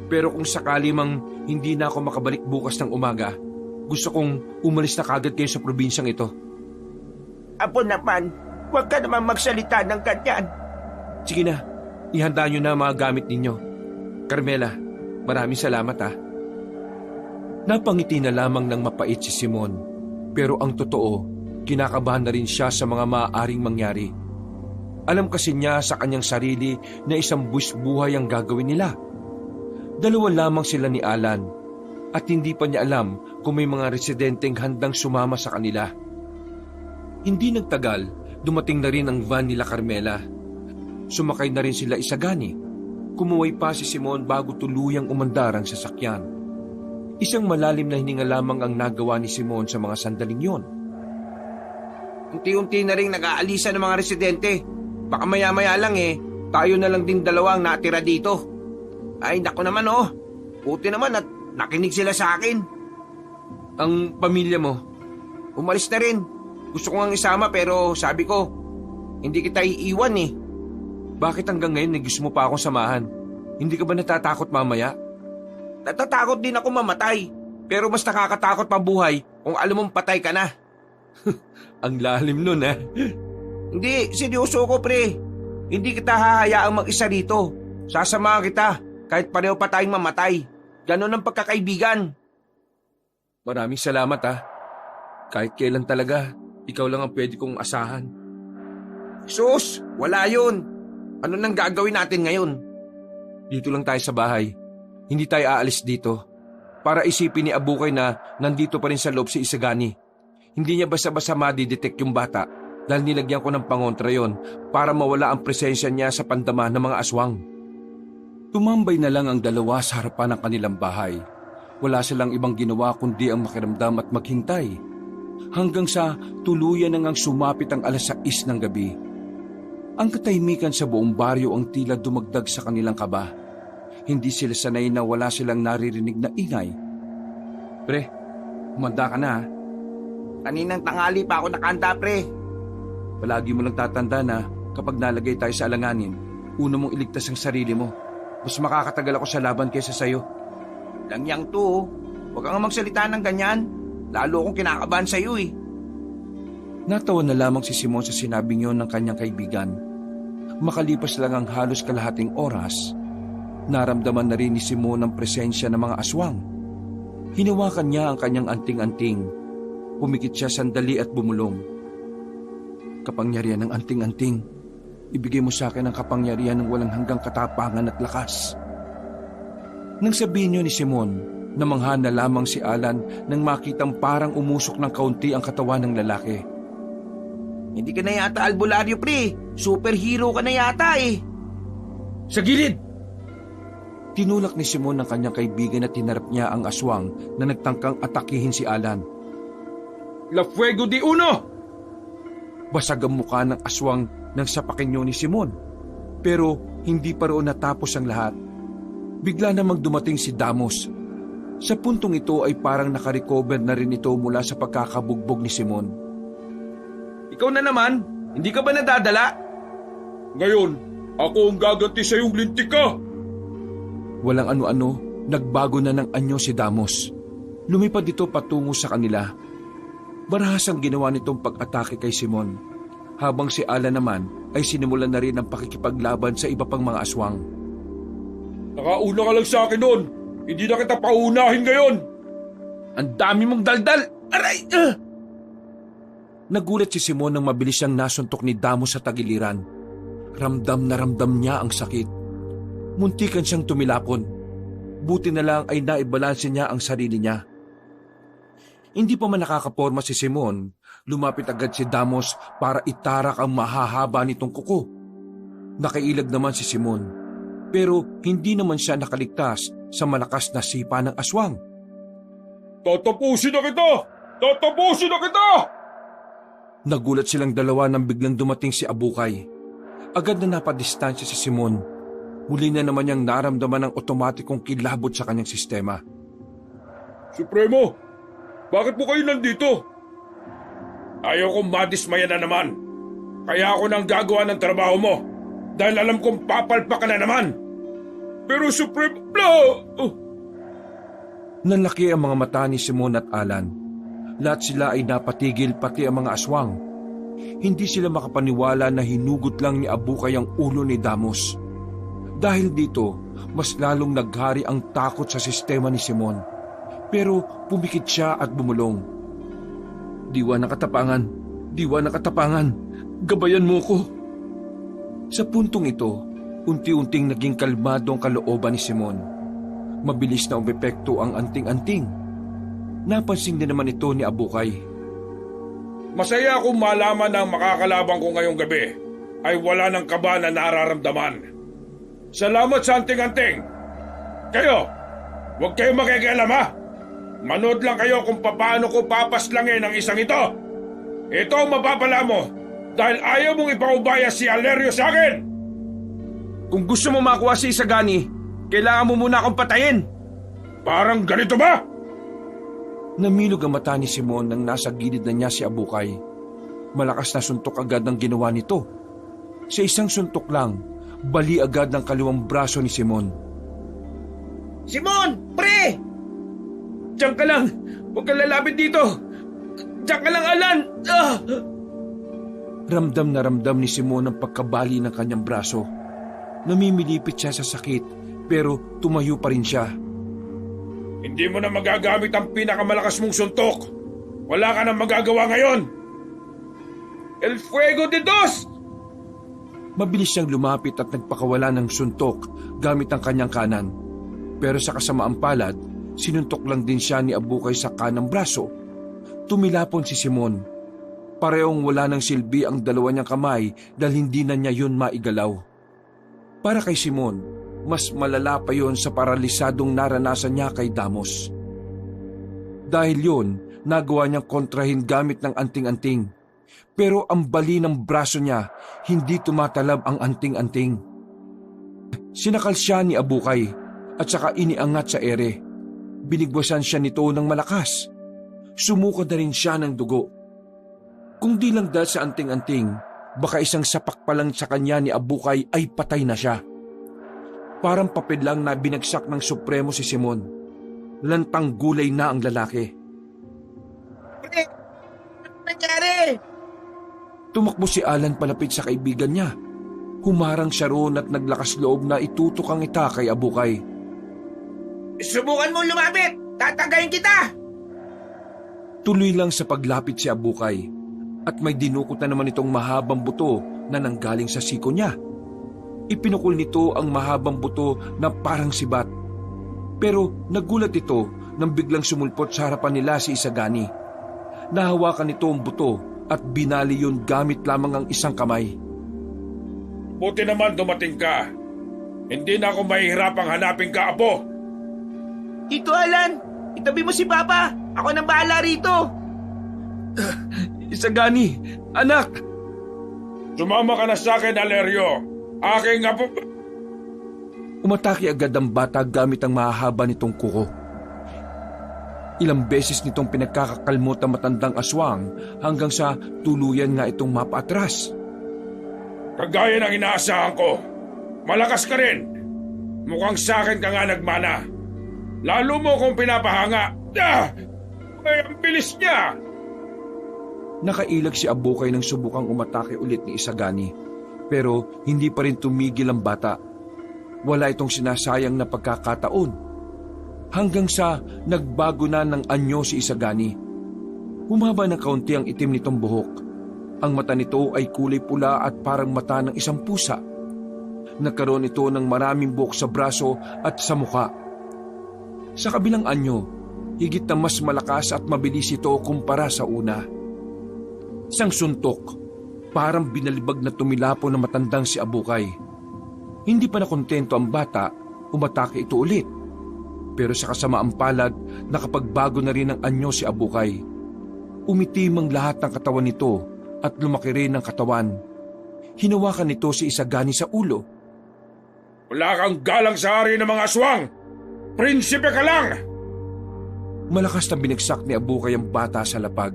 Speaker 4: Pero kung sakali mang hindi na ako makabalik bukas ng umaga, gusto kong umalis na kagad kayo sa probinsyang ito.
Speaker 3: Apo naman, huwag ka naman magsalita ng ganyan.
Speaker 4: Sige na, ihanda nyo na ang mga gamit ninyo. Carmela, maraming salamat ha. Napangiti na lamang ng mapait si Simon. Pero ang totoo, kinakabahan na rin siya sa mga maaaring mangyari. Alam kasi niya sa kanyang sarili na isang buwis buhay ang gagawin nila. Dalawa lamang sila ni Alan at hindi pa niya alam kung may mga residenteng handang sumama sa kanila. Hindi nagtagal, dumating na rin ang van nila Carmela. Sumakay na rin sila Isagani. Kumuway pa si Simon bago tuluyang umandar ang sasakyan. Isang malalim na hininga lamang ang nagawa ni Simon sa mga sandaling yon.
Speaker 3: Unti-unti na rin nag-aalisa ng mga residente. Baka maya-maya lang tayo na lang din dalawang natira dito. Ay, naku naman Buti naman at nakinig sila sa akin.
Speaker 4: Ang pamilya mo?
Speaker 3: Umalis na rin. Gusto ko ngang isama pero sabi ko, hindi kita iiwan
Speaker 4: Bakit hanggang ngayon gusto mo pa akong samahan? Hindi ka ba natatakot mamaya?
Speaker 3: Natatakot din ako mamatay. Pero mas nakakatakot mabuhay kung alam mong patay ka na.
Speaker 4: Ang lalim nun
Speaker 3: Hindi, seryoso ko pre. Hindi kita hahayaang mag-isa rito. Sasamahan kita kahit pareho pa tayong mamatay. Ganon ang pagkakaibigan.
Speaker 4: Maraming salamat Kahit kailan talaga, ikaw lang ang pwede kong asahan.
Speaker 3: Sus, wala yun. Ano nang gagawin natin ngayon?
Speaker 4: Dito lang tayo sa bahay. Hindi tayo aalis dito. Para isipin ni Abukay na nandito pa rin sa loob si Isagani. Hindi niya basta-basta madidetect yung bata dahil nilagyan ko ng pangontra yon para mawala ang presensya niya sa pandama ng mga aswang. Tumambay na lang ang dalawa sa harapan ng kanilang bahay. Wala silang ibang ginawa kundi ang makiramdam at maghintay. Hanggang sa tuluyan nang sumapit ang 6:00 ng gabi. Ang katahimikan sa buong baryo ang tila dumagdag sa kanilang kaba. Hindi sila sanay na wala silang naririnig na ingay. Pre, humanda ka na
Speaker 3: Kaninang tanghali pa ako nakahanda pre.
Speaker 4: Palagi mo lang tatanda na kapag nalagay tayo sa alanganin, una mong iligtas ang sarili mo. Mas makakatagal ako sa laban kaysa sayo.
Speaker 3: Langyang to. Huwag kang magsalita ng ganyan. Lalo akong kinakabahan sa'yo
Speaker 4: Natawa na lamang si Simon sa sinabing yon ng kanyang kaibigan. Makalipas lang ang halos kalahating oras, naramdaman na rin ni Simon ang presensya ng mga aswang. Hinawakan niya ang kanyang anting-anting. Pumikit siya sandali at bumulong. Kapangyarihan ng anting-anting, ibigay mo sa akin ang kapangyarihan ng walang hanggang katapangan at lakas. Nang sabihin niyo ni Simon, namangha na lamang si Alan nang makitang parang umusok ng kaunti ang katawan ng lalaki.
Speaker 3: Hindi ka na yata albularyo pre. Superhero ka na yata
Speaker 4: Sa gilid! Tinulak ni Simon ng kanyang kaibigan at tinarap niya ang aswang na nagtangkang atakihin si Alan.
Speaker 2: La Fuego di Uno!
Speaker 4: Basag ang mukha ng aswang nang sapakin niyo ni Simon. Pero hindi pa roon natapos ang lahat.
Speaker 1: Bigla namang dumating si Damos. Sa puntong ito ay parang nakarecover na rin ito mula sa pagkakabugbog ni Simon.
Speaker 4: Ikaw na naman, hindi ka ba nadadala?
Speaker 2: Ngayon, ako ang gaganti sa iyong lintik ka.
Speaker 1: Walang ano-ano, nagbago na ng anyo si Damos. Lumipad ito patungo sa kanila. Marahas ang ginawa nitong pag-atake kay Simon, habang si Alan naman ay sinimulan na rin ang pakikipaglaban sa iba pang mga aswang.
Speaker 2: Nakauna ka lang sa akin noon. Hindi na kita paunahin ngayon.
Speaker 4: Ang dami mong daldal! Aray!
Speaker 1: Nagulat si Simon nang mabilis siyang nasuntok ni Damos sa tagiliran. Ramdam na ramdam niya ang sakit. Muntikan siyang tumilapon. Buti na lang ay naibalanse niya ang sarili niya. Hindi pa man nakakaporma si Simon, lumapit agad si Damos para itarak ang mahahaba nitong kuko. Nakailag naman si Simon, pero hindi naman siya nakaligtas sa malakas na sipa ng aswang.
Speaker 2: Tatapusin na kita! Tatapusin na kita!
Speaker 1: Nagulat silang dalawa nang biglang dumating si Abukay. Agad na napadistansya si Simon. Muli na naman niyang naramdaman ang otomatikong kilabot sa kanyang sistema.
Speaker 2: Supremo, bakit po kayo nandito? Ayaw kong madismaya na naman. Kaya ako nang gagawa ng trabaho mo dahil alam kong papalpa ka na naman. Pero Supremo...
Speaker 1: Nanlaki ang mga mata ni Simon at Alan. Lahat sila ay napatigil pati ang mga aswang. Hindi sila makapaniwala na hinugot lang ni Abukay ang ulo ni Damos. Dahil dito, mas lalong naghari ang takot sa sistema ni Simon. Pero pumikit siya at bumulong. Diwa ng katapangan, diwa ng katapangan, gabayan mo ko. Sa puntong ito, unti-unting naging kalmado ang kalooban ni Simon. Mabilis na umepekto ang anting-anting. Napansin din naman ito ni Abukay.
Speaker 2: Masaya akong malaman na ang makakalabang ko ngayong gabi ay wala ng kaba na nararamdaman. Salamat sa anting-anting. Kayo, huwag kayong makikialam ha. Manood lang kayo kung paano ko papaslangin ang isang ito. Ito ang mapapala mo dahil ayaw mong ipaubaya si Alerio sa akin.
Speaker 4: Kung gusto mo makuha si Isagani, kailangan mo muna akong patayin.
Speaker 2: Parang ganito ba?
Speaker 1: Namilog ang mata ni Simon nang nasa gilid na niya si Abukay. Malakas na suntok agad ang ginawa nito. Sa isang suntok lang, bali agad ng kaliwang braso ni Simon.
Speaker 3: Simon! Pre!
Speaker 4: Diyan ka lang! Huwag kang lalapit dito! Diyan ka lang, Alan!
Speaker 1: Ramdam na ramdam ni Simon ang pagkabali ng kanyang braso. Namimilipit siya sa sakit pero tumayo pa rin siya.
Speaker 2: Hindi mo na magagamit ang pinakamalakas mong suntok. Wala ka nang magagawa ngayon.
Speaker 4: El Fuego de Dos!
Speaker 1: Mabilis siyang lumapit at nagpakawala ng suntok gamit ang kanyang kanan. Pero sa kasamaang palad, sinuntok lang din siya ni Abukay sa kanang braso. Tumilapon si Simon. Parehong wala ng silbi ang dalawa niyang kamay dahil hindi na niya yun maigalaw. Para kay Simon, mas malala pa yon sa paralisadong naranasan niya kay Damos. Dahil yun, nagawa niyang kontrahin gamit ng anting-anting. Pero ang bali ng braso niya, hindi tumatalab ang anting-anting. Sinakal siya ni Abukay at saka iniangat sa ere. Binigwasan siya nito ng malakas. Sumuka na rin siya ng dugo. Kung di lang dahil sa anting-anting, baka isang sapak pa lang sa kanya ni Abukay ay patay na siya. Parang papel lang na binagsak ng Supremo si Simon. Lantang gulay na ang lalaki.
Speaker 3: Pre! Ano nangyari?
Speaker 1: Tumakbo si Alan palapit sa kaibigan niya. Humarang siya roon at naglakas loob na itutok ang ita kay Abukay.
Speaker 3: Subukan mo lumapit! Tatagayin kita!
Speaker 1: Tuloy lang sa paglapit si Abukay at may dinukot na naman itong mahabang buto na nanggaling sa siko niya. Ipinukol nito ang mahabang buto na parang sibat. Pero nagulat ito nang biglang sumulpot sa harapan nila si Isagani. Nahawakan nito ang buto at binali yun gamit lamang ang isang kamay.
Speaker 2: Buti naman dumating ka. Hindi na ako mahihirapang hanapin ka, Apo.
Speaker 3: Ito, Alan! Itabi mo si Papa! Ako nang bahala rito!
Speaker 4: Isagani, anak!
Speaker 2: Sumama ka na sa akin, Alerio. Aking apo...
Speaker 1: Umatake agad ang bata gamit ang mahahaba nitong kuko. Ilang beses nitong pinagkakakalmot ang matandang aswang hanggang sa tuluyan nga itong mapaatras.
Speaker 2: Kagaya ng inaasahan ko, malakas ka rin. Mukhang sa akin ka nga nagmana. Lalo mo kung pinapahanga. Ay, ang bilis niya!
Speaker 1: Nakailag si Abukay nang subukang umatake ulit ni Isagani, pero hindi pa rin tumigil ang bata. Wala itong sinasayang na pagkakataon. Hanggang sa nagbago na ng anyo si Isagani. Humaba ng kaunti ang itim nitong buhok. Ang mata nito ay kulay pula at parang mata ng isang pusa. Nagkaroon ito ng maraming buhok sa braso at sa mukha. Sa kabilang anyo, higit na mas malakas at mabilis ito kumpara sa una. Isang suntok, parang binalibag na tumilapo na matandang si Abukay. Hindi pa nakontento ang bata, umatake ito ulit. Pero sa kasamaang palad, nakapagbago na rin ang anyo si Abukay. Umitim ang lahat ng katawan nito at lumaki rin ang katawan. Hinawakan nito si Isagani sa ulo.
Speaker 2: Wala kang galang sa hari ng mga aswang! Prinsipe ka lang!
Speaker 1: Malakas na binagsak ni Abukay ang bata sa lapag.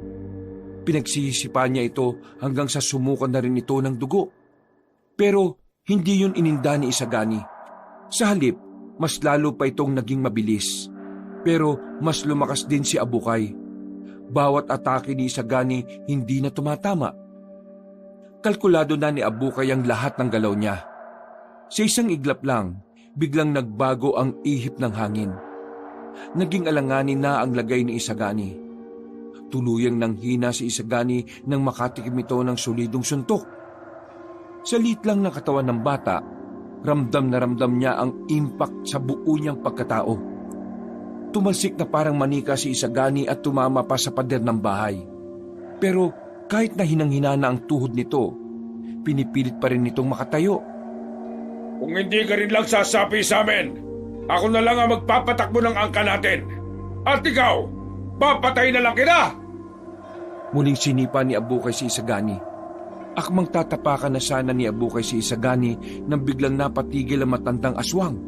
Speaker 1: Pinagsisipa niya ito hanggang sa sumukan na rin ito ng dugo. Pero hindi yun ininda ni Isagani. Sa halip, mas lalo pa itong naging mabilis. Pero mas lumakas din si Abukay. Bawat atake ni Isagani hindi na tumatama. Kalkulado na ni Abukay ang lahat ng galaw niya. Sa isang iglap lang, biglang nagbago ang ihip ng hangin. Naging alanganin na ang lagay ni Isagani. Tuluyang nanghina si Isagani nang makatikim ito ng solidong suntok. Sa liit lang ng katawan ng bata, ramdam na ramdam niya ang impact sa buo niyang pagkatao. Tumalsik na parang manika si Isagani at tumama pa sa pader ng bahay. Pero kahit na hinang-hina na ang tuhod nito, pinipilit pa rin nitong makatayo.
Speaker 2: Kung hindi ka rin lang sasapi sa amin, ako na lang ang magpapatakbo ng angka natin. At ikaw, papatay na lang kita!
Speaker 1: Muling sinipa ni Abukay si Isagani. Akmang tatapakan na sana ni Abukay si Isagani nang biglang napatigil ang matandang aswang.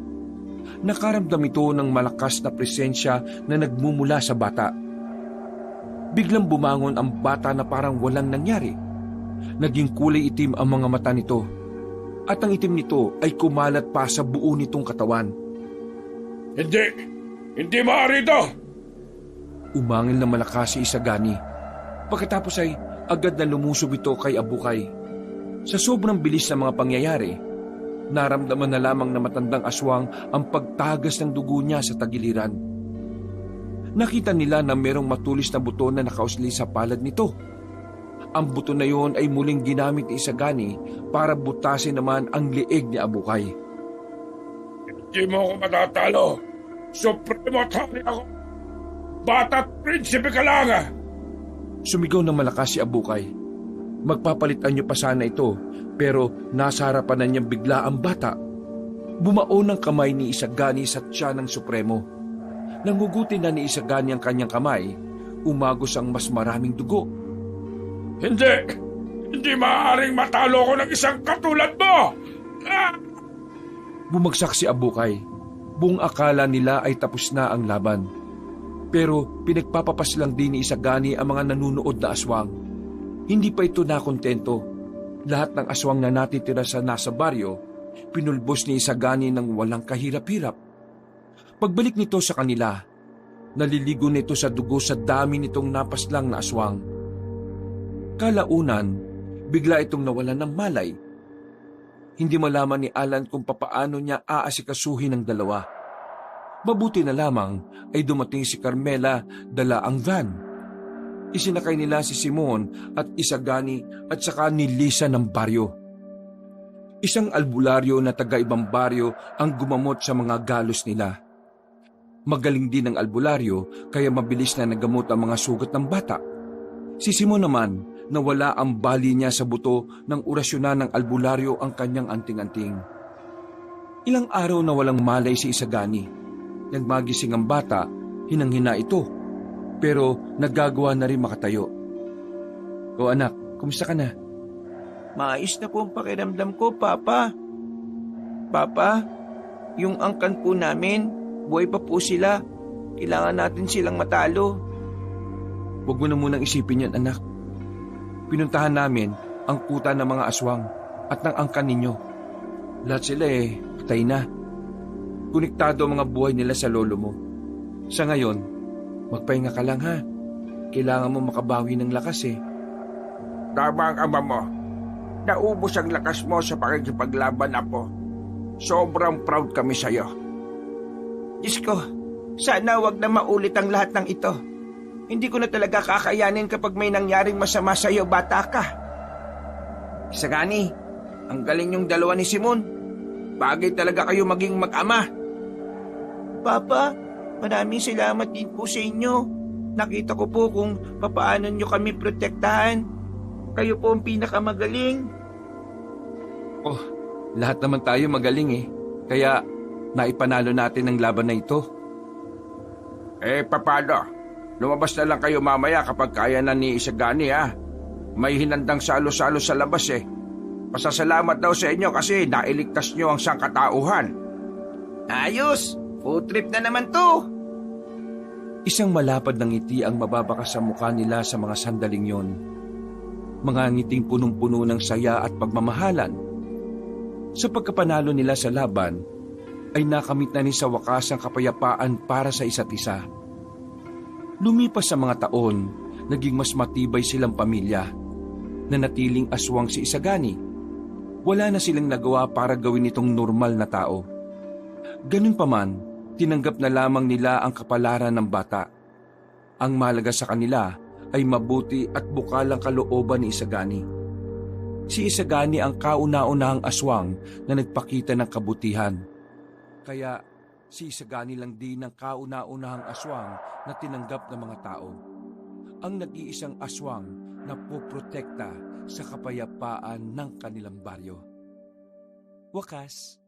Speaker 1: Nakaramdam ito ng malakas na presensya na nagmumula sa bata. Biglang bumangon ang bata na parang walang nangyari. Naging kulay itim ang mga mata nito. At ang itim nito ay kumalat pa sa buo nitong katawan.
Speaker 2: Hindi maaari ito!
Speaker 1: Umangil na malakas si Isagani. Pagkatapos ay agad na lumusob ito kay Abukay. Sa sobrang bilis ng mga pangyayari, naramdaman na lamang na matandang aswang ang pagtagas ng dugo niya sa tagiliran. Nakita nila na merong matulis na buto na nakausli sa palad nito. Ang buto na yon ay muling ginamit ni Isagani para butasin naman ang liig ni Abukay.
Speaker 2: Hindi mo ako matatalo. Supremo Attorney ako. Bata't prinsipe ka lang!
Speaker 1: Sumigaw ng malakas si Abukay. Magpapalitan niyo pa sana ito, pero nasa harapan na niyang bigla ang bata. Bumao ng kamay ni Isagani sa tiyan ng Supremo. Nanghugutin na ni Isagani ang kanyang kamay, umagos ang mas maraming dugo.
Speaker 2: Hindi maaaring matalo ko ng isang katulad mo!
Speaker 1: Bumagsak si Abukay. Buong akala nila ay tapos na ang laban. Pero pinagpapapas lang din ni Isagani ang mga nanunood na aswang. Hindi pa ito nakontento. Lahat ng aswang na natitira sa nasa baryo, pinulbos ni Isagani ng walang kahirap-hirap. Pagbalik nito sa kanila, naliligo nito sa dugo sa dami nitong napaslang na aswang. Kalaunan, bigla itong nawalan ng malay. Hindi malaman ni Alan kung papaano niya aasikasuhin ang dalawa. Mabuti na lamang ay dumating si Carmela dala ang van. Isinakay nila si Simon at Isagani at saka ni Lisa ng baryo. Isang albularyo na taga-ibang baryo ang gumamot sa mga galos nila. Magaling din ang albularyo kaya mabilis na nagamot ang mga sugat ng bata. Si Simon naman, nawala ang bali niya sa buto ng orasyonan ng albularyo ang kanyang anting-anting. Ilang araw na walang malay si Isagani. Nang magising ang bata, hinang-hina ito. Pero nagagawa na rin makatayo. O anak, kumusta ka na?
Speaker 3: Maayos na po ang pakiramdam ko, Papa. Papa, Yung angkan po namin, buhay pa po sila. Kailangan natin silang matalo.
Speaker 1: Huwag mo na munang isipin yan, anak. Pinuntahan namin ang kuta ng mga aswang at ng angkan ninyo. Lahat sila patay na. Konektado ang mga buhay nila sa lolo mo. Sa ngayon, magpahinga ka lang ha. Kailangan mo makabawi ng lakas
Speaker 2: Tama ang ama mo. Naubos ang lakas mo sa pakikipaglaban, Apo. Sobrang proud kami sa'yo.
Speaker 3: Diyos ko, sana wag na maulit ang lahat ng ito. Hindi ko na talaga kakayanin kapag may nangyaring masama sa'yo, bata ka. Isagani, ang galing yung dalawa ni Simon. Bagay talaga kayo maging mag-ama. Papa, maraming salamat din po sa inyo. Nakita ko po kung papaano nyo kami protektahan. Kayo po ang pinakamagaling.
Speaker 1: Oh, lahat naman tayo magaling Kaya naipanalo natin ang laban na ito.
Speaker 2: Paano? Lumabas na lang kayo mamaya kapag kaya na ni Isagani, ha? May hinandang salo-salo sa labas Pasasalamat daw sa inyo kasi nailigtas nyo ang sangkatauhan.
Speaker 3: Ayos! Food trip na naman to!
Speaker 1: Isang malapad ng ngiti ang mababakas sa mukha nila sa mga sandaling yon. Mga ngiting punong-puno ng saya at pagmamahalan. Sa pagkapanalo nila sa laban, ay nakamit na ni sa wakas ang kapayapaan para sa isa't isa. Lumipas sa mga taon, naging mas matibay silang pamilya. Nanatiling aswang si Isagani. Wala na silang nagawa para gawin itong normal na tao. Ganun pa man, tinanggap na lamang nila ang kapalaran ng bata. Ang mahalaga sa kanila ay mabuti at bukalang kalooban ni Isagani. Si Isagani ang kauna-unahang aswang na nagpakita ng kabutihan. Kaya si Isagani lang din ang kauna-unahang aswang na tinanggap ng mga tao. Ang nag-iisang aswang na poprotekta sa kapayapaan ng kanilang baryo. Wakas.